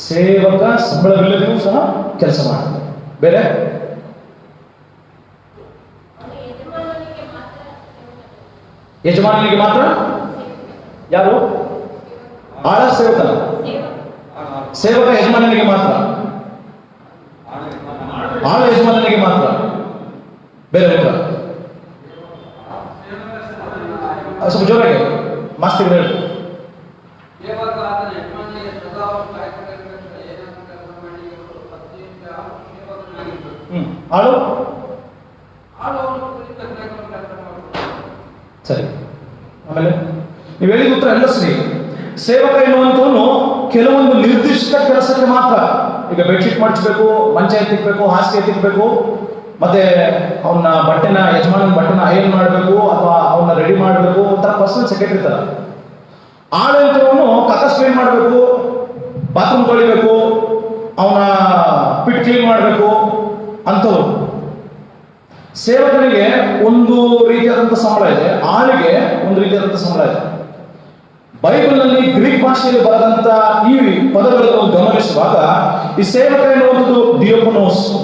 ಸೇವಕ ಸಂಬಳವಿಲ್ಲದೆಯೂ ಸಹ ಕೆಲಸ ಮಾಡ್ತಾನೆ. ಬೇರೆ? ಯಜಮಾನನಿಗೆ ಮಾತ್ರ. ಯಾರು? ಆಳ ಸೇವಕನ? ಸೇವಕ ಯಜಮಾನನಿಗೆ ಮಾತ್ರ, ಆಳ ಯಜಮಾನನಿಗೆ ಮಾತ್ರ. ಬೇರೆ ಉತ್ತರ ಸ್ವಲ್ಪ ಜೋರಾಗಿ ಮಾಸ್ತಿಗೆ ಹೇಳಿ. ಆಳು ಸರಿ. ಆಮೇಲೆ ನೀವು ಹೇಳಿದ ಉತ್ತರ ಎಲ್ಲ ಸರಿ. ಸೇವಕ ಎನ್ನುವಂಥವನು ಕೆಲವೊಂದು ನಿರ್ದಿಷ್ಟ ಕೆಲಸಕ್ಕೆ ಮಾತ್ರ, ಈಗ ಬೆಡ್ಶೀಟ್ ಮಾಡಿಸ್ಬೇಕು, ಮಂಚ ಎತ್ತಿಕ್ಬೇಕು, ಹಾಸಿಗೆ ಎತ್ತಿಕ್ಬೇಕು, ಮತ್ತೆ ಅವನ ಬಟ್ಟೆನ, ಯಜಮಾನನ ಬಟ್ಟೆನ ಐರನ್ ಮಾಡಬೇಕು ಅಥವಾ ಅವನ್ನ ರೆಡಿ ಮಾಡಬೇಕು, ಒಂಥರ ಪರ್ಸನಲ್ ಸೆಕ್ರೆಟರಿ ತರ. ಆಡಳಿತವನ್ನು ಕಕ್ಕಸ್ ಕ್ಲೀನ್ ಮಾಡಬೇಕು, ಬಾತ್ರೂಮ್ ತೊಳಿಬೇಕು, ಅವನ ಪಿಟ್ ಕ್ಲೀನ್ ಮಾಡಬೇಕು ಅಂಥವ್ರು. ಸೇವಕನಿಗೆ ಒಂದು ರೀತಿಯಾದಂಥ ಸಂಬಳ ಇದೆ, ಆಳಿಗೆ ಒಂದು ರೀತಿಯಾದಂಥ ಸಂಬಳ ಇದೆ. ಬೈಬಲ್ನಲ್ಲಿ ಗ್ರೀಕ್ ಭಾಷೆಯಲ್ಲಿ ಬರೆದಂತ ಈ ಪದಗಳನ್ನು ಗಮನಿಸುವಾಗ ಈ ಸೇವಕ ಎನ್ನುವಂಥದ್ದು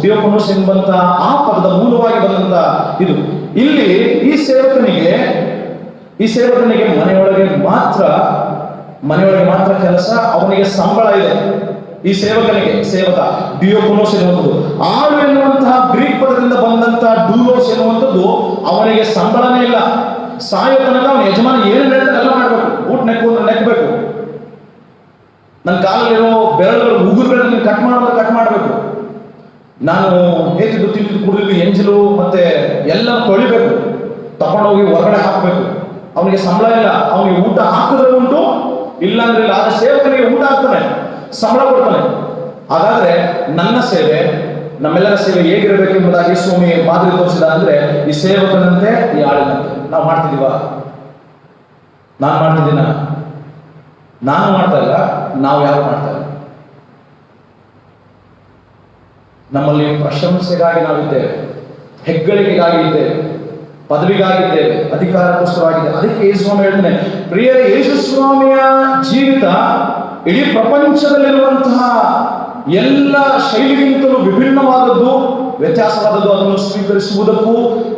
ಡಿಯೋಕೊನೋಸ್ ಎಂಬಂತ ಆ ಪದದ ಮೂಲವಾಗಿ ಬಂದಂತ ಇದು. ಇಲ್ಲಿ ಈ ಸೇವಕನಿಗೆ ಮನೆಯೊಳಗೆ ಮಾತ್ರ ಕೆಲಸ, ಅವನಿಗೆ ಸಂಬಳ ಇದೆ. ಈ ಸೇವಕ ಡಿಯೋಕೊನೋಸ್ ಎನ್ನುವಂಥದ್ದು. ಆಳು ಎನ್ನುವಂತಹ ಗ್ರೀಕ್ ಪದದಿಂದ ಬಂದಂತ ಡೂಲೋಸ್ ಎನ್ನುವಂಥದ್ದು ಅವನಿಗೆ ಸಂಬಳನೇ ಇಲ್ಲ. ಸಾಯೋ ತನಕ ಅವನ ಯಜಮಾನ ಏನು ಹೇಳ್ತಾರೆ ಎಲ್ಲ ಮಾಡಬೇಕು. ಊಟ ನೆಕ್ಕಬೇಕು, ನನ್ನ ಕಾಲಲ್ಲಿರೋ ಬೆರಳುಗಳು, ಉಗುರುಗಳನ್ನು ಕಟ್ ಮಾಡಬೇಕು. ನಾನು ಹೇಗಿದ್ದು ತಿಂದು ಕುಡಿದು ಎಂಜಲು ಮತ್ತೆ ಎಲ್ಲ ತೊಳಿಬೇಕು, ತಗೊಂಡೋಗಿ ಹೊರಗಡೆ ಹಾಕಬೇಕು. ಅವನಿಗೆ ಸಂಬಳ ಇಲ್ಲ, ಅವನಿಗೆ ಊಟ ಹಾಕಿದ್ರೆ ಉಂಟು, ಇಲ್ಲಾಂದ್ರೆ ಇಲ್ಲ. ಆದ್ರೆ ಸೇವಕನಿಗೆ ಊಟ ಹಾಕ್ತಾನೆ, ಸಂಬಳ ಕೊಡ್ತಾನೆ. ಹಾಗಾದ್ರೆ ನನ್ನ ಸೇವೆ, ನಮ್ಮೆಲ್ಲರ ಸೇವೆ ಹೇಗಿರಬೇಕು ಎಂಬುದಾಗಿ ಸ್ವಾಮಿ ಮಾದರಿ ತೋರಿಸಿದ. ಅಂದ್ರೆ ಈ ಸೇವಕನಂತೆ, ಈ ಆಳಿನಂತೆ. ನಾವು ಮಾಡ್ತಿದೀವ? ನಾನು ಮಾಡ್ತಿದ್ದೀನ? ನಾನು ಮಾಡ್ತಾ ಇಲ್ಲ, ನಾವು ಯಾರು ಮಾಡ್ತಾ ಇಲ್ಲ. ನಮ್ಮಲ್ಲಿ ಪ್ರಶಂಸೆಗಾಗಿ ನಾವಿದ್ದೇವೆ, ಹೆಗ್ಗಳಿಕೆಗಾಗಿ ಇದ್ದೇವೆ, ಪದವಿಗಾಗಿದ್ದೇವೆ, ಅಧಿಕಾರಕ್ಕೋಸ್ಕರವಾಗಿದ್ದೇವೆ. ಅದಕ್ಕೆ ಯೇಸು ಸ್ವಾಮಿ ಹೇಳ್ತಾನೆ, ಪ್ರಿಯರೇ, ಯೇಸು ಸ್ವಾಮಿಯ ಜೀವಿತ ಇಡೀ ಪ್ರಪಂಚದಲ್ಲಿರುವಂತಹ ಎಲ್ಲ ಶೈಲಿಗಿಂತಲೂ ವಿಭಿನ್ನವಾದದ್ದು, ವ್ಯತ್ಯಾಸವಾದದ್ದು. ಅದನ್ನು ಸ್ವೀಕರಿಸುವುದಕ್ಕೂ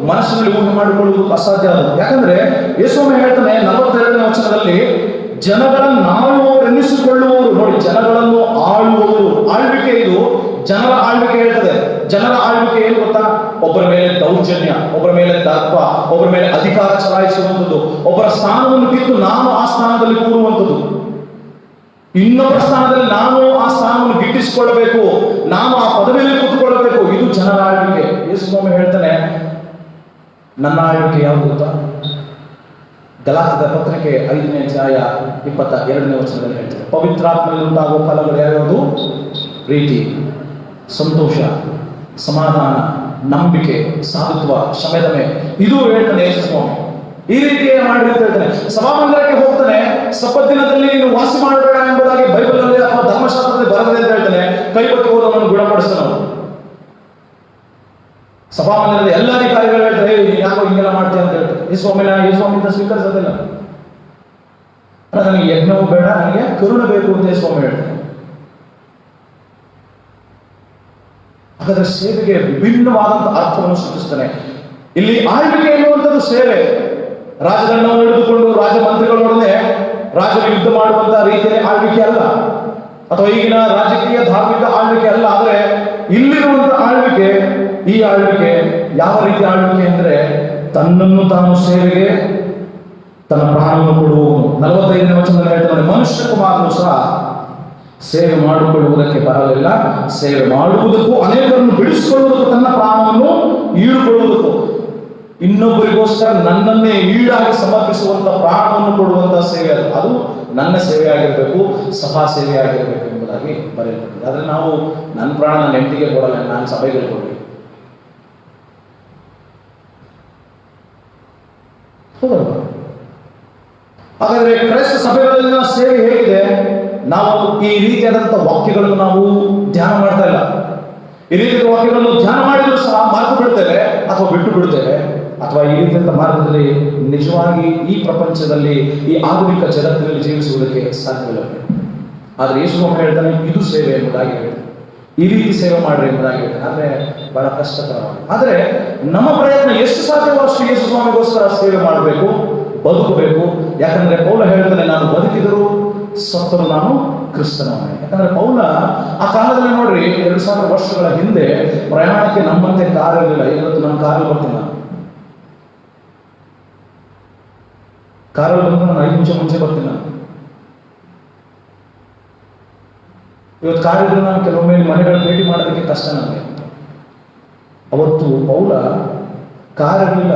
ಮನಸ್ಸಿನಲ್ಲಿ ಊಹೆ ಮಾಡಿಕೊಳ್ಳುವುದಕ್ಕೂ ಅಸಾಧ್ಯ ಆದದ್ದು. ಯಾಕಂದ್ರೆ ಯೇಸು ಸ್ವಾಮಿ ಹೇಳ್ತಾನೆ 42ನೇ ವಚನದಲ್ಲಿ, ಜನಗಳನ್ನು ಆಳುವವರು ಎನ್ನಿಸಿಕೊಳ್ಳುವವರು. ನೋಡಿ, ಜನಗಳನ್ನು ಆಳುವವರು, ಆಳ್ವಿಕೆ ಇದು ಜನರ ಆಳ್ವಿಕೆ ಹೇಳ್ತದೆ. ಜನರ ಆಳ್ವಿಕೆ ಏನು ಗೊತ್ತಾ? ಒಬ್ಬರ ಮೇಲೆ ದೌರ್ಜನ್ಯ, ಒಬ್ಬರ ಮೇಲೆ ದರ್ಪ, ಒಬ್ಬರ ಮೇಲೆ ಅಧಿಕಾರ ಚಲಾಯಿಸುವಂಥದ್ದು, ಒಬ್ಬರ ಸ್ಥಾನವನ್ನು ಕಿತ್ತು ನಾನು ಆ ಸ್ಥಾನದಲ್ಲಿ ಕೂರುವಂಥದ್ದು, ಇನ್ನೊಬ್ಬರ ಸ್ಥಾನದಲ್ಲಿ ನಾನು ಆ ಸ್ಥಾನವನ್ನು ಗಿಟ್ಟಿಸಿಕೊಳ್ಳಬೇಕು, ನಾನು ಆ ಪದವಿಯಲ್ಲಿ ಕೂತ್ಕೊಳ್ಳಬೇಕು. ಇದು ಜನರ ಆಳ್ವಿಕೆ. ಯೇಸು ಸ್ವಾಮಿ ಹೇಳ್ತಾನೆ, ನನ್ನ ಆಳ್ವಿಕೆ ಯಾವುದು ಗೊತ್ತಾ? ಗಲಾತ್ಯದ ಪತ್ರಿಕೆ 5ನೇ ಅಧ್ಯಾಯ 22ನೇ ವಚನದಲ್ಲಿ ಹೇಳ್ತಾರೆ, ಪವಿತ್ರಾತ್ಮದಲ್ಲಿ ಉಂಟಾಗುವ ಫಲಗಳು ಯಾವ್ಯಾವುದು? ಪ್ರೀತಿ, ಸಂತೋಷ, ಸಮಾಧಾನ, ನಂಬಿಕೆ, ಸಾಧುತ್ವ, ಶಮೆದಮೆ. ಇದು ಹೇಳ್ತಾನೆ ಯೇಸು ಸ್ವಾಮಿ. ಈ ರೀತಿ ಮಾಡಿ ಅಂತ ಹೇಳ್ತಾನೆ. ಸಭಾಮಂದಿರಕ್ಕೆ ಹೋಗ್ತಾನೆ, ಸಬ್ಬತ್ ದಿನದಲ್ಲಿ ನೀನು ವಾಸಿ ಮಾಡಬೇಡ ಎಂಬುದಾಗಿ ಬೈಬಲಲ್ಲಿ ಅಥವಾ ಧರ್ಮಶಾಸ್ತ್ರದಲ್ಲಿ ಬರದೆ ಅಂತ ಹೇಳ್ತಾನೆ. ಕೈಪಟ್ಟು ಹೋದವನನ್ನು ಗುಣಪಡಿಸ್ತಾನೆ. ಸಭಾಮಂದಿರದ ಎಲ್ಲ ಅಧಿಕಾರಿಗಳು ಹೇಳ್ತಾರೆ, ನೀನು ಯಾಕೋ ಹಿಂಗೆಲ್ಲ ಮಾಡ್ತೀಯ ಅಂತ ಹೇಳ್ತಾರೆ. ಈ ಸ್ವಾಮಿಯಿಂದ ಸ್ವೀಕರಿಸೋದಿಲ್ಲ. ನನಗೆ ಯಜ್ಞವೂ ಬೇಡ, ನನಗೆ ಕರುಣೆ ಬೇಕು ಅಂತ ಈ ಸ್ವಾಮಿ ಹೇಳ್ತಾನೆ. ಹಾಗಾದ್ರೆ ಸೇವೆಗೆ ವಿಭಿನ್ನವಾದಂತಹ ಅರ್ಥವನ್ನು ಸೂಚಿಸ್ತಾನೆ. ಇಲ್ಲಿ ಆಳ್ವಿಕೆ ಎನ್ನುವಂಥದ್ದು ಸೇವೆ. ರಾಜದಂಡವನ್ನು ಹಿಡಿದುಕೊಂಡು ರಾಜಮಂತ್ರಿಗಳೊಡನೆ ರಾಜರು ಯುದ್ಧ ಮಾಡುವಂತಹ ರೀತಿಯ ಆಳ್ವಿಕೆ ಅಲ್ಲ, ಅಥವಾ ಈಗಿನ ರಾಜಕೀಯ ಧಾರ್ಮಿಕ ಆಳ್ವಿಕೆ ಅಲ್ಲ. ಆದ್ರೆ ಇಲ್ಲಿರುವಂತಹ ಆಳ್ವಿಕೆ, ಈ ಆಳ್ವಿಕೆ ಯಾವ ರೀತಿ ಆಳ್ವಿಕೆ ಅಂದ್ರೆ, ತನ್ನನ್ನು ತಾನು ಸೇವೆಗೆ ತನ್ನ ಪ್ರಾಣವನ್ನು ಕೊಡುವವನು. 45ನೇ ವಚನದಲ್ಲಿ ಹೇಳ್ತಾನೆ, ಮನುಷ್ಯ ಕುಮಾರನು ಸಹ ಸೇವೆ ಮಾಡಿಕೊಳ್ಳುವುದಕ್ಕೆ ಬರಲಿಲ್ಲ, ಸೇವೆ ಮಾಡುವುದಕ್ಕೂ ಅನೇಕರನ್ನು ಬಿಡಿಸಿಕೊಳ್ಳುವುದಕ್ಕೂ ತನ್ನ ಪ್ರಾಣವನ್ನು ಈಡುಕೊಳ್ಳುವುದಕ್ಕೂ, ಇನ್ನೊಬ್ಬರಿಗೋಸ್ಕರ ನನ್ನನ್ನೇ ಈಡಾಗಿ ಸಮರ್ಪಿಸುವಂತ ಪ್ರಾಣವನ್ನು ಕೊಡುವಂತಹ ಸೇವೆ ಅದು ನನ್ನ ಸೇವೆ ಆಗಿರಬೇಕು, ಸಭಾ ಸೇವೆ ಆಗಿರಬೇಕು ಎಂಬುದಾಗಿ ಬರೆಯಲ್ಪಟ್ಟಿದೆ. ಆದ್ರೆ ನಾವು ನನ್ನ ಪ್ರಾಣ ನನ್ನ ಹೆಂಡತಿಗೆ ಕೊಡಲ್ಲ, ನಾನು ಸಭೆಗೆ ಕೊಡಲಿ. ಹಾಗಾದ್ರೆ ಕ್ರೈಸ್ತ ಸಭೆಗಳಲ್ಲಿನ ಸೇವೆ ಹೇಗಿದೆ? ನಾವು ಈ ರೀತಿಯಾದಂತಹ ವಾಕ್ಯಗಳನ್ನು ನಾವು ಧ್ಯಾನ ಮಾಡ್ತಾ ಇಲ್ಲ. ಈ ರೀತಿಯ ವಾಕ್ಯಗಳನ್ನು ಧ್ಯಾನ ಮಾಡಿದ್ರು ಸಹ ಮಾರ್ಗ ಬಿಡ್ತೇವೆ ಅಥವಾ ಬಿಟ್ಟು ಬಿಡ್ತೇವೆ, ಅಥವಾ ಈ ರೀತಿಯಾದ ಮಾರ್ಗದಲ್ಲಿ ನಿಜವಾಗಿ ಈ ಪ್ರಪಂಚದಲ್ಲಿ, ಈ ಆಧುನಿಕ ಜಗತ್ತಿನಲ್ಲಿ ಜೀವಿಸುವುದಕ್ಕೆ ಸಾಧ್ಯವಿಲ್ಲ. ಆದ್ರೆ ಯೇಸು ಸ್ವಾಮಿ ಹೇಳ್ತಾನೆ, ಇದು ಸೇವೆ ಎಂಬುದಾಗಿ ಹೇಳ್ತಾನೆ, ಈ ರೀತಿ ಸೇವೆ ಮಾಡ್ರಿ ಎಂಬುದಾಗಿ ಹೇಳ್ತಾನೆ. ಆದ್ರೆ ಬಹಳ ಕಷ್ಟಕರವಾಗಿ. ಆದ್ರೆ ನಮ್ಮ ಪ್ರಯತ್ನ ಎಷ್ಟು ಸಾಧ್ಯವೋ ಅಷ್ಟು ಯೇಸು ಸ್ವಾಮಿಗೋಸ್ಕರ ಸೇವೆ ಮಾಡಬೇಕು, ಬದುಕಬೇಕು. ಯಾಕಂದ್ರೆ ಪೌಲ ಹೇಳ್ತಾನೆ, ನಾನು ಬದುಕಿದರೂ ಸತ್ತರು ನಾನು ಕ್ರಿಸ್ತನವನೇ. ಯಾಕಂದ್ರೆ ಪೌಲ ಆ ಕಾಲದಲ್ಲಿ ನೋಡ್ರಿ, 2000 ವರ್ಷಗಳ ಹಿಂದೆ ಪ್ರಯಾಣಕ್ಕೆ ನಮ್ಮಂತೆ ಕಾರ್ ಇರಲಿಲ್ಲ. ಇವತ್ತು ನಮ್ಮ ಕಾರಲ್ಲಿ ಬರ್ತೀನಿ, ನಾನು ಕಾರಲ್ಲಿ ಬಂದು ನಾನು 5 ನಿಮಿಷ ಮುಂಚೆ ಬರ್ತೀನಿ. ನಾನು ಇವತ್ತು ಕಾರಿದ್ರೆ ನಾನು ಕೆಲವೊಮ್ಮೆ ಮನೆಗಳ ಭೇಟಿ ಮಾಡೋದಕ್ಕೆ ಕಷ್ಟ ನನಗೆ. ಅವತ್ತು ಪೌಲ ಕಾರ್ ಇರಲಿಲ್ಲ,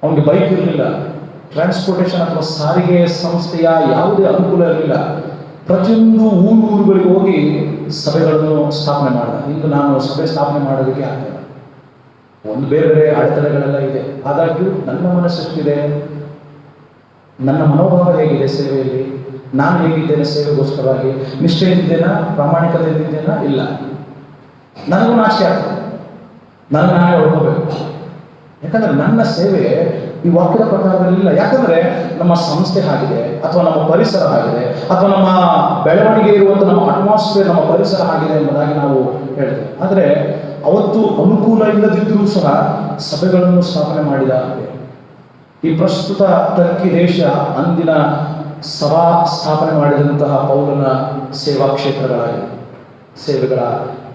ಅವನಿಗೆ ಬೈಕ್ ಇರಲಿಲ್ಲ, ಟ್ರಾನ್ಸ್ಪೋರ್ಟೇಷನ್ ಅಥವಾ ಸಾರಿಗೆ ಸಂಸ್ಥೆಯ ಯಾವುದೇ ಅನುಕೂಲ ಇರಲಿಲ್ಲ. ಪ್ರತಿಯೊಂದು ಊರುಗಳಿಗೆ ಹೋಗಿ ಸಭೆಗಳನ್ನು ಸ್ಥಾಪನೆ ಮಾಡಿದ. ಇಂದು ನಾನು ಸಭೆ ಸ್ಥಾಪನೆ ಮಾಡೋದಕ್ಕೆ ಆಗ್ತದೆ, ಒಂದು ಬೇರೆ ಬೇರೆ ಅಡೆತಡೆಗಳೆಲ್ಲ ಇದೆ. ಆದಾಗ್ಯೂ ನನ್ನ ಮನಸ್ಸೆಷ್ಟಿದೆ, ನನ್ನ ಮನೋಭಾವ ಹೇಗಿದೆ ಸೇವೆಯಲ್ಲಿ, ನಾನು ಹೇಗಿದ್ದೇನೆ ಸೇವೆಗೋಸ್ಕರವಾಗಿ, ನಿಷ್ಠೆಯಿಂದಿದ್ದೇನಾ, ಪ್ರಾಮಾಣಿಕತೆಯಿಂದಿದ್ದೇನಾ? ಇಲ್ಲ. ನನಗೂ ನಾಚಿಕೆ ಆಗ್ತದೆ, ನಾನು ನಾನೇ ಹೊಡ್ಕೋಬೇಕು. ಯಾಕಂದ್ರೆ ನನ್ನ ಸೇವೆ ಈ ವಾಕ್ಯದ ಪ್ರಕಾರದಲ್ಲಿಲ್ಲ. ಯಾಕಂದ್ರೆ ನಮ್ಮ ಸಂಸ್ಥೆ ಆಗಿದೆ, ಅಥವಾ ನಮ್ಮ ಪರಿಸರ ಆಗಿದೆ, ಅಥವಾ ನಮ್ಮ ಬೆಳವಣಿಗೆ ಇರುವಂಥ ನಮ್ಮ ಅಟ್ಮಾಸ್ಫಿಯರ್, ನಮ್ಮ ಪರಿಸರ ಆಗಿದೆ ಎಂಬುದಾಗಿ ನಾವು ಹೇಳ್ತೇವೆ. ಆದರೆ ಅವತ್ತು ಅನುಕೂಲ ಇಲ್ಲದಿದ್ದರೂ ಸಹ ಸಭೆಗಳನ್ನು ಸ್ಥಾಪನೆ ಮಾಡಿದ. ಈ ಪ್ರಸ್ತುತ ಟರ್ಕಿ ದೇಶ ಅಂದಿನ ಸಭಾ ಸ್ಥಾಪನೆ ಮಾಡಿದಂತಹ ಪೌಲನ ಸೇವಾ ಕ್ಷೇತ್ರಗಳಾಗಿದೆ, ಸೇವೆಗಳ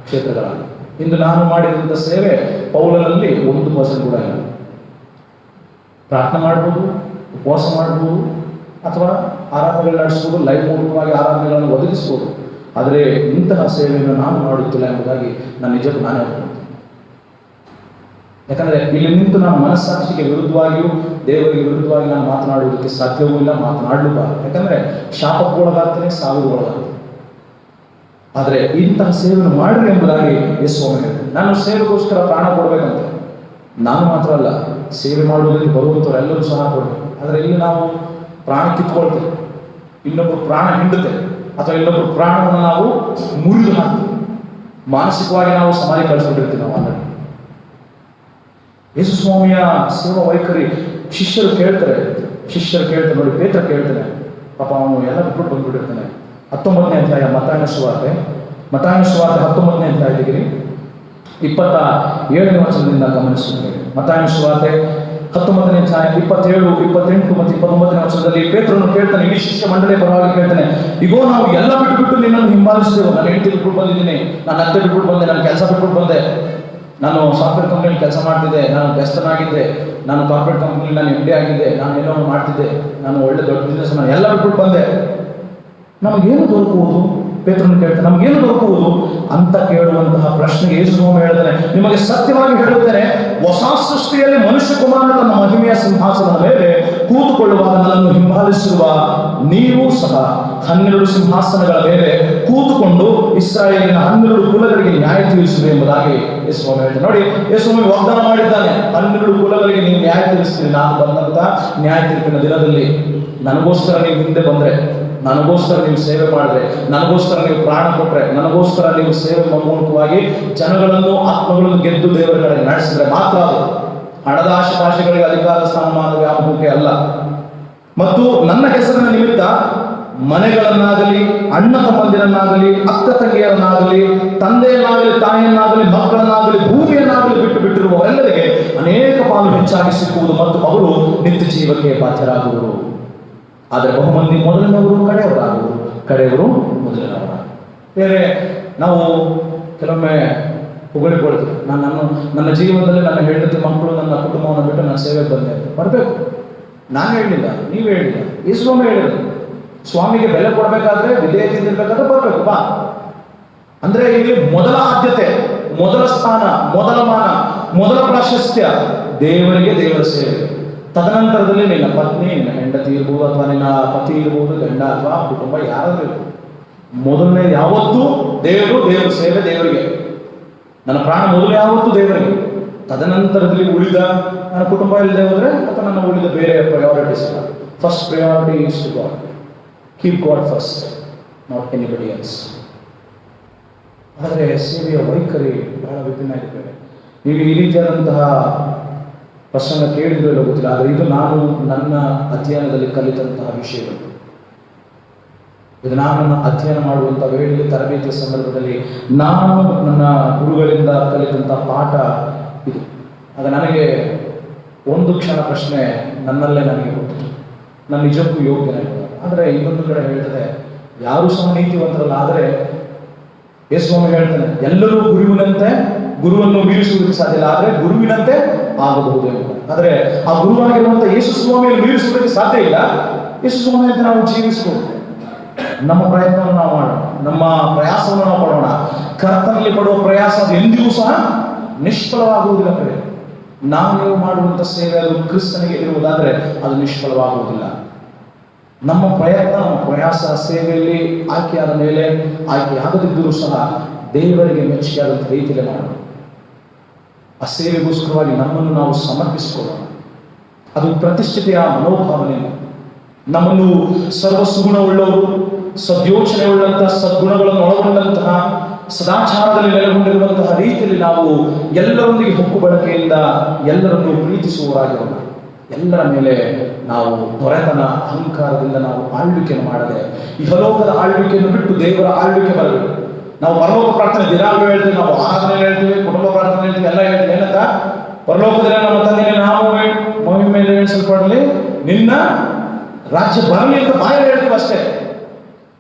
ಕ್ಷೇತ್ರಗಳಾಗಿದೆ. ಇಂದು ನಾನು ಮಾಡಿದಂಥ ಸೇವೆ ಪೌಲನಲ್ಲಿ 1% ಕೂಡ ಇಲ್ಲ. ಪ್ರಾರ್ಥನೆ ಮಾಡ್ಬೋದು, ಉಪವಾಸ ಮಾಡ್ಬೋದು, ಅಥವಾ ಆರಾಧನೆಗಳು ನಡೆಸ್ಬೋದು, ಲೈವ್ ಮೂಲಕವಾಗಿ ಆರಾಧನೆಗಳನ್ನು ಒದಗಿಸ್ಬೋದು. ಆದರೆ ಇಂತಹ ಸೇವೆಯನ್ನು ನಾನು ಮಾಡುತ್ತಿಲ್ಲ ಎಂಬುದಾಗಿ ನಾನು ನಿಜಕ್ಕೂ ನಾನೇ ಹೇಳ್ತೀನಿ. ಯಾಕಂದರೆ ಇಲ್ಲಿ ನಿಂತು ನಾನು ಮನಸ್ಸಾಕ್ಷಿಗೆ ವಿರುದ್ಧವಾಗಿಯೂ ದೇವರಿಗೆ ವಿರುದ್ಧವಾಗಿ ನಾನು ಮಾತನಾಡುವುದಕ್ಕೆ ಸಾಧ್ಯವೂ ಇಲ್ಲ, ಮಾತನಾಡಲೂಬಾರದು. ಯಾಕಂದರೆ ಶಾಪಕ್ಕೂ ಒಳಗಾಗ್ತೇನೆ, ಸಾವಿಗೂ ಒಳಗಾಗ್ತೇನೆ. ಆದರೆ ಇಂತಹ ಸೇವೆಯನ್ನು ಮಾಡ್ರಿ ಎಂಬುದಾಗಿ ಯೇಸು ಹೇಳ್ತಾರೆ. ನಾನು ಸೇವೆಗೋಸ್ಕರ ಪ್ರಾಣ ಕೊಡಬೇಕಂತ ನಾನು ಮಾತ್ರ ಅಲ್ಲ, ಸೇವೆ ಮಾಡುವುದಕ್ಕೆ ಬರುವಂಥವ್ರು ಎಲ್ಲರೂ ಸಹ ಕೊಡಬೇಕು. ಆದರೆ ಇಲ್ಲಿ ನಾವು ಪ್ರಾಣ ಕಿತ್ಕೊಳ್ತೇವೆ, ಇನ್ನೊಬ್ಬರು ಪ್ರಾಣ ಹಿಂಡುತ್ತೇವೆ, ಅಥವಾ ಇನ್ನೊಬ್ಬರು ಪ್ರಾಣವನ್ನು ನಾವು ಮುರಿದು ಹಾಕ್ತೇವೆ. ಮಾನಸಿಕವಾಗಿ ನಾವು ಸಮಾಧಿ ಕಳಿಸ್ಕೊಂಡಿರ್ತೀವಿ ನಾವು ಆಲ್ರೆಡಿ. ಯೇಸು ಸ್ವಾಮಿಯ ಸೇವಾ ವೈಖರಿ ಶಿಷ್ಯರು ಕೇಳ್ತಾರೆ ನೋಡಿ, ಪೇತ್ರ ಕೇಳ್ತಾನೆ, ಪಾಪ ಅವನು ಎಲ್ಲ ಬಿಟ್ಬಿಟ್ಟು ಬಂದ್ಬಿಟ್ಟಿರ್ತಾನೆ. 19ನೇ ಅಧ್ಯಾಯ ಮತ್ತಾಯನ ಸುವಾರ್ತೆ 19ನೇ ಅಧ್ಯಾಯ ತೆಗಿರಿ, 27ನೇ ವಚನದಿಂದ ಗಮನಿಸುತ್ತೇವೆ. ಮತ್ತಾಯನ ಸುವಾರ್ತೆ 19ನೇ ಅಧ್ಯಾಯ 27, 28 ಮತ್ತು 29ನೇ ವಚನದಲ್ಲಿ ಪೇತ್ರನು ಕೇಳ್ತಾನೆ, ಇಡೀ ಶಿಷ್ಯ ಮಂಡಳಿಯ ಪರವಾಗಿ ಕೇಳ್ತಾನೆ, ಈಗೋ ನಾವು ಎಲ್ಲ ಬಿಟ್ಟುಬಿಟ್ಟು ನಿನ್ನನ್ನು ಹಿಂಬಾಲಿಸ್ತೇವೆ. ನಾನು ಹೆಂಡತಿ ಬಿಟ್ಬಿಟ್ಟು ಬಂದಿದ್ದೀನಿ, ನಾನು ಅತ್ತೆ ಬಿಟ್ಬಿಟ್ಟು ಬಂದೆ, ನಾನು ಕೆಲಸ ಬಿಟ್ಬಿಟ್ಟು ಬಂದೆ, ನಾನು ಸಾಫ್ಟ್ವೇರ್ ಕಂಪ್ನಿಯಲ್ಲಿ ಕೆಲಸ ಮಾಡ್ತಿದ್ದೆ, ನಾನು ಬೆಸ್ತನಾಗಿದ್ದೆ, ನಾನು ಕಾರ್ಪೊರೇಟ್ ಕಂಪ್ನಿಯಲ್ಲಿ ನಾನು MD ಆಗಿದ್ದೆ, ನಾನು ಏನೋ ಮಾಡ್ತಿದ್ದೆ, ನಾನು ಒಳ್ಳೆ ದೊಡ್ಡ ಬಿಸ್ನೆಸ್ ನಾನು ಎಲ್ಲ ಬಿಟ್ಬಿಟ್ಟು ಬಂದೆ, ನಮಗೇನು ದೊರಕುವುದು? ಪೇತ್ರನು ಕೇಳ್ತಾನೆ, ನಮಗೇನು ದೊರಕುವುದು ಅಂತ ಕೇಳುವಂತಹ ಪ್ರಶ್ನೆಗೆ ಯೇಸು ಸ್ವಾಮಿ ಹೇಳ್ತಾನೆ, ನಿಮಗೆ ಸತ್ಯವಾಗಿ ಹೇಳುತ್ತೇನೆ, ಹೊಸ ಸೃಷ್ಟಿಯಲ್ಲಿ ಮನುಷ್ಯ ಕುಮಾರನ ತನ್ನ ಮಹಿಮೆಯ ಸಿಂಹಾಸನದ ಮೇಲೆ ಕೂತುಕೊಳ್ಳುವಾಗ ನನ್ನನ್ನು ಹಿಂಬಾಲಿಸಿರುವ ನೀವು ಸಹ 12 ಸಿಂಹಾಸನಗಳ ಮೇಲೆ ಕೂತುಕೊಂಡು ಇಸ್ರಾಯೇಲಿನ 12 ಕುಲಗಳಿಗೆ ನ್ಯಾಯ ತೀರಿಸುವೆ ಎಂಬುದಾಗಿ ಯೇಸು ಸ್ವಾಮಿ ಹೇಳ್ತಾನೆ. ನೋಡಿ, ಯೇಸು ಸ್ವಾಮಿ ವಾಗ್ದಾನ ಮಾಡಿದ್ದಾನೆ, 12 ಕುಲಗಳಿಗೆ ನೀವು ನ್ಯಾಯ ತೀರಿಸ್ತೀರಿ. ನಾನು ಬಂದಂತ ನ್ಯಾಯ ತೀರ್ಪಿನ ದಿನದಲ್ಲಿ ನನಗೋಸ್ಕರ ನೀವು ಹಿಂದೆ ಬಂದ್ರೆ, ನನಗೋಸ್ಕರ ನೀವು ಸೇವೆ ಮಾಡಿದ್ರೆ, ನನಗೋಸ್ಕರ ನೀವು ಪ್ರಾಣ ಕೊಟ್ರೆ, ನನಗೋಸ್ಕರ ನೀವು ಸೇವೆ ಮೂಲಕವಾಗಿ ಜನಗಳನ್ನು ಆತ್ಮಗಳನ್ನು ಗೆದ್ದು ದೇವರ ಕಡೆ ನಡೆಸಿದ್ರೆ ಮಾತ್ರ ಅದು ಹಣದ ಆಶಾಪಾಶೆಗಳಿಗೆ ಅಧಿಕಾರ ಸ್ಥಾನಮಾನ ವ್ಯಾಮೋಹಕ್ಕೆ ಅಲ್ಲ. ಮತ್ತು ನನ್ನ ಹೆಸರಿನ ನಿಮಿತ್ತ ಮನೆಗಳನ್ನಾಗಲಿ, ಅಣ್ಣ ತಮ್ಮಂದಿರನ್ನಾಗಲಿ, ಅಕ್ಕ ತಂಗಿಯರನ್ನಾಗಲಿ, ತಂದೆಯನ್ನಾಗಲಿ, ತಾಯಿಯನ್ನಾಗಲಿ, ಮಕ್ಕಳನ್ನಾಗಲಿ, ಭೂಮಿಯನ್ನಾಗಲಿ ಬಿಟ್ಟಿರುವವರೆಲ್ಲರಿಗೆ ಅನೇಕ ಪಾಲು ಹೆಚ್ಚಾಗಿ ಸಿಕ್ಕುವುದು ಮತ್ತು ಅವರು ನಿತ್ಯ ಜೀವಕ್ಕೆ ಬಾಧ್ಯರಾಗುವರು. ಆದರೆ ಬಹುಮಂದಿ ಮೊದಲಿನವರು ಕಡೆಯವರಾಗುವರು, ಕಡೆಯವರು ಮೊದಲಿನವರು. ಬೇರೆ ನಾವು ಕೆಲವೊಮ್ಮೆ ಹೊಗಳಿಕೊಳ್ತೀವಿ, ನನ್ನ ಜೀವನದಲ್ಲಿ ನನ್ನ ಹೆಂಡತಿ ಮಕ್ಕಳು ನನ್ನ ಕುಟುಂಬವನ್ನು ಬಿಟ್ಟು ನಾನು ಸೇವೆಗೆ ಬಂದೆ ಅಂತ ಬರಬೇಕು. ನಾನು ಹೇಳಲಿಲ್ಲ, ನೀವು ಹೇಳಿಲ್ಲ, ಈ ಸ್ವಾಮಿ ಹೇಳಿದ್ರು. ಸ್ವಾಮಿಗೆ ಬೆಲೆ ಕೊಡಬೇಕಾದ್ರೆ, ವಿಧೇಯತೆಯಿಂದ ಇರಬೇಕಾದ್ರೆ ಬರಬೇಕು ಬಾ ಅಂದ್ರೆ ಇಲ್ಲಿ ಮೊದಲ ಆದ್ಯತೆ, ಮೊದಲ ಸ್ಥಾನ, ಮೊದಲ ಮಾನ, ಮೊದಲ ಪ್ರಾಶಸ್ತ್ಯ ದೇವರಿಗೆ, ದೇವರ ಸೇವೆ. ತದನಂತರದಲ್ಲಿ ನಿನ್ನ ಪತ್ನಿ, ನಿನ್ನ ಹೆಂಡತಿ ಇರ್ಬೋದು, ಅಥವಾ ನಿನ್ನ ಪತಿ ಇರ್ಬೋದು, ಗಂಡ ಅಥವಾ ಕುಟುಂಬ ಯಾರಾದ್ರೂ ಇರ್ಬೋದು. ಮೊದಲನೇ ಯಾವತ್ತೂ ದೇವರು, ದೇವರ ಸೇವೆ ದೇವರಿಗೆ. ನನ್ನ ಪ್ರಾಣ ಮೊದಲು ಯಾವತ್ತೂ ದೇವರಿಗೆ. ತದನಂತರದಲ್ಲಿ ಉಳಿದ ನನ್ನ ಕುಟುಂಬ ಇಲ್ಲದೆ ಹೋದ್ರೆ ಅಥವಾ ನನ್ನ ಉಳಿದ ಬೇರೆ ಪ್ರಯಾರಿಟೀಸ್ ಇಲ್ಲ. First priority is to God. Keep God first, not anybody else. ಆದರೆ ಸೇವೆಯ ವೈಖರಿ ಬಹಳ ವಿಭಿನ್ನ ಆಗಿರ್ತದೆ. ನೀವು ಈ ರೀತಿಯಾದಂತಹ ಪ್ರಸಂಗ ಕೇಳಿದ್ರು ಇಲ್ಲ ಗೊತ್ತಿಲ್ಲ, ಆದರೆ ಇದು ನಾನು ನನ್ನ ಅಧ್ಯಯನದಲ್ಲಿ ಕಲಿತಂತಹ ವಿಷಯಗಳು. ಇದು ನಾನು ನನ್ನ ಅಧ್ಯಯನ ಮಾಡುವಂಥ ವೇಳೆಯಲ್ಲಿ, ತರಬೇತಿಯ ಸಂದರ್ಭದಲ್ಲಿ ನಾನು ನನ್ನ ಗುರುಗಳಿಂದ ಕಲಿತಂತಹ ಪಾಠ ಇದು. ಆಗ ನನಗೆ ಒಂದು ಕ್ಷಣ ಪ್ರಶ್ನೆ ನನ್ನಲ್ಲೇ ನನಗೆ ಹುಟ್ಟಿತು, ನಾನು ನಿಜಕ್ಕೂ ಯೋಗ್ಯನೇ. ಆದರೆ ಇನ್ನೊಂದು ಕಡೆ ಹೇಳ್ತದೆ, ಯಾರು ಸಹ ನೀತಿವಂತರಲ್ಲ. ಆದರೆ ಯೇಸು ಸ್ವಾಮಿ ಹೇಳ್ತಾನೆ, ಎಲ್ಲರೂ ಗುರುವನ್ನು ಮೀರಿಸುವುದಕ್ಕೆ ಸಾಧ್ಯ ಇಲ್ಲ, ಆದರೆ ಗುರುವಿನಂತೆ ಆಗಬಹುದು ಎಂಬ. ಆದರೆ ಆ ಗುರುವಾಗಿರುವಂಥ ಯೇಸು ಸ್ವಾಮಿಯನ್ನು ಮೀರಿಸುವುದಕ್ಕೆ ಸಾಧ್ಯ ಇಲ್ಲ. ಯೇಸು ಸ್ವಾಮಿ ಅಂತ ನಾವು ಜೀವಿಸ್ಬೋದು. ನಮ್ಮ ಪ್ರಯತ್ನವನ್ನು ನಾವು ಮಾಡೋಣ, ನಮ್ಮ ಪ್ರಯಾಸವನ್ನು ನಾವು ಪಡೋಣ. ಕರ್ತನಲ್ಲಿ ಪಡುವ ಪ್ರಯಾಸ ಅದು ಎಂದಿಗೂ ಸಹ ನಿಷ್ಫಲವಾಗುವುದಿಲ್ಲ. ನಾವು ಮಾಡುವಂಥ ಸೇವೆ ಅದು ಕ್ರಿಸ್ತನಿಗೆ ಇರುವುದಾದರೆ ಅದು ನಿಷ್ಫಲವಾಗುವುದಿಲ್ಲ. ನಮ್ಮ ಪ್ರಯತ್ನ, ನಮ್ಮ ಪ್ರಯಾಸ ಸೇವೆಯಲ್ಲಿ ಆಯ್ಕೆಯಾದ ಮೇಲೆ, ಆಯ್ಕೆಯಾಗದಿದ್ದರೂ ಸಹ ದೇವರಿಗೆ ಮೆಚ್ಚುಗೆಯಾದಂಥ ರೀತಿಯಲ್ಲಿ ಮಾಡೋಣ. ಆ ಸೇವೆಗೋಸ್ಕರವಾಗಿ ನಮ್ಮನ್ನು ನಾವು ಸಮರ್ಪಿಸಿಕೊಳ್ಳೋಣ. ಅದು ಪ್ರತಿಷ್ಠಿತೆಯ ಮನೋಭಾವನೆಯನ್ನು, ನಮ್ಮನ್ನು ಸರ್ವ ಸುಗುಣವುಳ್ಳವರು, ಸದ್ಯೋಚನೆ ಉಳ್ಳಂತಹ, ಸದ್ಗುಣಗಳನ್ನು ಒಳಗೊಂಡಂತಹ, ಸದಾಚಾರದಲ್ಲಿ ನೆಲೆಗೊಂಡಿರುವಂತಹ ರೀತಿಯಲ್ಲಿ ನಾವು ಎಲ್ಲರೊಂದಿಗೆ ಹೊಕ್ಕು ಬಳಕೆಯಿಂದ ಎಲ್ಲರನ್ನು ಪ್ರೀತಿಸುವವರಾಗಿರೋಣ. ಎಲ್ಲರ ಮೇಲೆ ನಾವು ದೊರೆತನ, ಅಹಂಕಾರದಿಂದ ನಾವು ಆಳ್ವಿಕೆಯನ್ನು ಮಾಡದೆ ಇಹಲೋಕದ ಆಳ್ವಿಕೆಯನ್ನು ಬಿಟ್ಟು ದೇವರ ಆಳ್ವಿಕೆ ಬರಬೇಕು. ನಾವು ಪರಲೋಕ ಪ್ರಾರ್ಥನೆ ದಿನಾಲೂ ಹೇಳ್ತೀವಿ, ನಾವು ಆರಾಧನೆ ಹೇಳ್ತೀವಿ, ಕುಟುಂಬ ಪ್ರಾರ್ಥನೆ ಹೇಳ್ತೀವಿ, ಎಲ್ಲ ಹೇಳ್ತೀವಿ. ಏನಂತ? ಪರಲೋಕದಲ್ಲಿ ನಮ್ಮ ತಂದೆಯ ನಾವು ಮಹಿಮೆ ಎಣಿಸಲ್ಪಡಲಿ, ನಿನ್ನ ರಾಜ್ಯ ಬರಲಿ ಅಂತ ಬಾಯಲ್ಲಿ ಹೇಳ್ತೀವಿ ಅಷ್ಟೇ.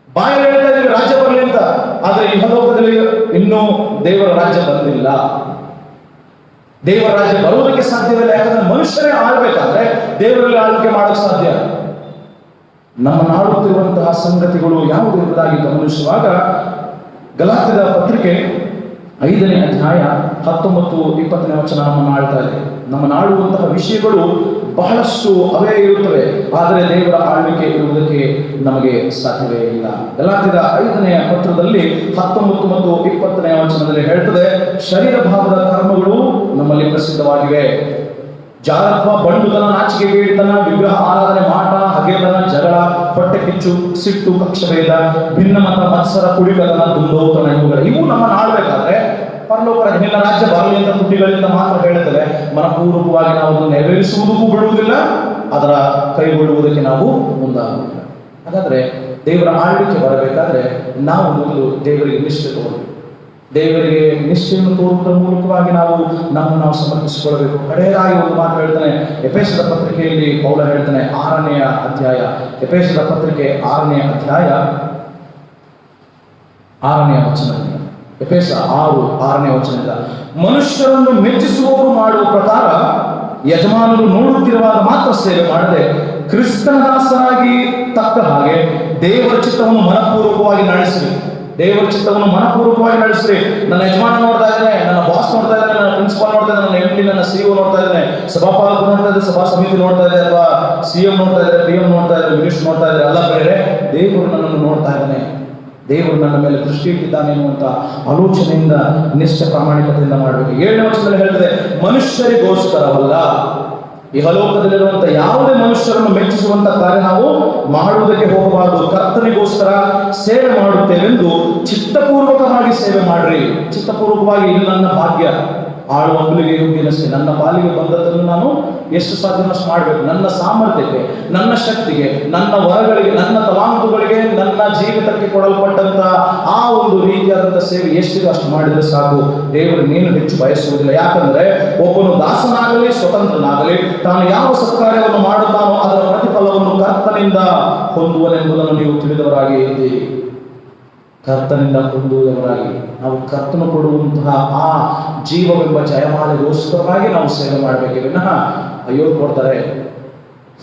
ಬಾಯಲ್ಲಿ ಹೇಳ್ತಾ ಇದೀವಿ ರಾಜ್ಯ ಬರಲಿ ಅಂತ. ಆದರೆ ಇಹಲೋಕದಲ್ಲಿ ಇನ್ನೂ ದೇವರ ರಾಜ್ಯ ಬಂದಿಲ್ಲ. ದೇವರ ರಾಜ್ಯ ಬರುವುದಕ್ಕೆ ಸಾಧ್ಯವಿಲ್ಲ. ಯಾಕಂದ್ರೆ ಮನುಷ್ಯರೇ ಆಳ್ಬೇಕಾದ್ರೆ ದೇವರಲ್ಲಿ ಆಳ್ವಿಕೆ ಮಾಡಕ್ಕೆ ಸಾಧ್ಯ. ನಮ್ಮ ನಾಡುತ್ತಿರುವಂತಹ ಸಂಗತಿಗಳು ಯಾವುದು ಎಂಬುದಾಗಿ ಗಮನಿಸುವಾಗ ಗಲಾತ್ಯದ ಪತ್ರಿಕೆ 5ನೇ ಅಧ್ಯಾಯ 19-20ನೇ ವಚನ ನಮ್ಮನ್ನು ಆಳ್ತಾ ಇದೆ. ನಮ್ಮನ್ನು ಆಳುವಂತಹ ವಿಷಯಗಳು ಬಹಳಷ್ಟು ಅವೇ ಇರುತ್ತವೆ, ಆದರೆ ದೇವರ ಆಳ್ವಿಕೆ ಇರುವುದಕ್ಕೆ ನಮಗೆ ಸಾಧ್ಯವೇ ಇಲ್ಲ. ಗಲಾತ್ಯದ 5ನೇ ಪತ್ರದಲ್ಲಿ 19 ಮತ್ತು 20ನೇ ವಚನದಲ್ಲಿ ಹೇಳ್ತದೆ, ಶರೀರ ಭಾವದ ಕರ್ಮಗಳು ನಮ್ಮಲ್ಲಿ ಪ್ರಸಿದ್ಧವಾಗಿವೆ. ಜಾರತ್ವ, ಬಂಡುತನ, ನಾಚಿಕೆ, ಬೇಡಿತನ, ವಿಗ್ರಹ ಆರಾಧನೆ, ಮಾಟ, ಹಗೆತನ, ಜಗಳ, ಹೊಟ್ಟೆ ಕಿಚ್ಚು, ಸಿಟ್ಟು, ಕಕ್ಷಭೇದ, ಭಿನ್ನಮತ, ಮತ್ಸರ, ಕುಡಿಗತನ, ದುಂದೋತನ, ಇವು ನಮ್ಮನ್ನು ಆಳ್ಬೇಕಾದ್ರೆ ಪರಲೋಕರ ನಿನ್ನ ರಾಜ್ಯ ಬರಲಿ ಅಂತ ತುಟಿಗಳಿಂದ ಮಾತ್ರ ಹೇಳುತ್ತವೆ. ಮನಪೂರ್ವಕವಾಗಿ ನಾವು ಅದನ್ನು ನೆರವೇರಿಸುವುದಕ್ಕೂ ಬಿಡುವುದಿಲ್ಲ, ಅದರ ಕೈಗೊಳ್ಳುವುದಕ್ಕೆ ನಾವು ಮುಂದಾಗುವುದಿಲ್ಲ. ಹಾಗಾದ್ರೆ ದೇವರ ಆಳ್ವಿಕೆ ಬರಬೇಕಾದ್ರೆ ನಾವು ಮೊದಲು ದೇವರಿಗೆ ನಿಷ್ಠೆ ತೋರಬೇಕು. ದೇವರಿಗೆ ನಿಷ್ಠೆಯನ್ನು ತೋರುವುದರ ಮೂಲಕವಾಗಿ ನಾವು ನಮ್ಮನ್ನು ನಾವು ಸಮರ್ಪಿಸಿಕೊಳ್ಳಬೇಕು. ಕಡೆಯದಾಗಿ ಒಂದು ಮಾತು ಹೇಳ್ತಾನೆ, ಎಫೆಸದ ಪತ್ರಿಕೆಯಲ್ಲಿ ಪೌಲ ಹೇಳ್ತಾನೆ, 6ನೇ ಅಧ್ಯಾಯ, ಎಫೆಸದ ಪತ್ರಿಕೆ 6ನೇ ಅಧ್ಯಾಯ 6ನೇ ವಚನದಿಂದ, ಎಫೆಸ 6ನೇ ವಚನದಿಂದ, ಮನುಷ್ಯರನ್ನು ಮೆಚ್ಚಿಸುವವರು ಮಾಡುವ ಪ್ರಕಾರ ಯಜಮಾನರು ನೋಡುತ್ತಿರುವಾಗ ಮಾತ್ರ ಸೇವೆ ಮಾಡದೆ ಕ್ರಿಸ್ತನ ದಾಸರಾಗಿ ತಕ್ಕ ಹಾಗೆ ದೇವರ ಚಿತ್ತವನ್ನು ಮನಪೂರ್ವಕವಾಗಿ ನಡೆಸಿರಿ. ದೇವರ ಚಿತ್ತವನ್ನು ಮನಪೂರ್ವಕವಾಗಿ ನಡೆಸ್ರಿ. ನನ್ನ ಯಜಮಾನ ನೋಡ್ತಾ ಇದ್ದಾನೆ, ನನ್ನ ಬಾಸ್ ನೋಡ್ತಾ ಇದ್ದಾನೆ, ನನ್ನ ಪ್ರಿನ್ಸಿಪಾಲ್ ನೋಡ್ತಾ ಇದ್ದಾನೆ, ನನ್ನ ಎಂಡಿ, ನನ್ನ CEO ನೋಡ್ತಾ ಇದ್ದಾನೆ, ಸಭಾಪಾಲಕ ನೋಡ್ತಾ ಇದ್ದಾರೆ, ಸಭಾ ಸಮಿತಿ ನೋಡ್ತಾ ಇದೆ, ಅಥವಾ CM ನೋಡ್ತಾ ಇದ್ದಾರೆ, PM ನೋಡ್ತಾ ಇದ್ದಾರೆ, ಮಿನಿಸ್ಟರ್ ನೋಡ್ತಾ ಇದ್ದಾರೆ, ಅಲ್ಲ ಬೇರೆ, ದೇವರು ನನ್ನನ್ನು ನೋಡ್ತಾ ಇದ್ದಾನೆ, ದೇವರು ನನ್ನ ಮೇಲೆ ದೃಷ್ಟಿ ಇಟ್ಟಿದ್ದಾನೆ ಎನ್ನುವಂತ ಆಲೋಚನೆಯಿಂದ ನಿಷ್ಠ ಪ್ರಾಮಾಣಿಕತೆಯಿಂದ ಮಾಡಬೇಕು. 7ನೇ ವಚನದಲ್ಲಿ ಹೇಳ್ತದೆ, ಮನುಷ್ಯರಿಗೋಸ್ಕರವಲ್ಲ, ಇಹಲೋಕದಲ್ಲಿರುವಂತಹ ಯಾವುದೇ ಮನುಷ್ಯರನ್ನು ಮೆಚ್ಚಿಸುವಂತ ಕಾರ್ಯ ನಾವು ಮಾಡುವುದಕ್ಕೆ ಹೋಗಬಾರದು. ಕರ್ತನಿಗೋಸ್ಕರ ಸೇವೆ ಮಾಡುತ್ತೇವೆಂದು ಚಿತ್ತಪೂರ್ವಕವಾಗಿ ಸೇವೆ ಮಾಡ್ರಿ. ಚಿತ್ತಪೂರ್ವಕವಾಗಿ, ಇದು ನನ್ನ ಭಾಗ್ಯ, ಆಳುವ ಅಂಗುಲಿಗೆ ಯೋಗ್ಯನಷ್ಟೇ, ನನ್ನ ಪಾಲಿಗೆ ಬಂದದ್ದನ್ನು ನಾನು ಎಷ್ಟು ಸಾಧ್ಯವಷ್ಟು ಮಾಡಬೇಕು. ನನ್ನ ಸಾಮರ್ಥ್ಯಕ್ಕೆ, ನನ್ನ ಶಕ್ತಿಗೆ, ನನ್ನ ವರಗಳಿಗೆ, ನನ್ನ ತಲಾಂತುಗಳಿಗೆ, ನನ್ನ ಜೀವಿತಕ್ಕೆ ಕೊಡಲ್ಪಟ್ಟಂತ ಆ ಒಂದು ರೀತಿಯಾದಂಥ ಸೇವೆ ಎಷ್ಟಿದೆ ಅಷ್ಟು ಮಾಡಿದ್ರೆ ಸಾಕು. ದೇವರು ನೀನು ಹೆಚ್ಚು ಬಯಸುವುದಿಲ್ಲ. ಯಾಕಂದ್ರೆ ಒಬ್ಬನು ದಾಸನಾಗಲಿ ಸ್ವತಂತ್ರನಾಗಲಿ ತಾನು ಯಾವ ಸತ್ಕಾರ್ಯವನ್ನು ಮಾಡುತ್ತಾನೋ ಅದರ ಪ್ರತಿಫಲವನ್ನು ಕರ್ತನಿಂದ ಹೊಂದುವನೆಂಬುದನ್ನು ನೀವು ತಿಳಿದವರಾಗಿ ಇದ್ದೀರಿ. ಕರ್ತನಿಂದ ಹೊಂದುವುದವರಾಗಿ ನಾವು ಕರ್ತನು ಕೊಡುವಂತಹ ಆ ಜೀವವೆಂಬ ಜಯಮಾಲೆಗೋಸ್ಕರವಾಗಿ ನಾವು ಸೇವೆ ಮಾಡಬೇಕೇ ವಿನಃ ಅಯ್ಯೋ ಕೊಡ್ತಾರೆ,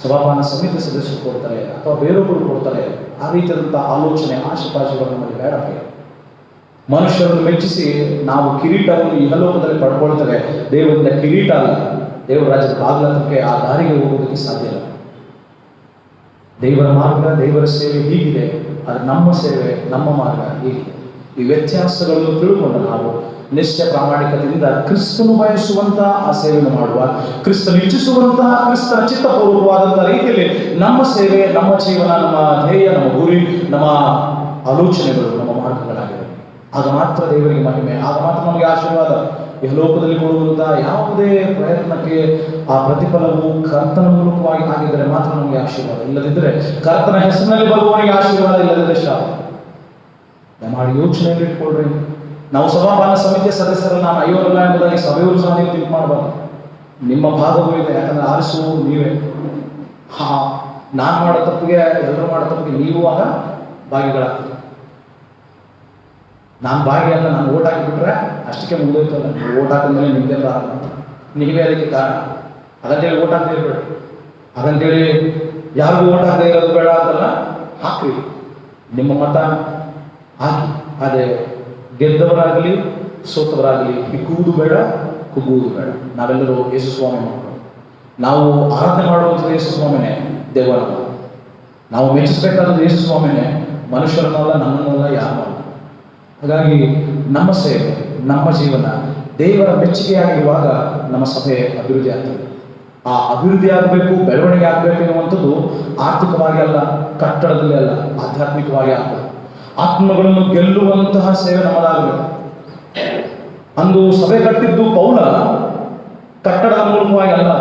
ಸಭಾಪಾನ ಸಮಿತಿ ಸದಸ್ಯರು ಕೊಡ್ತಾರೆ, ಅಥವಾ ಬೇರೊಬ್ಬರು ಕೊಡ್ತಾರೆ, ಆ ರೀತಿಯಾದಂತಹ ಆಲೋಚನೆ, ಆಶೆಪಾಶೆಗಳು ನಮಗೆ ಬೇಡ. ಮನುಷ್ಯರನ್ನು ಮೆಚ್ಚಿಸಿ ನಾವು ಕಿರೀಟವನ್ನು ಇಹಲೋಕದಲ್ಲಿ ಪಡ್ಕೊಳ್ತೇವೆ. ದೇವರಿಂದ ಕಿರೀಟ ಅಲ್ಲ, ದೇವರ ರಾಜ್ಯದ ಬಾಗಿಲಕ್ಕೆ ಆ ದಾರಿಗೆ ಹೋಗೋದಕ್ಕೆ ಸಾಧ್ಯ ಇಲ್ಲ. ದೇವರ ಮಾರ್ಗ, ದೇವರ ಸೇವೆ ಹೀಗಿದೆ, ಆದರೆ ನಮ್ಮ ಸೇವೆ, ನಮ್ಮ ಮಾರ್ಗ ಹೀಗಿದೆ. ಈ ವ್ಯತ್ಯಾಸಗಳನ್ನು ತಿಳ್ಕೊಂಡು ನಾವು ನಿಷ್ಠೆ ಪ್ರಾಮಾಣಿಕತೆಯಿಂದ ಕ್ರಿಸ್ತನು ಬಯಸುವಂತಹ ಆ ಸೇವೆಯನ್ನು ಮಾಡುವ, ಕ್ರಿಸ್ತನು ಇಚ್ಛಿಸುವಂತಹ, ಕ್ರಿಸ್ತನ ಚಿತ್ತಪೂರ್ವಕವಾದಂತಹ ರೀತಿಯಲ್ಲಿ ನಮ್ಮ ಸೇವೆ, ನಮ್ಮ ಜೀವನ, ನಮ್ಮ ಧ್ಯೇಯ, ನಮ್ಮ ಗುರಿ, ನಮ್ಮ ಆಲೋಚನೆಗಳು, ನಮ್ಮ ಮಾರ್ಗಗಳಾಗಿವೆ. ಆಗ ಮಾತ್ರ ದೇವರಿಗೆ ಮಹಿಮೆ, ಆಗ ಮಾತ್ರ ನಮಗೆ ಆಶೀರ್ವಾದ. ಇಹಲೋಕದಲ್ಲಿ ಕೊಡುವಂತಹ ಯಾವುದೇ ಪ್ರಯತ್ನಕ್ಕೆ ಆ ಪ್ರತಿಫಲವು ಕರ್ತನ ಮೂಲಕವಾಗಿ ಆಗಿದ್ದರೆ ಮಾತ್ರ ನಮಗೆ ಆಶೀರ್ವಾದ. ಇಲ್ಲದಿದ್ದರೆ ಕರ್ತನ ಹೆಸರಿನಲ್ಲಿ ಬರುವವನಿಗೆ ಆಶೀರ್ವಾದ, ಇಲ್ಲದಿದ್ದರೆ ಶಾಪ. ಮಾಡಿ ಯೋಚನೆಯಲ್ಲಿ ಇಟ್ಕೊಳ್ರಿ. ನಾವು ಸಭಾಪಾನ ಸಮಿತಿಯ ಸದಸ್ಯರಲ್ಲ, ನಾನು ಅಯ್ಯೋರಲ್ಲ ಎಂಬುದಾಗಿ ಸಭೆಯವರು ಸಹ ನೀವು ತಿಂಕ್ ಮಾಡಬಾರ್ದು. ನಿಮ್ಮ ಭಾಗವೂ ಇದೆ, ಯಾಕಂದ್ರೆ ಆರಿಸುವುದು ನೀವೇ. ನಾನು ಮಾಡೋ ತಪ್ಪಿಗೆ, ಎಲ್ಲರೂ ಮಾಡೋ ತಪ್ಪಿಗೆ ನೀವು ಆಗ ಭಾಗಿಗಳಾಗ್ತದೆ. ನಾನು ಭಾಗಿ ಅಲ್ಲ, ನಾನು ಓಟ್ ಹಾಕಿಬಿಟ್ರೆ ಅಷ್ಟಕ್ಕೆ ಮುಗಿದೋಯ್ತಲ್ಲ. ನೀವು ಓಟ್ ಹಾಕಿದ್ಮೇಲೆ ನಿಮಗೆ ಪ್ರಾರಂಭ, ನೀವೇ ಅದಕ್ಕೆ ಕಾರಣ. ಹಾಗಂತೇಳಿ ಓಟ್ ಹಾಕದೇ ಇರಬೇಡ, ಹಾಗಂತೇಳಿ ಯಾರಿಗೂ ಓಟ್ ಹಾಕದೇ ಇರೋದು ಬೇಡ ಅಂತಲ್ಲ, ಹಾಕ್ರಿ, ನಿಮ್ಮ ಮತ ಹಾಕಿ. ಅದೇ ಗೆದ್ದವರಾಗಲಿ ಸೋತವರಾಗಲಿ ಹಿಗ್ಗುವುದು ಬೇಡ, ಕುಗ್ಗುವುದು ಬೇಡ. ನಾವೆಲ್ಲರೂ ಯೇಸು ಸ್ವಾಮಿ ಮಕ್ಕಳು. ನಾವು ಆರಾಧನೆ ಮಾಡುವಂಥದ್ದು ಯೇಸು ಸ್ವಾಮಿನೇ, ದೇವರನ್ನ ನಾವು ಮೆಚ್ಚಿಸಬೇಕಾದದ್ದು ಯೇಸು ಸ್ವಾಮಿನೇ, ಮನುಷ್ಯರನ್ನಲ್ಲ, ನಮ್ಮನ್ನಲ್ಲ, ಯಾರನ್ನಲ್ಲ. ಹಾಗಾಗಿ ನಮ್ಮ ಸೇವೆ, ನಮ್ಮ ಜೀವನ ದೇವರ ಮೆಚ್ಚುಗೆಯಾಗಿರುವಾಗ ನಮ್ಮ ಸಭೆ ಅಭಿವೃದ್ಧಿ ಆಗ್ತದೆ. ಆ ಅಭಿವೃದ್ಧಿ ಆಗಬೇಕು, ಬೆಳವಣಿಗೆ ಆಗಬೇಕು ಎನ್ನುವಂಥದ್ದು ಆರ್ಥಿಕವಾಗಿ ಅಲ್ಲ, ಕಟ್ಟಡದಲ್ಲಿ ಅಲ್ಲ, ಆಧ್ಯಾತ್ಮಿಕವಾಗಿ ಆಗ್ತದೆ. ಆತ್ಮಗಳನ್ನು ಗೆಲ್ಲುವಂತಹ ಸೇವೆ ನಮ್ಮದಾಗಬೇಕು. ಅಂದು ಸಭೆ ಕಟ್ಟಿದ್ದು ಪೌಲ ಕಟ್ಟಡದ ಮೂಲಕವಾಗಿ ಅಲ್ಲ,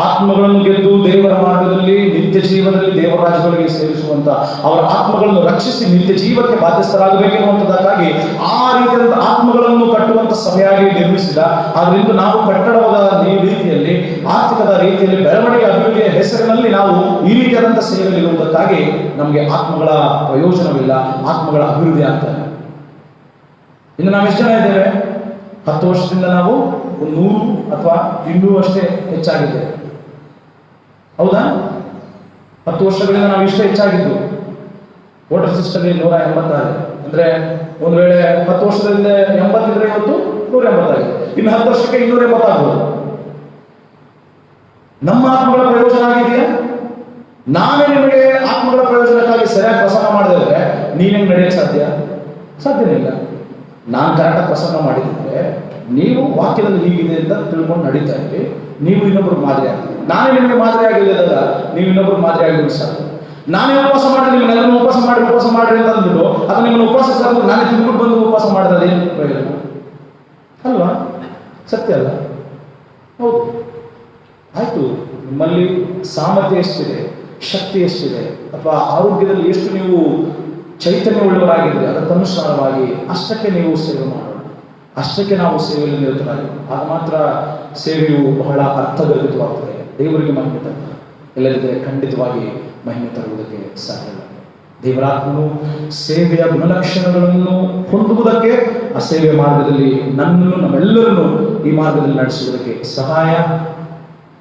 ಆತ್ಮಗಳನ್ನು ಗೆದ್ದು ದೇವರ ಮಾರ್ಗದಲ್ಲಿ ನಿತ್ಯ ಜೀವನದಲ್ಲಿ ದೇವರ ರಾಜ್ಯಗಳಿಗೆ ಸೇರಿಸುವಂತ, ಅವರ ಆತ್ಮಗಳನ್ನು ರಕ್ಷಿಸಿ ನಿತ್ಯ ಜೀವಕ್ಕೆ ಬಾಧ್ಯಸ್ಥರಾಗಬೇಕೆನ್ನುವಂಥದ್ದಕ್ಕಾಗಿ ಆ ರೀತಿಯಾದಂಥ ಆತ್ಮಗಳನ್ನು ಕಟ್ಟುವಂತ ಸಭೆಯಾಗಿ ನಿರ್ಮಿಸಿದ. ಆದ್ರಿಂದ ನಾವು ಕಟ್ಟಡದ ರೀತಿಯಲ್ಲಿ, ಆರ್ಥಿಕದ ರೀತಿಯಲ್ಲಿ, ಬೆಳವಣಿಗೆ ಅಭಿವೃದ್ಧಿಯ ಹೆಸರಿನಲ್ಲಿ ನಾವು ಈ ರೀತಿಯಾದಂಥ ಸೇವೆಯಲ್ಲಿರುವುದಕ್ಕಾಗಿ ನಮಗೆ ಆತ್ಮಗಳ ಪ್ರಯೋಜನವಿಲ್ಲ, ಆತ್ಮಗಳ ಅಭಿವೃದ್ಧಿ ಆಗ್ತದೆ. ಇನ್ನು ನಾವು ಎಷ್ಟು ಜನ ಇದ್ದೇವೆ? 10 ವರ್ಷದಿಂದ ನಾವು 100 ಅಥವಾ 200 ಅಷ್ಟೇ ಹೆಚ್ಚಾಗಿದ್ದೇವೆ. ಹೌದಾ? 10 ವರ್ಷಗಳಿಂದ ನಾವು ಇಷ್ಟೇ ಹೆಚ್ಚಾಗಿದ್ದು. ವೋಟರ್ ಸಿಸ್ಟಮ್ 186 ಅಂದ್ರೆ ಒಂದು ವೇಳೆ 10 ವರ್ಷದಿಂದ 80 ಇದ್ರೆ ಇವತ್ತು 180 ಇನ್ನು 10 ವರ್ಷಕ್ಕೆ 280 ಆಗ್ಬೋದು. ನಮ್ಮ ಆತ್ಮಗಳ ಪ್ರಯೋಜನ ಆಗಿದೆಯಾ? ನಾವೇ ನಿಮಗೆ ಆತ್ಮಗಳ ಪ್ರಯೋಜನಕ್ಕಾಗಿ ಸರಿಯಾಗಿ ಪ್ರಸಂಗ ಮಾಡದಿದ್ರೆ ನೀವೇನು ನಡೆಯಕ್ಕೆ ಸಾಧ್ಯನೇ ಇಲ್ಲ. ನಾನು ಕರೆಕ್ಟಾಗಿ ಪ್ರಸಂಗ ಮಾಡಿದ್ರೆ ನೀವು ವಾಕ್ಯದಲ್ಲಿ ಹೀಗಿದೆ ಅಂತ ತಿಳ್ಕೊಂಡು ನಡೀತಾ ಇದ್ರಿ, ನೀವು ಇನ್ನೊಬ್ರಿಗೆ ಮಾದರಿ ಆಗ್ತೀವಿ. ನಾನೇ ನಿಮಗೆ ಮಾದರಿ ಆಗಿಲ್ಲದಾಗ ನೀವು ಇನ್ನೊಬ್ರಿಗೆ ಮಾದರಿ ಆಗಿಲ್ಲ ಸಾಧ್ಯ. ನಾನೇ ಉಪವಾಸ ಮಾಡಿ ನಿಮ್ಮನ್ನೆಲ್ಲರೂ ಉಪವಾಸ ಮಾಡ್ರಿ ಅಂತ ಅಂದ್ಬಿಟ್ಟು ಅದು ನಿಮ್ಮನ್ನು ಉಪವಾಸ ಸಾಕು ನಾನೇ ತಿಂದ್ಬಿಟ್ಟು ಬಂದು ಉಪವಾಸ ಮಾಡಿದ್ರೆ ಏನು ಪ್ರಯೋಜನ ಅಲ್ವಾ? ಸತ್ಯ ಅಲ್ಲ? ಹೌದು. ಆಯ್ತು, ನಿಮ್ಮಲ್ಲಿ ಸಾಮರ್ಥ್ಯ ಎಷ್ಟಿದೆ, ಶಕ್ತಿ ಎಷ್ಟಿದೆ, ಅಥವಾ ಆರೋಗ್ಯದಲ್ಲಿ ಎಷ್ಟು ನೀವು ಚೈತನ್ಯ ಉಳ್ಳವರಾಗಿದ್ರೆ ಅದಕ್ಕನುಸಾರವಾಗಿ ಅಷ್ಟಕ್ಕೆ ನೀವು ಸೇವೆ ಮಾಡೋಣ, ಅಷ್ಟಕ್ಕೆ ನಾವು ಸೇವೆಯಲ್ಲಿ ನಿರತರಾಗಿ. ಆಗ ಮಾತ್ರ ಸೇವೆಯು ಬಹಳ ಅರ್ಥಗರ್ಭಿತವಾಗ್ತದೆ, ದೇವರಿಗೆ ಮಹಿಮೆ ತರ್ತದೆ. ಇಲ್ಲದಿದ್ದರೆ ಖಂಡಿತವಾಗಿ ಮಹಿಮೆ ತರುವುದಕ್ಕೆ ಸಾಧ್ಯ ಇಲ್ಲ. ದೇವರಾತ್ಮನು ಸೇವೆಯ ಗುಣಲಕ್ಷಣಗಳನ್ನು ಹೊಂದುವುದಕ್ಕೆ ಆ ಸೇವೆಯ ಮಾರ್ಗದಲ್ಲಿ ನನ್ನನ್ನು ನಮ್ಮೆಲ್ಲರನ್ನು ಈ ಮಾರ್ಗದಲ್ಲಿ ನಡೆಸುವುದಕ್ಕೆ ಸಹಾಯ,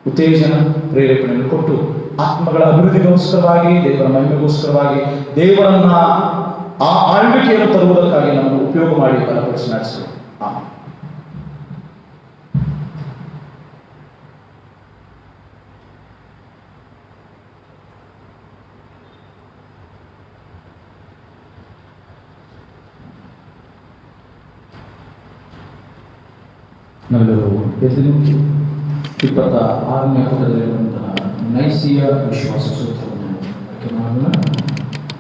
ಉತ್ತೇಜನ, ಪ್ರೇರೇಪಣೆಯನ್ನು ಕೊಟ್ಟು ಆತ್ಮಗಳ ಅಭಿವೃದ್ಧಿಗೋಸ್ಕರವಾಗಿ, ದೇವರ ಮಹಿಮೆಗೋಸ್ಕರವಾಗಿ, ದೇವರನ್ನ ಆ ಆಳ್ವಿಕೆಯನ್ನು ತರುವುದಕ್ಕಾಗಿ ನಮ್ಮನ್ನು ಉಪಯೋಗ ಮಾಡಿ ಬಲಪಡಿಸಿ ನಡೆಸಬೇಕು. ನಾವೆಲ್ಲರೂ ಎದ್ದು ನಿಂತು 26ನೇ ಪುಟದಲ್ಲಿರುವಂತಹ ನೈಸಿಯ ವಿಶ್ವಾಸ ಸೂತ್ರವನ್ನು ಆಯ್ಕೆ ಮಾಡೋಣ.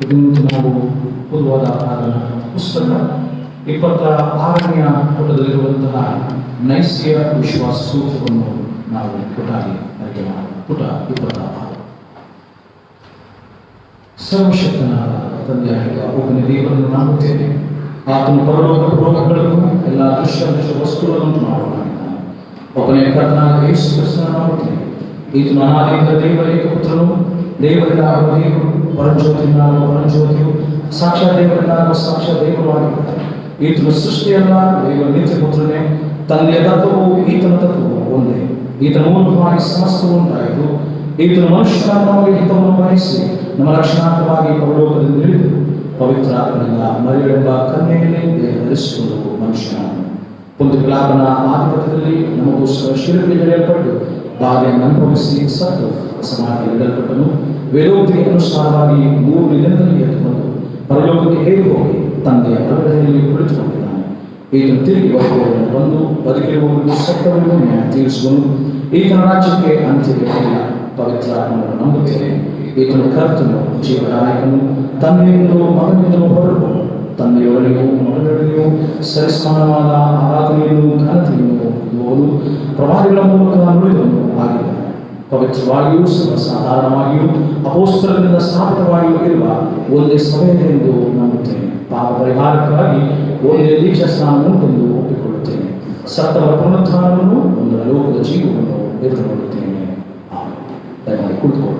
ಇದನ್ನು ನಾವು ಓದುವಾದ ಆರಾಧನಾ ಪುಸ್ತಕ 26ನೇ ಪುಟದಲ್ಲಿರುವಂತಹ ನೈಸಿಯ ವಿಶ್ವಾಸ ಸೂತ್ರವನ್ನು ನಾವು ಪುಟಾಗಿ ಆಯ್ಕೆ ಮಾಡೋಣ. ಪುಟ 26. ಸರ್ವಶಕ್ತನಾದ ತಂದೆಯಾಗಿರುವ ಒಬ್ಬನೇ ದೇವರನ್ನು ನಂಬುತ್ತೇನೆ. ಆತನು ಪರಲೋಕ ಲೋಕಗಳನ್ನು ಎಲ್ಲ ದೃಶ್ಯ ವಸ್ತುಗಳನ್ನು ಮಾಡುವ ಒಬ್ಬನೇ ಕರ್ತನಾದ ಯೇಸು ಕ್ರಿಸ್ತನನ್ನು ನಂಬುತ್ತೇನೆ. ಈತನು ಅನಾದಿಯಿಂದ ದೇವರ ಏಕಪುತ್ರನು, ದೇವರಿಂದ ಆಗುವ ದೇವರು, ಪರಜ್ಯೋತಿಯಿಂದ ಆಗುವ ಪರಜ್ಯೋತಿಯು, ಸಾಕ್ಷಾತ್ ದೇವರಿಂದ ಆಗುವ ಸಾಕ್ಷಾತ್ ದೇವರು ಆಗಿರುತ್ತಾನೆ. ಈತನು ಸೃಷ್ಟಿಯಲ್ಲ, ದೇವರ ನಿತ್ಯ ಪುತ್ರನೇ. ತಂದೆಯ ತತ್ವವು ಈತನ ತತ್ವವು ಒಂದೇ. ಈತನ ಮೂಲಕವಾಗಿ ಸಮಸ್ತವು ಉಂಟಾಯಿತು. ಈತನು ಮನುಷ್ಯನಾದ ನಮಗೆ ಹಿತವನ್ನು ವಹಿಸಿ ನಮ್ಮ ರಕ್ಷಣಾರ್ಥವಾಗಿ ಪರಲೋಕದಿಂದ ಇಳಿದು ಪವಿತ್ರಾತ್ಮನಿಂದ ಮರಿಯಳೆಂಬ ಕನ್ಯೆಯಲ್ಲಿ ಧರಿಸಿಕೊಂಡು ಮನುಷ್ಯನಾದನು. ಪೊಂತಿಪಿಲಾತನ ಆಧಿಪತ್ಯದಲ್ಲಿ ನಮಗೋಸ್ಕರ ಶಿಲುಬೆಗೆ ಎಳೆಯಲ್ಪಟ್ಟು ಬಾಧೆಯನ್ನು ಅನುಭವಿಸಿ ಸತ್ತು ಸಮಾಧಿಯಲ್ಲಿ ಇಡಲ್ಪಟ್ಟನು. ವೇದೋಕ್ತಿಗೆ ಅನುಸಾರವಾಗಿ 3 ದಿನದಲ್ಲಿ ಎದ್ದುಕೊಂಡು ಪರಲೋಕಕ್ಕೆ ಹೇಗೆ ಹೋಗಿ ತಂದೆಯ ಬಲಗಡೆಯಲ್ಲಿ ಕುಳಿತುಕೊಂಡಿದ್ದಾನೆ. ಈತನು ತಿರುಗಿ ವೈಭವವನ್ನು ಬಂದು ಬದುಕಿರುವವರಿಗೆ ಸತ್ತವರಿಗೂ ನ್ಯಾಯ ತೀರಿಸುವನು. ಈತನ ರಾಜ್ಯಕ್ಕೆ ಅಂತ್ಯವಿಲ್ಲ. ಪವಿತ್ರಾತ್ಮನನ್ನು ನಂಬುತ್ತೇನೆ. ಈತನು ಕರ್ತನು, ಜೀವದಾಯಕನು, ತಂದೆಯಿಂದಲೂ ಮಗನಿಂದಲೂ ಹೊರಡುವನು. ತಂದೆಯೊಡನೆಯೂ ಮಗನೊಡನೆಯೂ ಸರಿಸಮಾನವಾದ ಆರಾಧನೆಯನ್ನು ಘನತೆಯನ್ನು ಹೊಂದುವವನು, ಪ್ರವಾದಿಗಳ ಮೂಲಕ ನುಡಿದವನು ಆಗಿದ್ದಾನೆ. ಪವಿತ್ರವಾಗಿಯೂ ಸರ್ವಸಾಧಾರಣವಾಗಿಯೂ ಅಪೊಸ್ತಲರಿಂದ ಸ್ಥಾಪಿತವಾಗಿಯೂ ಇರುವ ಒಂದೇ ಸಭೆಯೆಂದು ನಂಬುತ್ತೇನೆ. ಪಾಪ ಪರಿಹಾರಕ್ಕಾಗಿ ಒಂದೇ ದೀಕ್ಷಾ ಸ್ನಾನವುಂಟೆಂದು ಒಪ್ಪಿಕೊಳ್ಳುತ್ತೇನೆ. ಸತ್ತವರ ಪುನರುತ್ಥಾನವನ್ನು, ಒಂದು ಲೋಕದ ಜೀವವನ್ನು ಎದುರುಗೊಳ್ಳುತ್ತೇನೆ. ದಯಮಾಡಿ ಕುಳಿತುಕೊಳ್ಳಿ.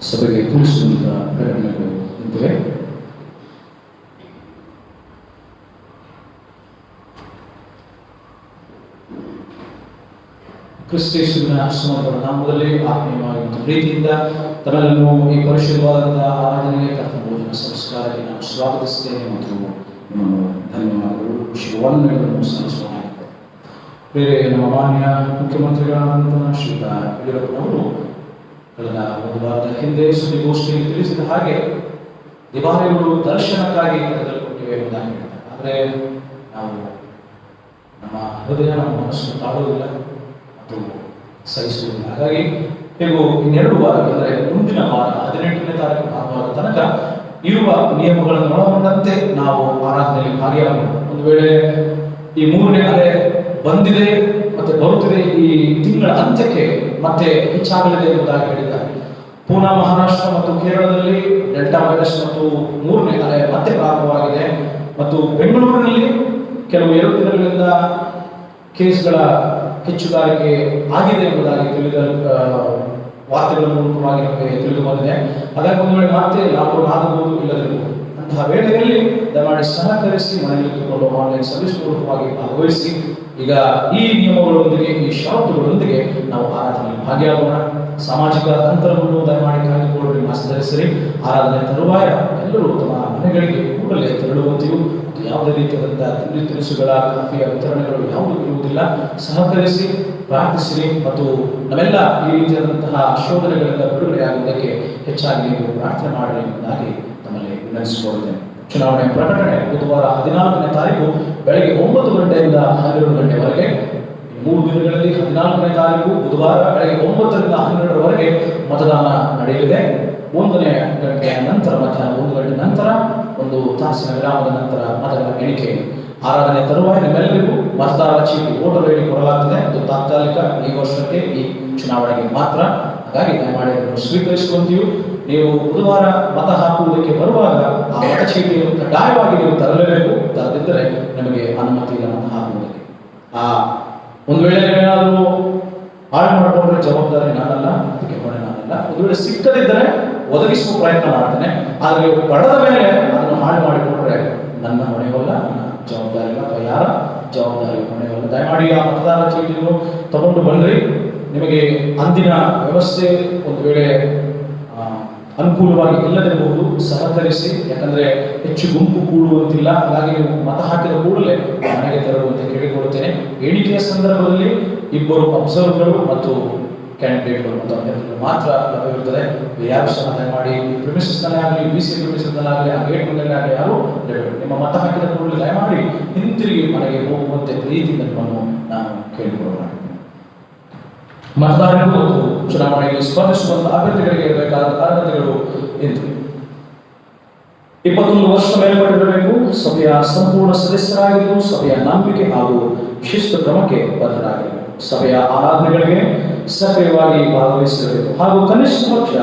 ಸಭೆಗೆ ತಿಳಿಸುವಂತ ಘಟನೆಗಳು ಇವೆ. ಕ್ರಿಸ್ತೇಶುವಿನ ಸಮರ್ಪಣ ನಾಮದಲ್ಲಿ ಆತ್ಮೀಯವಾಗಿ ಪ್ರೀತಿಯಿಂದ ತಮ್ಮೆಲ್ಲರನ್ನು ಈ ಪರಿಶುದ್ಧವಾದಂತಹ ಆರಾಧನೆಗೆ ಕರ್ತ ಭೋಜನ ಸಂಸ್ಕಾರಕ್ಕೆ ನಾನು ಸ್ವಾಗತಿಸುತ್ತೇನೆ ಮತ್ತು ನಿಮ್ಮನ್ನು ಧನ್ಯವಾದಗಳು, ಶಿವವಂದನೆಗಳನ್ನು ಸಲ್ಲಿಸುವ ಬೇರೆ ನಮ್ಮ ಮಾನ್ಯ ಮುಖ್ಯಮಂತ್ರಿಗಳಾದಂತಹ ಶ್ರೀಯುತ ಯಡಿಯೂರಪ್ಪನವರು ಕಳೆದ 1 ವಾರದ ಹಿಂದೆ ಸುದ್ದಿಗೋಷ್ಠಿಯಲ್ಲಿ ತಿಳಿಸಿದ ಹಾಗೆ ದೇವಾಲಯಗಳು ದರ್ಶನಕ್ಕಾಗಿ ಕರೆದಲ್ಪಟ್ಟಿವೆ ಎಂಬುದಾಗಿ ಹೇಳ್ತಾರೆ. ಆದರೆ ನಾವು ನಮ್ಮ ಹೃದಯ, ನಮ್ಮ ಮನಸ್ಸನ್ನು ತಾಳುವುದಿಲ್ಲ ಮತ್ತು ಸಹಿಸುವುದಿಲ್ಲ. ಹಾಗಾಗಿ ಹೇಗೂ 2 ವಾರ ಅಂದರೆ ಮುಂದಿನ ವಾರ 18ನೇ ತಾರೀಕು ಭಾನುವಾರ ತನಕ ಇರುವ ನಿಯಮಗಳನ್ನು ಒಳಗೊಂಡಂತೆ ನಾವು ಆರಾಧನೆಯಲ್ಲಿ ಭಾಗಿಯಾಗೋಣ. ಒಂದು ವೇಳೆ ಈ 3ನೇ ಅಲೆ ಬಂದಿದೆ ಮತ್ತೆ ಬರುತ್ತಿದೆ, ಈ ತಿಂಗಳ ಅಂತ್ಯಕ್ಕೆ ಮತ್ತೆ ಹೆಚ್ಚಾಗಲಿದೆ ಎಂಬುದಾಗಿ ಹೇಳಿದ್ದಾರೆ. ಪೂನಾ, ಮಹಾರಾಷ್ಟ್ರ ಮತ್ತು ಕೇರಳದಲ್ಲಿ ಡೆಲ್ಟಾ ವೈರಸ್ ಮತ್ತು 3ನೇ ಅಲೆ ಮತ್ತೆ ಪ್ರಾರಂಭವಾಗಿದೆ ಮತ್ತು ಬೆಂಗಳೂರಿನಲ್ಲಿ ಕೆಲವು 2 ದಿನಗಳಿಂದ ಕೇಸ್ಗಳ ಹೆಚ್ಚುಗಾರಿಕೆ ಆಗಿದೆ ಎಂಬುದಾಗಿ ತಿಳಿದ ವಾರ್ತೆಗಳ ಮೂಲಕವಾಗಿ ನಮಗೆ ತಿಳಿದು ಬಂದಿದೆ. ಹಾಗಾಗಿ ಒಂದು ವೇಳೆ ಮತ್ತೆ ಲಾಕ್ಡೌನ್ ಆಗಬಹುದು, ಇಲ್ಲದಿರಬಹುದು. ಅಂತಹ ವೇಳೆಯಲ್ಲಿ ದಯಮಾಡಿ ಸಹಕರಿಸಿ ಮನೆಯಲ್ಲಿಟ್ಟುಕೊಂಡು ಆನ್ಲೈನ್ ಸರ್ವಿಸ್ ಮೂಲಕವಾಗಿ ಭಾಗವಹಿಸಿ. ಈಗ ಈ ನಿಯಮಗಳೊಂದಿಗೆ, ಈ ಷರತ್ತುಗಳೊಂದಿಗೆ ನಾವು ಆರಾಧನೆಯಲ್ಲಿ ಭಾಗಿಯಾಗೋಣ. ಸಾಮಾಜಿಕ ಅಂತರವನ್ನು ದಯಮಾಡಿ ಕಾಯ್ದುಕೊಳ್ಳಿ, ಮಾಸ್ಕ್ ಧರಿಸಿರಿ. ಆರಾಧನೆ ತರುವಾಯ ಎಲ್ಲರೂ ತಮ್ಮ ಮನೆಗಳಿಗೆ ಕೂಡಲೇ ತೆರಳುವಂತೆಯೂ ಯಾವುದೇ ರೀತಿಯಾದಂತಹ ತಿಂಡಿ ತಿನಿಸುಗಳ, ಕಾಫಿಯ ವಿತರಣೆಗಳು ಯಾವುದೂ ಇರುವುದಿಲ್ಲ. ಸಹಕರಿಸಿ, ಪ್ರಾರ್ಥಿಸಿರಿ ಮತ್ತು ನಮ್ಮೆಲ್ಲ ಈ ರೀತಿಯಾದಂತಹ ಶೋಧನೆಗಳಿಂದ ಬಿಡುಗಡೆಯಾಗುವುದಕ್ಕೆ ಹೆಚ್ಚಾಗಿ ನೀವು ಪ್ರಾರ್ಥನೆ ಮಾಡಿ ಎಂಬುದಾಗಿ ತಮ್ಮಲ್ಲಿ ವಿನಂತಿಸಿಕೊಳ್ಳುತ್ತೇನೆ. ಚುನಾವಣೆ ಪ್ರಕಟಣೆ ಬುಧವಾರ 14ನೇ ತಾರೀಕು ಬೆಳಗ್ಗೆ 9 ಗಂಟೆಯಿಂದ 12 ಗಂಟೆವರೆಗೆ. 3 ದಿನಗಳಲ್ಲಿ 14ನೇ ತಾರೀಕು ಬುಧವಾರ ಬೆಳಗ್ಗೆ 9ರಿಂದ 12ರವರೆಗೆ ಮತದಾನ ನಡೆಯಲಿದೆ. 1ನೇ ಗಂಟೆಯ ನಂತರ, ಮಧ್ಯಾಹ್ನ 1 ಗಂಟೆ ನಂತರ 1 ತಾಸಿನ ವಿರಾಮದ ನಂತರ ಮತಗಳ ಎಣಿಕೆ. ಆರಾಧನೆ ತರುವಾಯ ನಿಮ್ಮೆಲ್ಲರಿಗೂ ಮತದಾರರ ಚೀಟಿ, ವೋಟರ್ ಐಡಿ ಕೊಡಲಾಗ್ತದೆ. ಅದು ತಾತ್ಕಾಲಿಕ, ಈ ವರ್ಷಕ್ಕೆ, ಈ ಚುನಾವಣೆಗೆ ಮಾತ್ರ. ಹಾಗಾಗಿ ದಯಮಾಡಿ ಅದನ್ನು ಸ್ವೀಕರಿಸುವಂತೆಯೂ, ನೀವು ಬುಧವಾರ ಮತ ಹಾಕುವುದಕ್ಕೆ ಬರುವಾಗ ಆ ಮತ ಚೀಟಿಯನ್ನು ಕಡ್ಡಾಯವಾಗಿ ನೀವು ತರಲೇಬೇಕು. ತರದಿದ್ದರೆ ನಿಮಗೆ ಅನುಮತಿ ಇಲ್ಲ ಮತ ಹಾಕುವುದಕ್ಕೆ. ಒಂದು ವೇಳೆ ಏನಾದರೂ ಹಾಳು ಮಾಡಿಕೊಂಡ್ರೆ ಜವಾಬ್ದಾರಿ ನಾನಲ್ಲ, ಅದಕ್ಕೆ ಹೊಣೆ ನಾನಲ್ಲ. ಒಂದು ವೇಳೆ ಸಿಕ್ಕದಿದ್ದರೆ ಒದಗಿಸುವ ಪ್ರಯತ್ನ ಮಾಡ್ತೇನೆ. ಆದರೆ ನೀವು ಪಡೆದ ಮೇಲೆ ಅದನ್ನು ಹಾಳು ಮಾಡಿಕೊಂಡ್ರೆ ನನ್ನ ಹೊಣೆವಲ್ಲ, ನನ್ನ ಜವಾಬ್ದಾರಿ ಇಲ್ಲ, ಅಥವಾ ಯಾರ ಜವಾಬ್ದಾರಿ ಹೊಣೆವಲ್ಲ. ದಯಮಾಡಿ ಆ ಮತದಾರರ ಚೀಟಿಯನ್ನು ತಗೊಂಡು ಬಂದ್ರಿ. ನಿಮಗೆ ಅಂದಿನ ವ್ಯವಸ್ಥೆ ಒಂದು ವೇಳೆ ಅನುಕೂಲವಾಗಿ ಇಲ್ಲದಿರಬಹುದು, ಸಹಕರಿಸಿ. ಯಾಕಂದ್ರೆ ಹೆಚ್ಚು ಗುಂಪು ಕೂಡುವಂತಿಲ್ಲ. ಹಾಗಾಗಿ ನೀವು ಮತ ಹಾಕಿದ ಕೂಡಲೇ ಮನೆಗೆ ತೆರಳುವಂತೆ ಕೇಳಿಕೊಳ್ಳುತ್ತೇನೆ. ಎಣಿಕೆಯ ಸಂದರ್ಭದಲ್ಲಿ 2 ಅಬ್ಸರ್ವರ್ಗಳು ಮತ್ತು ಕ್ಯಾಂಡಿಡೇಟ್ಗಳು ಮತ್ತು ಅಭ್ಯರ್ಥಿಗಳು ಮಾತ್ರ ಲಭ್ಯವಿರುತ್ತದೆ. ಯಾರು ಸಹ ದಯಮಾಡಿ ಪ್ರಿಮಿಸಸ್ನಲ್ಲೇ ಆಗಲಿ, BC ಪ್ರಿಮಿಸಸ್ನಲ್ಲಾಗಲಿ, ಆ ಗೇಟ್ ಮುಂದೆ ಆಗಲಿ ಯಾರು ನಿಮ್ಮ ಮತ ಹಾಕಿದ ಕೂಡಲೇ ದಯಮಾಡಿ ಹಿಂತಿರುಗಿ ಮನೆಗೆ ಹೋಗುವಂತೆ ಪ್ರೀತಿಯಿಂದ ನಿಮ್ಮನ್ನು ನಾನು ಕೇಳಿಕೊಳ್ಳೋಣ. ಮತದಾರರು ಮತ್ತು ಚುನಾವಣೆಯಲ್ಲಿ ಸ್ಪರ್ಧಿಸುವಂತಹ ಅಭ್ಯರ್ಥಿಗಳಿಗೆ ಇರಬೇಕಾದ ಅರ್ಹತೆಗಳು ಎಂದು 21 ವರ್ಷ ಮೇಲ್ಪಟ್ಟಿರಬೇಕು, ಸಭೆಯ ಸಂಪೂರ್ಣ ಸದಸ್ಯರಾಗಿದ್ದು ಸಭೆಯ ನಂಬಿಕೆ ಹಾಗೂ ಶಿಸ್ತು ಕ್ರಮಕ್ಕೆ ಬದ್ಧರಾಗಿರಬೇಕು, ಸಭೆಯ ಆರಾಧನೆಗಳಿಗೆ ಸಕ್ರಿಯವಾಗಿ ಭಾಗವಹಿಸಿರಬೇಕು ಹಾಗೂ ಕನಿಷ್ಠ ಪಕ್ಷ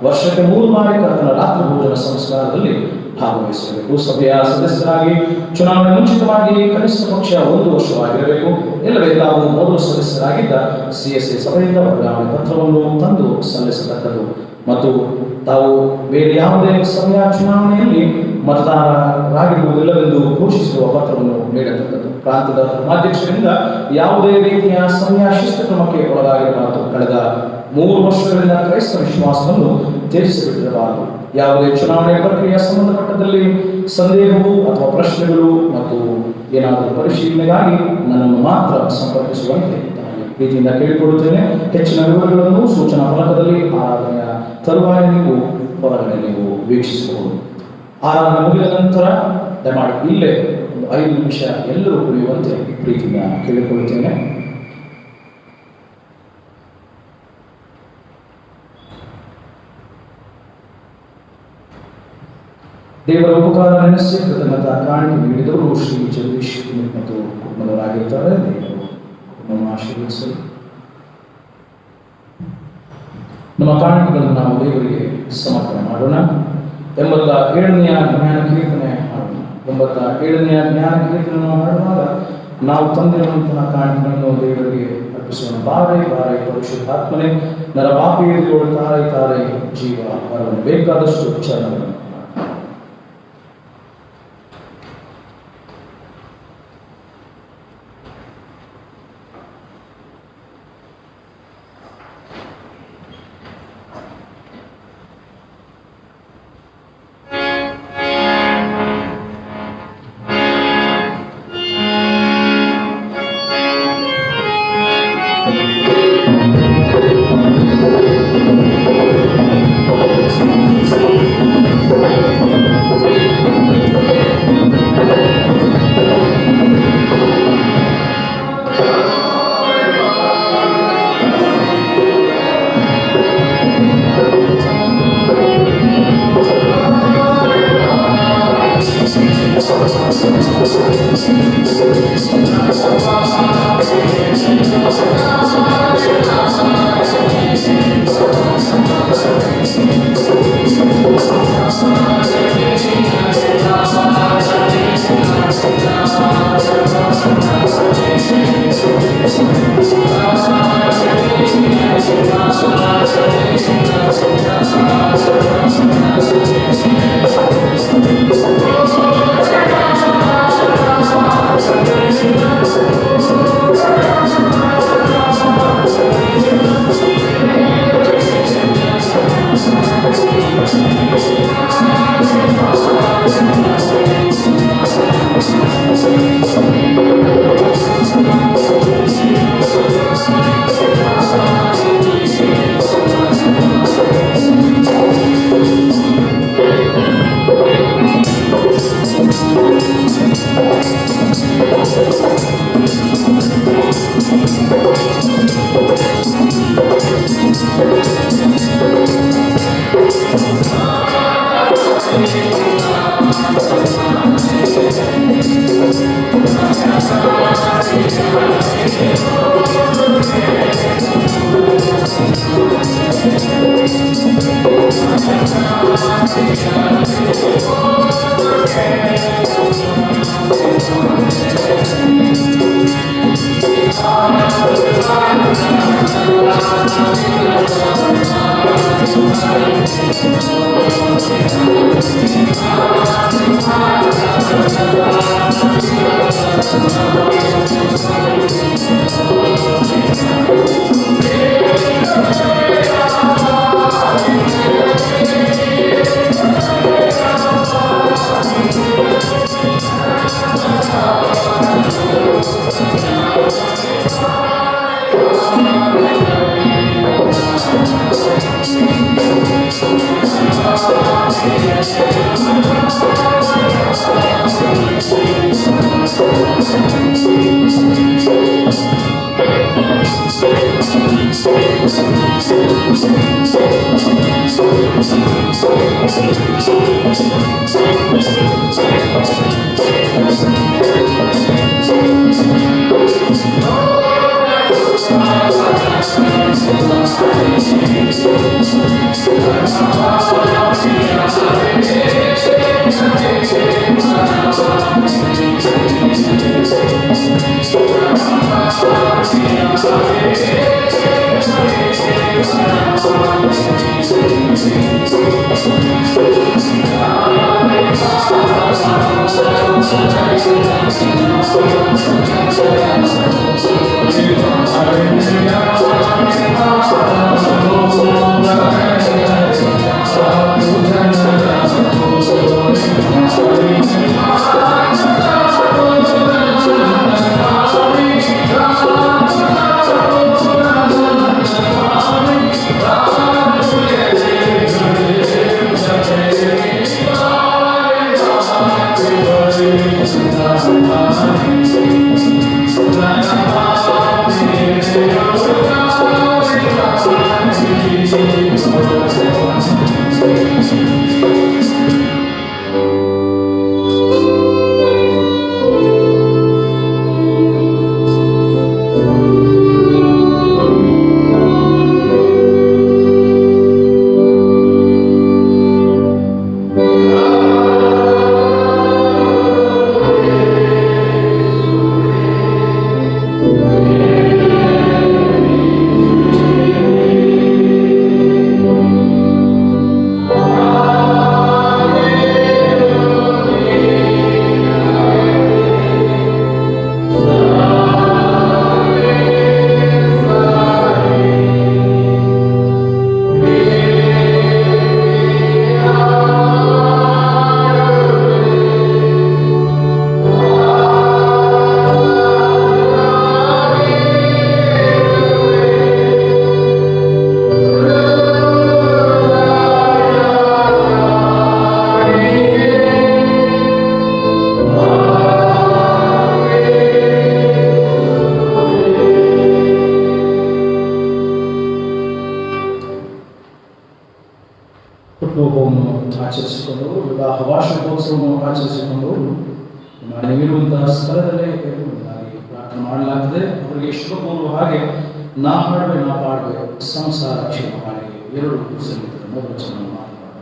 ವರ್ಷಕ್ಕೆ 3 ಬಾರಿ ಕರ್ತನ ರಾತ್ರಿ ಭೋಜನ ಸಂಸ್ಕಾರದಲ್ಲಿ ಭಾಗವಹಿಸಬೇಕು. ಸಭೆಯ ಸದಸ್ಯರಾಗಿ ಚುನಾವಣೆ ಮುಂಚಿತವಾಗಿ ಕನಿಷ್ಠ ಪಕ್ಷ 1 ವರ್ಷವಾಗಿರಬೇಕು. ಇಲ್ಲವೇ ತಾವು ಮೊದಲು ಸದಸ್ಯರಾಗಿದ್ದ CSA ಸಭೆಯಿಂದ ವರ್ಗಾವಣೆ ಪತ್ರವನ್ನು ತಂದು ಸಲ್ಲಿಸತಕ್ಕದ್ದು ಮತ್ತು ತಾವು ಬೇರೆ ಯಾವುದೇ ಸಭೆಯ ಚುನಾವಣೆಯಲ್ಲಿ ಮತದಾರರಾಗಿರುವುದಿಲ್ಲವೆಂದು ಘೋಷಿಸುವ ಪತ್ರವನ್ನು ನೀಡತಕ್ಕದ್ದು. ಪ್ರಾಂತದ ಧರ್ಮಾಧ್ಯಕ್ಷರಿಂದ ಯಾವುದೇ ರೀತಿಯ ಸಭೆಯ ಶಿಸ್ತು ಕ್ರಮಕ್ಕೆ ಒಳಗಾಗಿರಬಾರದು. ಕಳೆದ 3 ವರ್ಷಗಳಿಂದ ಕ್ರೈಸ್ತ ವಿಶ್ವಾಸವನ್ನು ತ್ಯಜಿಸಿಬಿಟ್ಟಿರಬಾರದು. ಯಾವುದೇ ಚುನಾವಣೆ ಪ್ರಕ್ರಿಯೆಯ ಸಂಬಂಧಪಟ್ಟದಲ್ಲಿ ಸಂದೇಹವು ಅಥವಾ ಪ್ರಶ್ನೆಗಳು ಮತ್ತು ಏನಾದರೂ ಪರಿಶೀಲನೆಗಾಗಿ ನನ್ನನ್ನು ಮಾತ್ರ ಸಂಪರ್ಕಿಸುವಂತೆ ಪ್ರೀತಿಯಿಂದ ಕೇಳಿಕೊಳ್ಳುತ್ತೇನೆ. ಹೆಚ್ಚಿನ ವಿವರಗಳನ್ನು ಸೂಚನಾ ಫಲಕದಲ್ಲಿ ಆರಾಧನೆಯ ತರುವಾಯ ನೀವು ಹೊರಗಡೆ ನೀವು ವೀಕ್ಷಿಸಬಹುದು. ಆರಾಧನೆ ಮುಗಿದ ನಂತರ ದಯಮಾಡಿ ಇಲ್ಲೇ 5 ನಿಮಿಷ ಎಲ್ಲರೂ ಕುಡಿಯುವಂತೆ ಪ್ರೀತಿಯಿಂದ ಕೇಳಿಕೊಳ್ಳುತ್ತೇನೆ. ದೇವರ ಉಪಕಾರ ನೆನೆಸಿ ಕೃತಜ್ಞತಾ ಕಾಣಿಕೆ ನೀಡಿದವರು ಶ್ರೀ ಜಗದೀಶ್ ಮತ್ತು ಕುಟುಂಬದವರಾಗಿರ್ತಾರೆ. ದೇವರು ಕುಟುಂಬವನ್ನು ಆಶೀರ್ವದಿಸಲು ನಮ್ಮ ಕಾಣಿಕೆಗಳನ್ನು ನಾವು ದೇವರಿಗೆ ಸಮರ್ಪಣೆ ಮಾಡೋಣ. 87ನೇ ಜ್ಞಾನ ಕೀರ್ತನೆ ಹಾಡೋಣ. 87ನೇ ಜ್ಞಾನ ಕೀರ್ತನೆಯನ್ನು ಹಾಡುವಾಗ ನಾವು ತಂದಿರುವಂತಹ ಕಾಣಿಕೆಗಳನ್ನು ದೇವರಿಗೆ ಅರ್ಪಿಸೋಣ. ಬಾರೆ ಬಾರೆ ಪರಿಶುದ್ಧಾತ್ಮನೆ, ನರ ಪಾಪಿಯರು ತಾರೆ ತಾರೆ ಜೀವ ಅವರನ್ನು ಬೇಕಾದಷ್ಟು ಚರಣವನ್ನು ಹುಟ್ಟುಹಬ್ಬವನ್ನು ಆಚರಿಸಿಕೊಂಡು ವಿವಾಹ ವಾರ್ಷಿಕೋತ್ಸವವನ್ನು ಆಚರಿಸಿಕೊಂಡು ನೀಡುವಂತಹ ಸ್ಥಳದಲ್ಲೇ ಪ್ರಾರ್ಥನೆ ಮಾಡಲಾಗ್ತದೆ. ಅವರಿಗೆ ಶುಭಪೂರ್ವ ಹಾಗೆ ನಾ ಪಾಡುವೆ ಸಂಸಾರ ಕ್ಷೇಮ ಮಾಡಿ ಎರಡು ಸಂಗೀತದ ಮೊದಲ ವಚನ ಮಾತನಾಡ.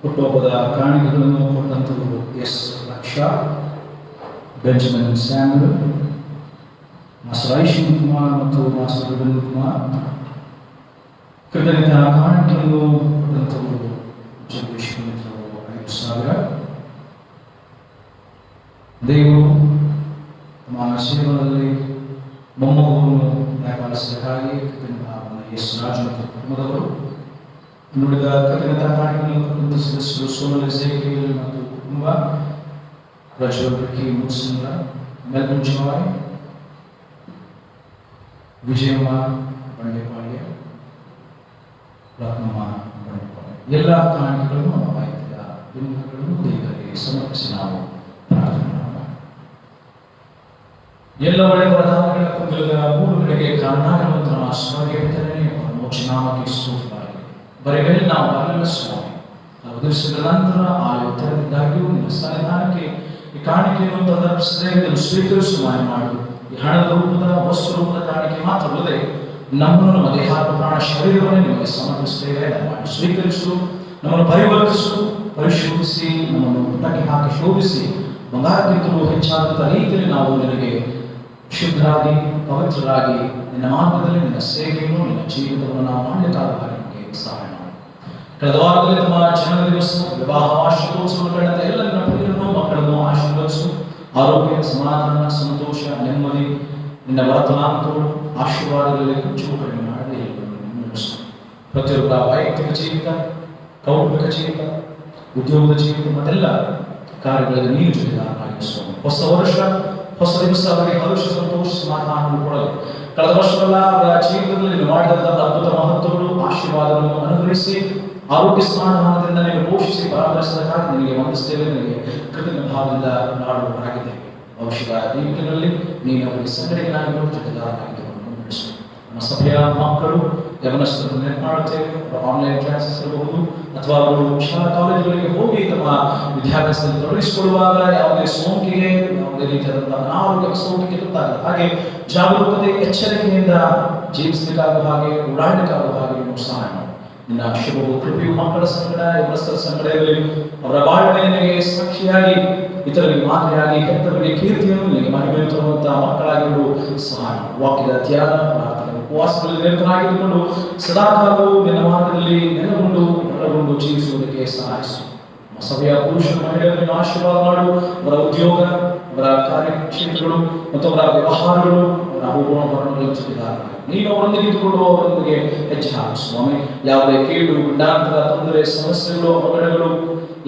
ಹುಟ್ಟುಹಬ್ಬದ ಕಾಣಿಕೆಗಳನ್ನು ಕೊಟ್ಟಂಥವರು S Laksha, Benjamin Samuel, master Aishan Kumar ಮತ್ತು ಮಾಸ್ಟರ್ ರವೀಂದ್ರ ಕುಮಾರ್. ಕೃತಜ್ಞತಾ ಕಾಣಿಕೆಯನ್ನು ಕೊಟ್ಟಂಥವರು ಜಗದೀಶ್ ಮಿತ್ರರು 5,000. ದೇವರು ತಮ್ಮ ಸೇವದಲ್ಲಿ ಮೊಮ್ಮಗವನ್ನು ನ್ಯಾಯಪಾಲಿಸಬೇಕಾಗಿ ಕೃತಜ್ಞತಾವನ್ನು ಎಸ್ ರಾಜು ಮತ್ತು ಕುಟುಂಬದವರು, ನುಡಿದ ಕೃತಜ್ಞತಾ ಕಾಣಿಕೆಯನ್ನು ಕೊಟ್ಟಂಥ ಸದಸ್ಯರು ಸೋನಲ್ ಜೇಕೇಲ್ ಮತ್ತು ಕುಟುಂಬ, ರಜವರ್ಕಿ ಮುತ್ಸಂಗ, ಮೆಲ್ಬನ್ ಜಾಯ್, ವಿಜಯಮ್ಮ ಬಂಡೆಪಾಳ್ಯ, ರತ್ನಮ್ಮ ಬಂಡೆಪಾಳ್ಯ, ಎಲ್ಲ ಕಾಣಿಕೆಗಳನ್ನು ನಮ್ಮ ವೈದ್ಯ ಬಿಂಬಗಳನ್ನು ದೇವರಿಗೆ ಸಮರ್ಪಿಸಿ ನಾವು ಪ್ರಾರ್ಥನೆ ಮಾಡೋಣ. ಎಲ್ಲ ಒಳ್ಳೆಯ ವರದಾನಗಳ ಕುಂದಲದ ಮೂಡುಗಳಿಗೆ ಕಾರಣಾಗಿರುವಂತಹ ನಮ್ಮ ಸ್ವರ್ಗೇತನೇ ಮೋಕ್ಷನಾಮಕ್ಕೆ ಸ್ತೋತ್ರವಾಗಲಿ. ಬರೆಗಳಲ್ಲಿ ನಾವು ಬರಲಿಲ್ಲ ಸ್ವಾಮಿ, ಉದರಿಸಿದ ನಂತರ ಆ ಉತ್ತರದಿಂದಾಗಿಯೂ ನಿಮ್ಮ ಸನ್ನಿಧಾನಕ್ಕೆ ಈ ಕಾಣಿಕೆಯನ್ನು ತದರ್ಪಿಸದೆ ಇದನ್ನು ಸ್ವೀಕರಿಸುವ ಮಾಡು. ಈ ಹಣದ ರೂಪದ ವಸ್ತು ರೂಪದ ಕಾಣಿಕೆ ಮಾತ್ರವಲ್ಲದೆ ನಮ್ಮನ್ನು ನಮ್ಮ ದೇಹ ಪ್ರಾಣ ಶರೀರವನ್ನೇ ನಿಮಗೆ ಸಮರ್ಪಿಸುತ್ತೇವೆ. ನಮ್ಮನ್ನು ಸ್ವೀಕರಿಸು, ನಮ್ಮನ್ನು ಪರಿವರ್ತಿಸು, ಪರಿಶೋಧಿಸಿ, ನಮ್ಮನ್ನು ಪುಟಕ್ಕೆ ಹಾಕಿ ಶೋಧಿಸಿ ಬಂಗಾರಕ್ಕಿಂತಲೂ ಹೆಚ್ಚಾದಂಥ ರೀತಿಯಲ್ಲಿ ನಾವು ನಿನಗೆ ಶುದ್ಧರಾಗಿ ಪವಿತ್ರರಾಗಿ ನಿನ್ನ ಮಾರ್ಗದಲ್ಲಿ ನಿನ್ನ ಸೇವೆಯನ್ನು ನಿನ್ನ ಜೀವಿತವನ್ನು ನಾವು ಮಾಡಲಿಕ್ಕಾದ ನಮಗೆ ಸಹಾಯ ಮಾಡಿ. ಕಳೆದ ವಾರದಲ್ಲಿ ತಮ್ಮ ಜನ್ಮ ದಿವಸ ವಿವಾಹ ವಾರ್ಷಿಕೋತ್ಸವ ಕಂಡಂತ ಎಲ್ಲ ನಿನ್ನ ಪ್ರಿಯರನ್ನು ಮಕ್ಕಳನ್ನು ಆಶೀರ್ವದಿಸು. ಆರೋಗ್ಯ, ಸಮಾಧಾನ, ಸಂತೋಷ, ನೆಮ್ಮದಿ ನಿನ್ನ ವರ್ತಮಾನಗಳು ಆಶೀರ್ವಾದಗಳಲ್ಲಿ ಹೆಚ್ಚು ಕಡಿಮೆ ಮಾಡದೆ ನಡೆಸು. ಪ್ರತಿಯೊಬ್ಬರ ವೈಯಕ್ತಿಕ ಜೀವಿತ, ಕೌಟುಂಬಿಕ ಜೀವಿತ, ಉದ್ಯೋಗದ ಜೀವಿತ ಮತ್ತೆಲ್ಲ ಕಾರ್ಯಗಳಲ್ಲಿ ನೀನು ಜೊತೆಗಾರನಾಗಿಸು. ಹೊಸ ವರ್ಷ ಹೊಸ ದಿವಸ ಅವರಿಗೆ ಹರುಷ, ಸಂತೋಷ, ಸಮಾಧಾನವನ್ನು ಕೊಡಲು ಕಳೆದ ವರ್ಷವೆಲ್ಲ ಅವರ ಜೀವಿತದಲ್ಲಿ ನೀನು ಮಾಡಿದಂತಹ ಅದ್ಭುತ ಮಹತ್ವಗಳು ಆಶೀರ್ವಾದಗಳನ್ನು ಅನುಗ್ರಹಿಸಿ ಆರೋಗ್ಯ ಸಮಾಧಾನದಿಂದ ನೀನು ಪೋಷಿಸಿ ಪರಾಮರಿಸಿದಕ್ಕಾಗಿ ನಿನಗೆ ವಂದಿಸ್ತೇವೆ. ನಿನಗೆ ಕೃತಜ್ಞ ಭಾವದಿಂದ ನಾಡುವವರಾಗಿದ್ದೇವೆ. ಭವಿಷ್ಯದ ಜೀವಿತಗಳಲ್ಲಿ ನೀನು ಅವರಿಗೆ ಸಂಘಟನೆಯಾಗಿ ಜೊತೆಗಾರನಾಗಿ ನಡೆಸು. ನಮ್ಮ ಸಭೆಯ ಮಕ್ಕಳು ಯವನಸ್ಥರನ್ನು ನೆನಪಾಡುತ್ತೇವೆ. ಆನ್ಲೈನ್ ಕ್ಲಾಸಸ್ ಇರಬಹುದು ಅಥವಾ ಅವರು ಶಾಲಾ ಕಾಲೇಜುಗಳಿಗೆ ಹೋಗಿ ತಮ್ಮ ವಿದ್ಯಾಭ್ಯಾಸದಲ್ಲಿ ತೊಡಗಿಸಿಕೊಳ್ಳುವಾಗ ಯಾವುದೇ ಸೋಂಕಿಗೆ, ಯಾವುದೇ ರೀತಿಯಾದಂತಹ ಅನಾರೋಗ್ಯ ಸೋಂಕಿಗೆ ತುತ್ತಾಗಲ್ಲ ಹಾಗೆ ಜಾಗರೂಕತೆ, ಎಚ್ಚರಿಕೆಯಿಂದ ಜೀವಿಸಲಿಕ್ಕಾಗುವ ಹಾಗೆ, ಓಡಾಡಲಿಕ್ಕಾಗುವ ಹಾಗೆ ನೀವು ಸಹಾಯ ಮಾಡಿ. ನಿನ್ನ ಶುಭವು ಕೃಪೆಯು ಮಕ್ಕಳ ಸಂಗಡ, ಯವನಸ್ಥರ ಸಂಗಡ ಇರಲಿ. ಅವರ ಬಾಳ್ವೆ ನಿನಗೆ ಸಾಕ್ಷಿಯಾಗಿ, ಇತರರಿಗೆ ಮಾದರಿಯಾಗಿ, ಹೆತ್ತವರಿಗೆ ಕೀರ್ತಿಯನ್ನು ನಿನಗೆ ಮಹಿಮೆ ತರುವಂತಹ ಮಕ್ಕಳಾಗಿರು ಸಹಾಯ. ವಾಕ್ಯದ ಧ್ಯಾನ, ಪ್ರಾರ್ಥನೆ, ಉಪವಾಸದಲ್ಲಿ ನಿರತರಾಗಿದ್ದುಕೊಂಡು ಸದಾಕಾಲವೂ ನಿನ್ನ ಮಾರ್ಗದಲ್ಲಿ ನೆಲೆಗೊಂಡು ಒಳಗೊಂಡು ಜೀವಿಸುವುದಕ್ಕೆ ಸಹಾಯಿಸು. ಸಭೆಯ ಪುರುಷ ಮಹಿಳೆಯರನ್ನು ಆಶೀರ್ವಾದ ಮಾಡು. ಅವರ ಉದ್ಯೋಗ, ಅವರ ಕಾರ್ಯಕ್ಷೇತ್ರಗಳು ಮತ್ತು ಅವರ ವ್ಯವಹಾರಗಳು, ಅವರ ಹೋಗುವ ಬರಣಗಳ ಜೊತೆಗಾರರಾಗಿ ನೀನು ಅವರೊಂದಿಗೆ ಇದ್ದುಕೊಂಡು ಅವರೊಂದಿಗೆ ಹೆಜ್ಜೆ ಹಾಕು ಸ್ವಾಮಿ. ಯಾವುದೇ ಕೇಡು, ಗಂಡಾಂತರ, ತೊಂದರೆ, ಸಮಸ್ಯೆಗಳು, ಅವಘಡಗಳು,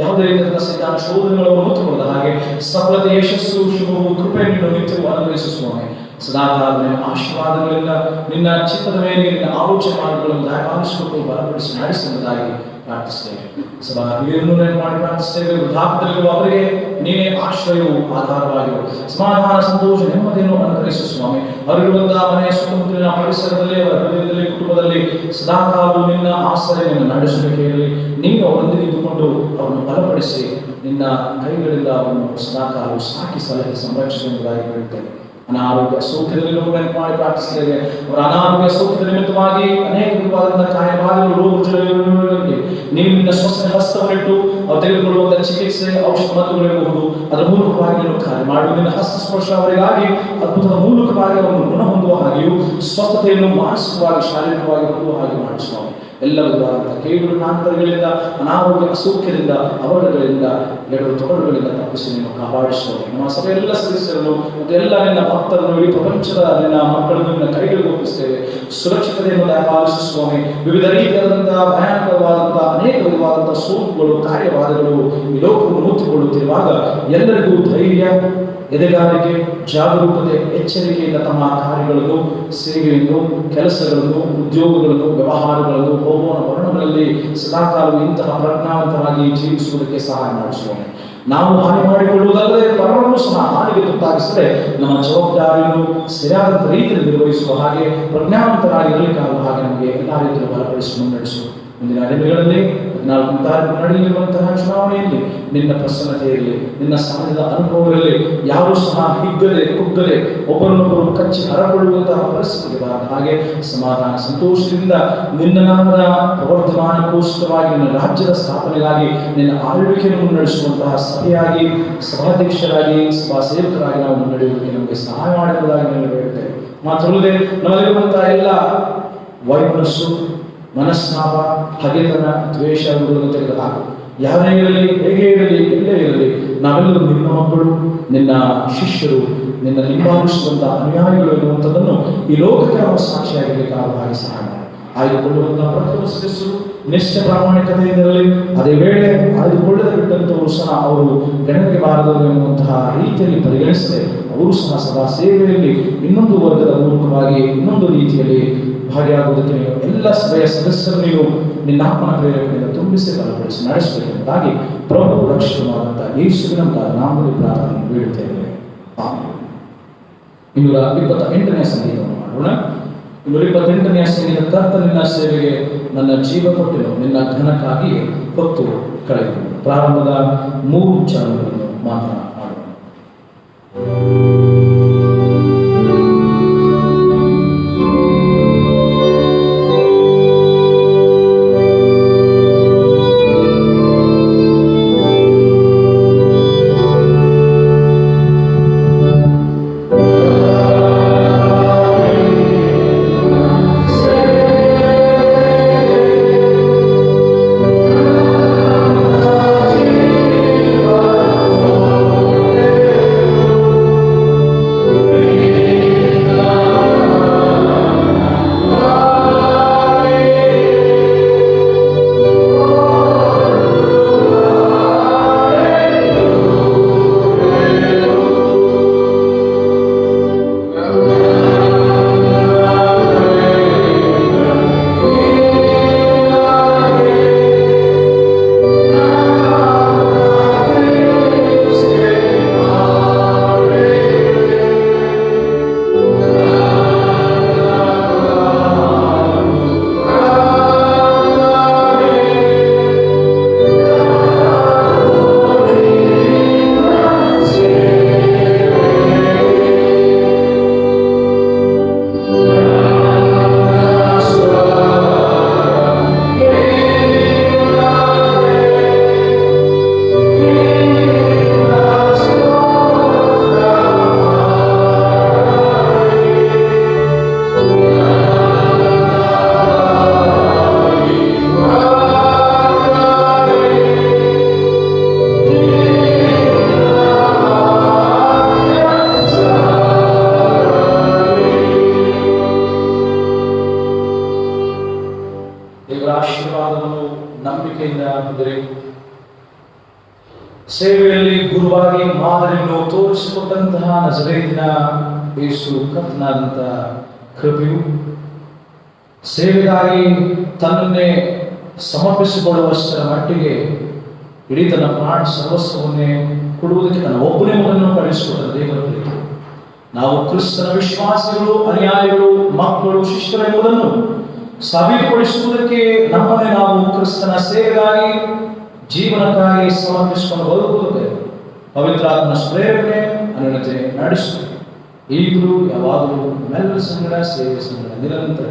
ಯಾವುದೇ ರೀತಿಯ ಸೈತಾನ ಶೋಧನೆಗಳು ಹೊತ್ತುಕೊಳ್ಳದ ಹಾಗೆ ಸಫಲತೆ, ಯಶಸ್ಸು, ಶುಭವು, ಕೃಪೆಯನ್ನು ನಿತ್ಯವೂ ಅನುಗ್ರಹಿಸು ಸ್ವಾಮಿ. ಸದಾಕಾಲ ನಿನ್ನ ಆಶೀರ್ವಾದಗಳಿಂದ ನಿನ್ನ ಚಿತ್ತದ ಮೇರೆಗೆ ನಿನ್ನ ಆಲೋಚನೆ ಮಾರ್ಗಗಳನ್ನು ದಯಪಾಲಿಸಿಕೊಂಡು ಬಲಪಡಿಸಿ ನಡೆಸುವುದಾಗಿ ಪ್ರಾರ್ಥಿಸ್ತೇವೆ. ಸದಾ ಹಿರಿಯರನ್ನು ಮಾಡಿ ಪ್ರಾರ್ಥಿಸ್ತೇವೆ. ವೃದ್ಧಾಪ್ಯದಲ್ಲಿರುವ ಅವರಿಗೆ ನೀನೇ ಆಶ್ರಯವು, ಆಧಾರವಾಗಿರು. ಸಮಾಧಾನ, ಸಂತೋಷ, ನೆಮ್ಮದಿಯನ್ನು ಅನುಗ್ರಹಿಸು ಸ್ವಾಮಿ. ಅವರಿರುವಂತಹ ಮನೆಯ ಸುತ್ತಮುತ್ತಲಿನ ಪರಿಸರದಲ್ಲಿ, ಅವರ ಹೃದಯದಲ್ಲಿ, ಕುಟುಂಬದಲ್ಲಿ ಸದಾಕಾಲವು ನಿನ್ನ ಆಶ್ರಯ, ನಿನ್ನ ನಡೆಸುವಿಕೆ ಇರಲಿ. ನೀನು ಅವರೊಂದಿಗೆ ಇದ್ದುಕೊಂಡು ಅವರನ್ನು ಬಲಪಡಿಸಿ ನಿನ್ನ ಕೈಗಳಿಂದ ಅವರನ್ನು ಸದಾಕಾಲವು ಸಾಕಿ ಸಲಹೆ ಸಂರಕ್ಷಿಸುವುದಾಗಿ ಹೇಳುತ್ತೇವೆ. ಅನಾರೋಗ್ಯ ಸೌಖ್ಯದಲ್ಲಿ ನೆನಪು ಮಾಡಿ ಪ್ರಾರ್ಥಿಸಿದ್ದೇವೆ. ಅವರ ಅನಾರೋಗ್ಯ ಸೌಖ್ಯದ ನಿಮಿತ್ತವಾಗಿ ಅನೇಕ ವಿಧವಾದಂತಹ ಕಾರ್ಯವಾದಗಳು, ರೋಗಗಳಿಗೆ ನೀವು ನಿನ್ನ ಸ್ವಸ್ಥ ಹಸ್ತವನ್ನಿಟ್ಟು ಅವರು ತೆಗೆದುಕೊಳ್ಳುವಂತಹ ಚಿಕಿತ್ಸೆ, ಔಷಧ ಮದ್ದುಗಳಿರಬಹುದು, ಅದರ ಮೂಲಕವಾಗಿ ನೀನು ಕಾರ್ಯ ಮಾಡುವ ನಿನ್ನ ಹಸ್ತಸ್ಪರ್ಶ ಅವರಿಗಾಗಿ ಅದ್ಭುತದ ಮೂಲಕವಾಗಿ ಅವರನ್ನು ಗುಣ ಹೊಂದುವ ಹಾಗೆಯೂ ಸ್ವಸ್ಥತೆಯನ್ನು ಮಾನಸಿಕವಾಗಿ, ಶಾರೀರಿಕವಾಗಿ ಹೊಂದುವ ಹಾಗೆ ಮಾಡಿಸುವ ಎಲ್ಲ ವಿಧವಾದಂತಹ ಕೇಳುವ ಕಾಂತರಗಳಿಂದ, ಅನಾರೋಗ್ಯ ಅಸೌಖ್ಯದಿಂದ, ಅವಘಡಗಳಿಂದ, ಎರಡು ತೊಡರುಗಳಿಂದ ತಪ್ಪಿಸಿ ನೀವು ಕಾಪಾಡಿಸುವ ನಮ್ಮ ಸಭೆಯೆಲ್ಲ ಸದಸ್ಯರನ್ನು ಮತ್ತು ಎಲ್ಲ ನಿನ್ನ ಭಕ್ತರನ್ನು, ಇಡೀ ಪ್ರಪಂಚದ ನಿನ್ನ ಮಕ್ಕಳನ್ನು ನಿನ್ನ ಕೈಗಳಿಗೆ ಒಪ್ಪಿಸ್ತೇವೆ. ಸುರಕ್ಷತೆಯನ್ನು ದಯಪಾಲಿಸು ಸ್ವಾಮಿ. ವಿವಿಧ ರೀತಿಯಾದಂತಹ ಭಯಾನಕವಾದಂತಹ ಅನೇಕ ವಿಧವಾದಂತಹ ಸೋಂಕುಗಳು, ಕಾರ್ಯವಾದಗಳು ಈ ಲೋಕವನ್ನು ಮುತ್ತಿಕೊಳ್ಳುತ್ತಿರುವಾಗ ಎಲ್ಲರಿಗೂ ಧೈರ್ಯ, ಎದೆಗಾರಿಕೆ, ಜಾಗರೂಕತೆ, ಎಚ್ಚರಿಕೆಯಿಂದ ತಮ್ಮ ಕಾರ್ಯಗಳನ್ನು, ಸೇವೆಯನ್ನು, ಕೆಲಸಗಳನ್ನು, ಉದ್ಯೋಗಗಳನ್ನು, ವ್ಯವಹಾರಗಳನ್ನು, ಹೋಗುವ ವರ್ಣಗಳಲ್ಲಿ ಸದಾಕಾಲವು ಇಂತಹ ಪ್ರಜ್ಞಾವಂತರಾಗಿ ಜೀವಿಸುವುದಕ್ಕೆ ಸಹಾಯ ಮಾಡಿಸುವ ನಾವು ಹಾನಿ ಮಾಡಿಕೊಳ್ಳುವುದಲ್ಲದೆ ಪರವನ್ನು ಸಹ ಹಾನಿಗೆ ತುತ್ತಾಗಿಸದೆ ನಮ್ಮ ಜವಾಬ್ದಾರಿಯನ್ನು ಸರಿಯಾದ ರೀತಿಯಲ್ಲಿ ನಿರ್ವಹಿಸುವ ಹಾಗೆ ಪ್ರಜ್ಞಾವಂತರಾಗಿ ಇರಲಿಕ್ಕಾಗುವ ಹಾಗೆ ನಮಗೆ ಎಲ್ಲ ರೀತಿಯಲ್ಲಿ ಬಲಪಡಿಸಿ ಮುನ್ನಡೆಸು. ಮುಂದಿನ ದಿನಗಳಲ್ಲಿ 4 ತಾರೀಕು ನಡೆಯಲಿರುವಂತಹ ಚುನಾವಣೆಯಲ್ಲಿ ನಿನ್ನ ಪ್ರಸನ್ನತೆಯಲ್ಲಿ, ನಿನ್ನ ಸಮಯದ ಅನುಭವದಲ್ಲಿ ಯಾರೂ ಸಹ ಹಿಗ್ಗದೆ ಕುಗ್ಗದೆ ಒಬ್ಬರನ್ನೊಬ್ಬರು ಕಚ್ಚಿ ಹರಕೊಳ್ಳುವಂತಹ ಪರಿಸ್ಥಿತಿ ಬಾರದು. ಹಾಗೆ ಸಮಾಧಾನ ಸಂತೋಷದಿಂದ ನಿನ್ನ ನಾಮದ ಪ್ರವರ್ಧಮಾನಕ್ಕೋಸ್ಕರವಾಗಿ, ನಿನ್ನ ರಾಜ್ಯದ ಸ್ಥಾಪನೆಗಾಗಿ, ನಿನ್ನ ಆಳ್ವಿಕೆಯನ್ನು ಮುನ್ನಡೆಸುವಂತಹ ಸಭೆಯಾಗಿ, ಸಭಾಧ್ಯಕ್ಷರಾಗಿ, ಸಭಾ ಸೇವಕರಾಗಿ ನಾವು ಮುನ್ನಡೆಯುವುದಕ್ಕೆ ನಮಗೆ ಸಹಾಯ ಮಾಡುವುದಾಗಿ ನಾವು ಹೇಳ್ತೇವೆ. ಮಾತ್ರವಲ್ಲದೆ ನಮ್ಮಲ್ಲಿರುವಂತಹ ಎಲ್ಲ ವೈಮನಸ್ಸು, ಮನಸ್ನಾಪ, ಹಗೆತನ, ದ್ವೇಷ ವಿರೋಧವನ್ನು ತೆಗೆದುಹಾಕು. ಯಾರೇ ಇರಲಿ, ಹೇಗೆ ಇರಲಿ, ಎಲ್ಲೇ ಇರಲಿ, ನಾವೆಲ್ಲರೂ ನಿನ್ನ ಮಕ್ಕಳು, ನಿನ್ನ ಶಿಷ್ಯರು, ನಿನ್ನ ಹಿಂಬಾಲಿಸುವಂತಹ ಅನುಯಾಯಿಗಳು ಎನ್ನುವಂಥದ್ದನ್ನು ಈ ಲೋಕಕ್ಕೆ ನಾವು ಸಾಕ್ಷಿಯಾಗಿರಬೇಕಾದ ಹಾಗೆ ಸಹಾಯ ಮಾಡಿ. ಆಯ್ದುಕೊಳ್ಳುವಂತಹ ಪ್ರತಿಯೊಬ್ಬ ಸದಸ್ಯರು ನಿಷ್ಠ ಪ್ರಾಮಾಣಿಕತೆಯಿಂದಿರಲಿ, ಅದೇ ವೇಳೆ ಆಯ್ದುಕೊಳ್ಳದೆ ಬಿಟ್ಟಂತವರು ಸಹ ಅವರು ಗಣನೆಗೆ ಬಾರದರು ಎನ್ನುವಂತಹ ರೀತಿಯಲ್ಲಿ ಪರಿಗಣಿಸದೆ ಅವರು ಸಹ ಸದಾ ಸೇವೆಯಲ್ಲಿ ಇನ್ನೊಂದು ವರ್ಗದ ಮೂಲಕವಾಗಿ ಇನ್ನೊಂದು ರೀತಿಯಲ್ಲಿ ಭಾಗಿಯಾಗುವುದಕ್ಕೆ ನೀವು ಎಲ್ಲ ಸಭೆಯ ಸದಸ್ಯರು ನೀವು ನಿನ್ನ ಆತ್ಮನ ಪ್ರೇರಣೆಯಿಂದ ತುಂಬಿಸಿ ಬಲಪಡಿಸಿ ನಡೆಸಬೇಕೆಂಬುದಾಗಿ ಪ್ರಭು ರಕ್ಷಕನಾದಂತಹ ಯೇಸುವಿನ ನಾಮದಲ್ಲಿ ಪ್ರಾರ್ಥನೆ ಬೇಡುತ್ತೇವೆ. 228ನೇ ಸಂಗೀತವನ್ನು ಮಾಡೋಣ. 228ನೇ ಸಂಗೀತ. ಕರ್ತ ನಿನ್ನ ಸೇವೆಗೆ ನನ್ನ ಜೀವ ಕೊಟ್ಟೆನು, ನಿನ್ನ ಘನಕ್ಕಾಗಿ ಹೊತ್ತು ಕಳೆದು. ಪ್ರಾರಂಭದ 3 ಚರಣಗಳನ್ನು ಮಾತ್ರ ಮಾಡೋಣ. ಆಶೀರ್ವಾದವನ್ನು ನಂಬಿಕೆಯಿಂದ ಹೊಂದಿರಿ. ಸೇವೆಯಲ್ಲಿ ಗುರುವಾಗಿ ಮಾದರಿಯನ್ನು ತೋರಿಸಿಕೊಟ್ಟಂತಹ ನಜರೇತಿನ ಯೇಸು ಕರ್ತನಾದಂತಹ ಕೃಪೆಯು, ಸೇವೆಗಾಗಿ ತನ್ನನ್ನೇ ಸಮರ್ಪಿಸಿಕೊಳ್ಳುವಷ್ಟರ ಮಟ್ಟಿಗೆ ಇಡೀ ತನ್ನ ಪ್ರಾಣ ಸರ್ವಸ್ವವನ್ನೇ ಕೊಡುವುದಕ್ಕೆ ತನ್ನ ಒಬ್ಬನೇ ಮಗನನ್ನು ಕಳಿಸಿಕೊಟ್ಟ ದೇವರ ಪ್ರೀತಿ, ನಾವು ಕ್ರಿಸ್ತನ ವಿಶ್ವಾಸಿಗಳು, ಅನುಯಾಯಿಗಳು, ಮಕ್ಕಳು, ಶಿಷ್ಯರೆಂಬುದನ್ನು ಸಾಬೀತುಪಡಿಸುವುದಕ್ಕೆ ನಮ್ಮನ್ನೇ ನಾವು ಕ್ರಿಸ್ತನ ಸೇವೆಗಾಗಿ, ಜೀವನಕ್ಕಾಗಿ ಸಮರ್ಪಿಸಿಕೊಂಡು ಬದುಕುವುದಕ್ಕೆ ಪವಿತ್ರಾತ್ಮನ ಪ್ರೇರಣೆ ಅನುನತೆ ನಡೆಸುತ್ತದೆ. ಈಗಲೂ ಯಾವಾಗಲೂ ನಮ್ಮೆಲ್ಲರ ಸಂಗಡ ಸೇವೆ ಸಂಗಡ ನಿರಂತರ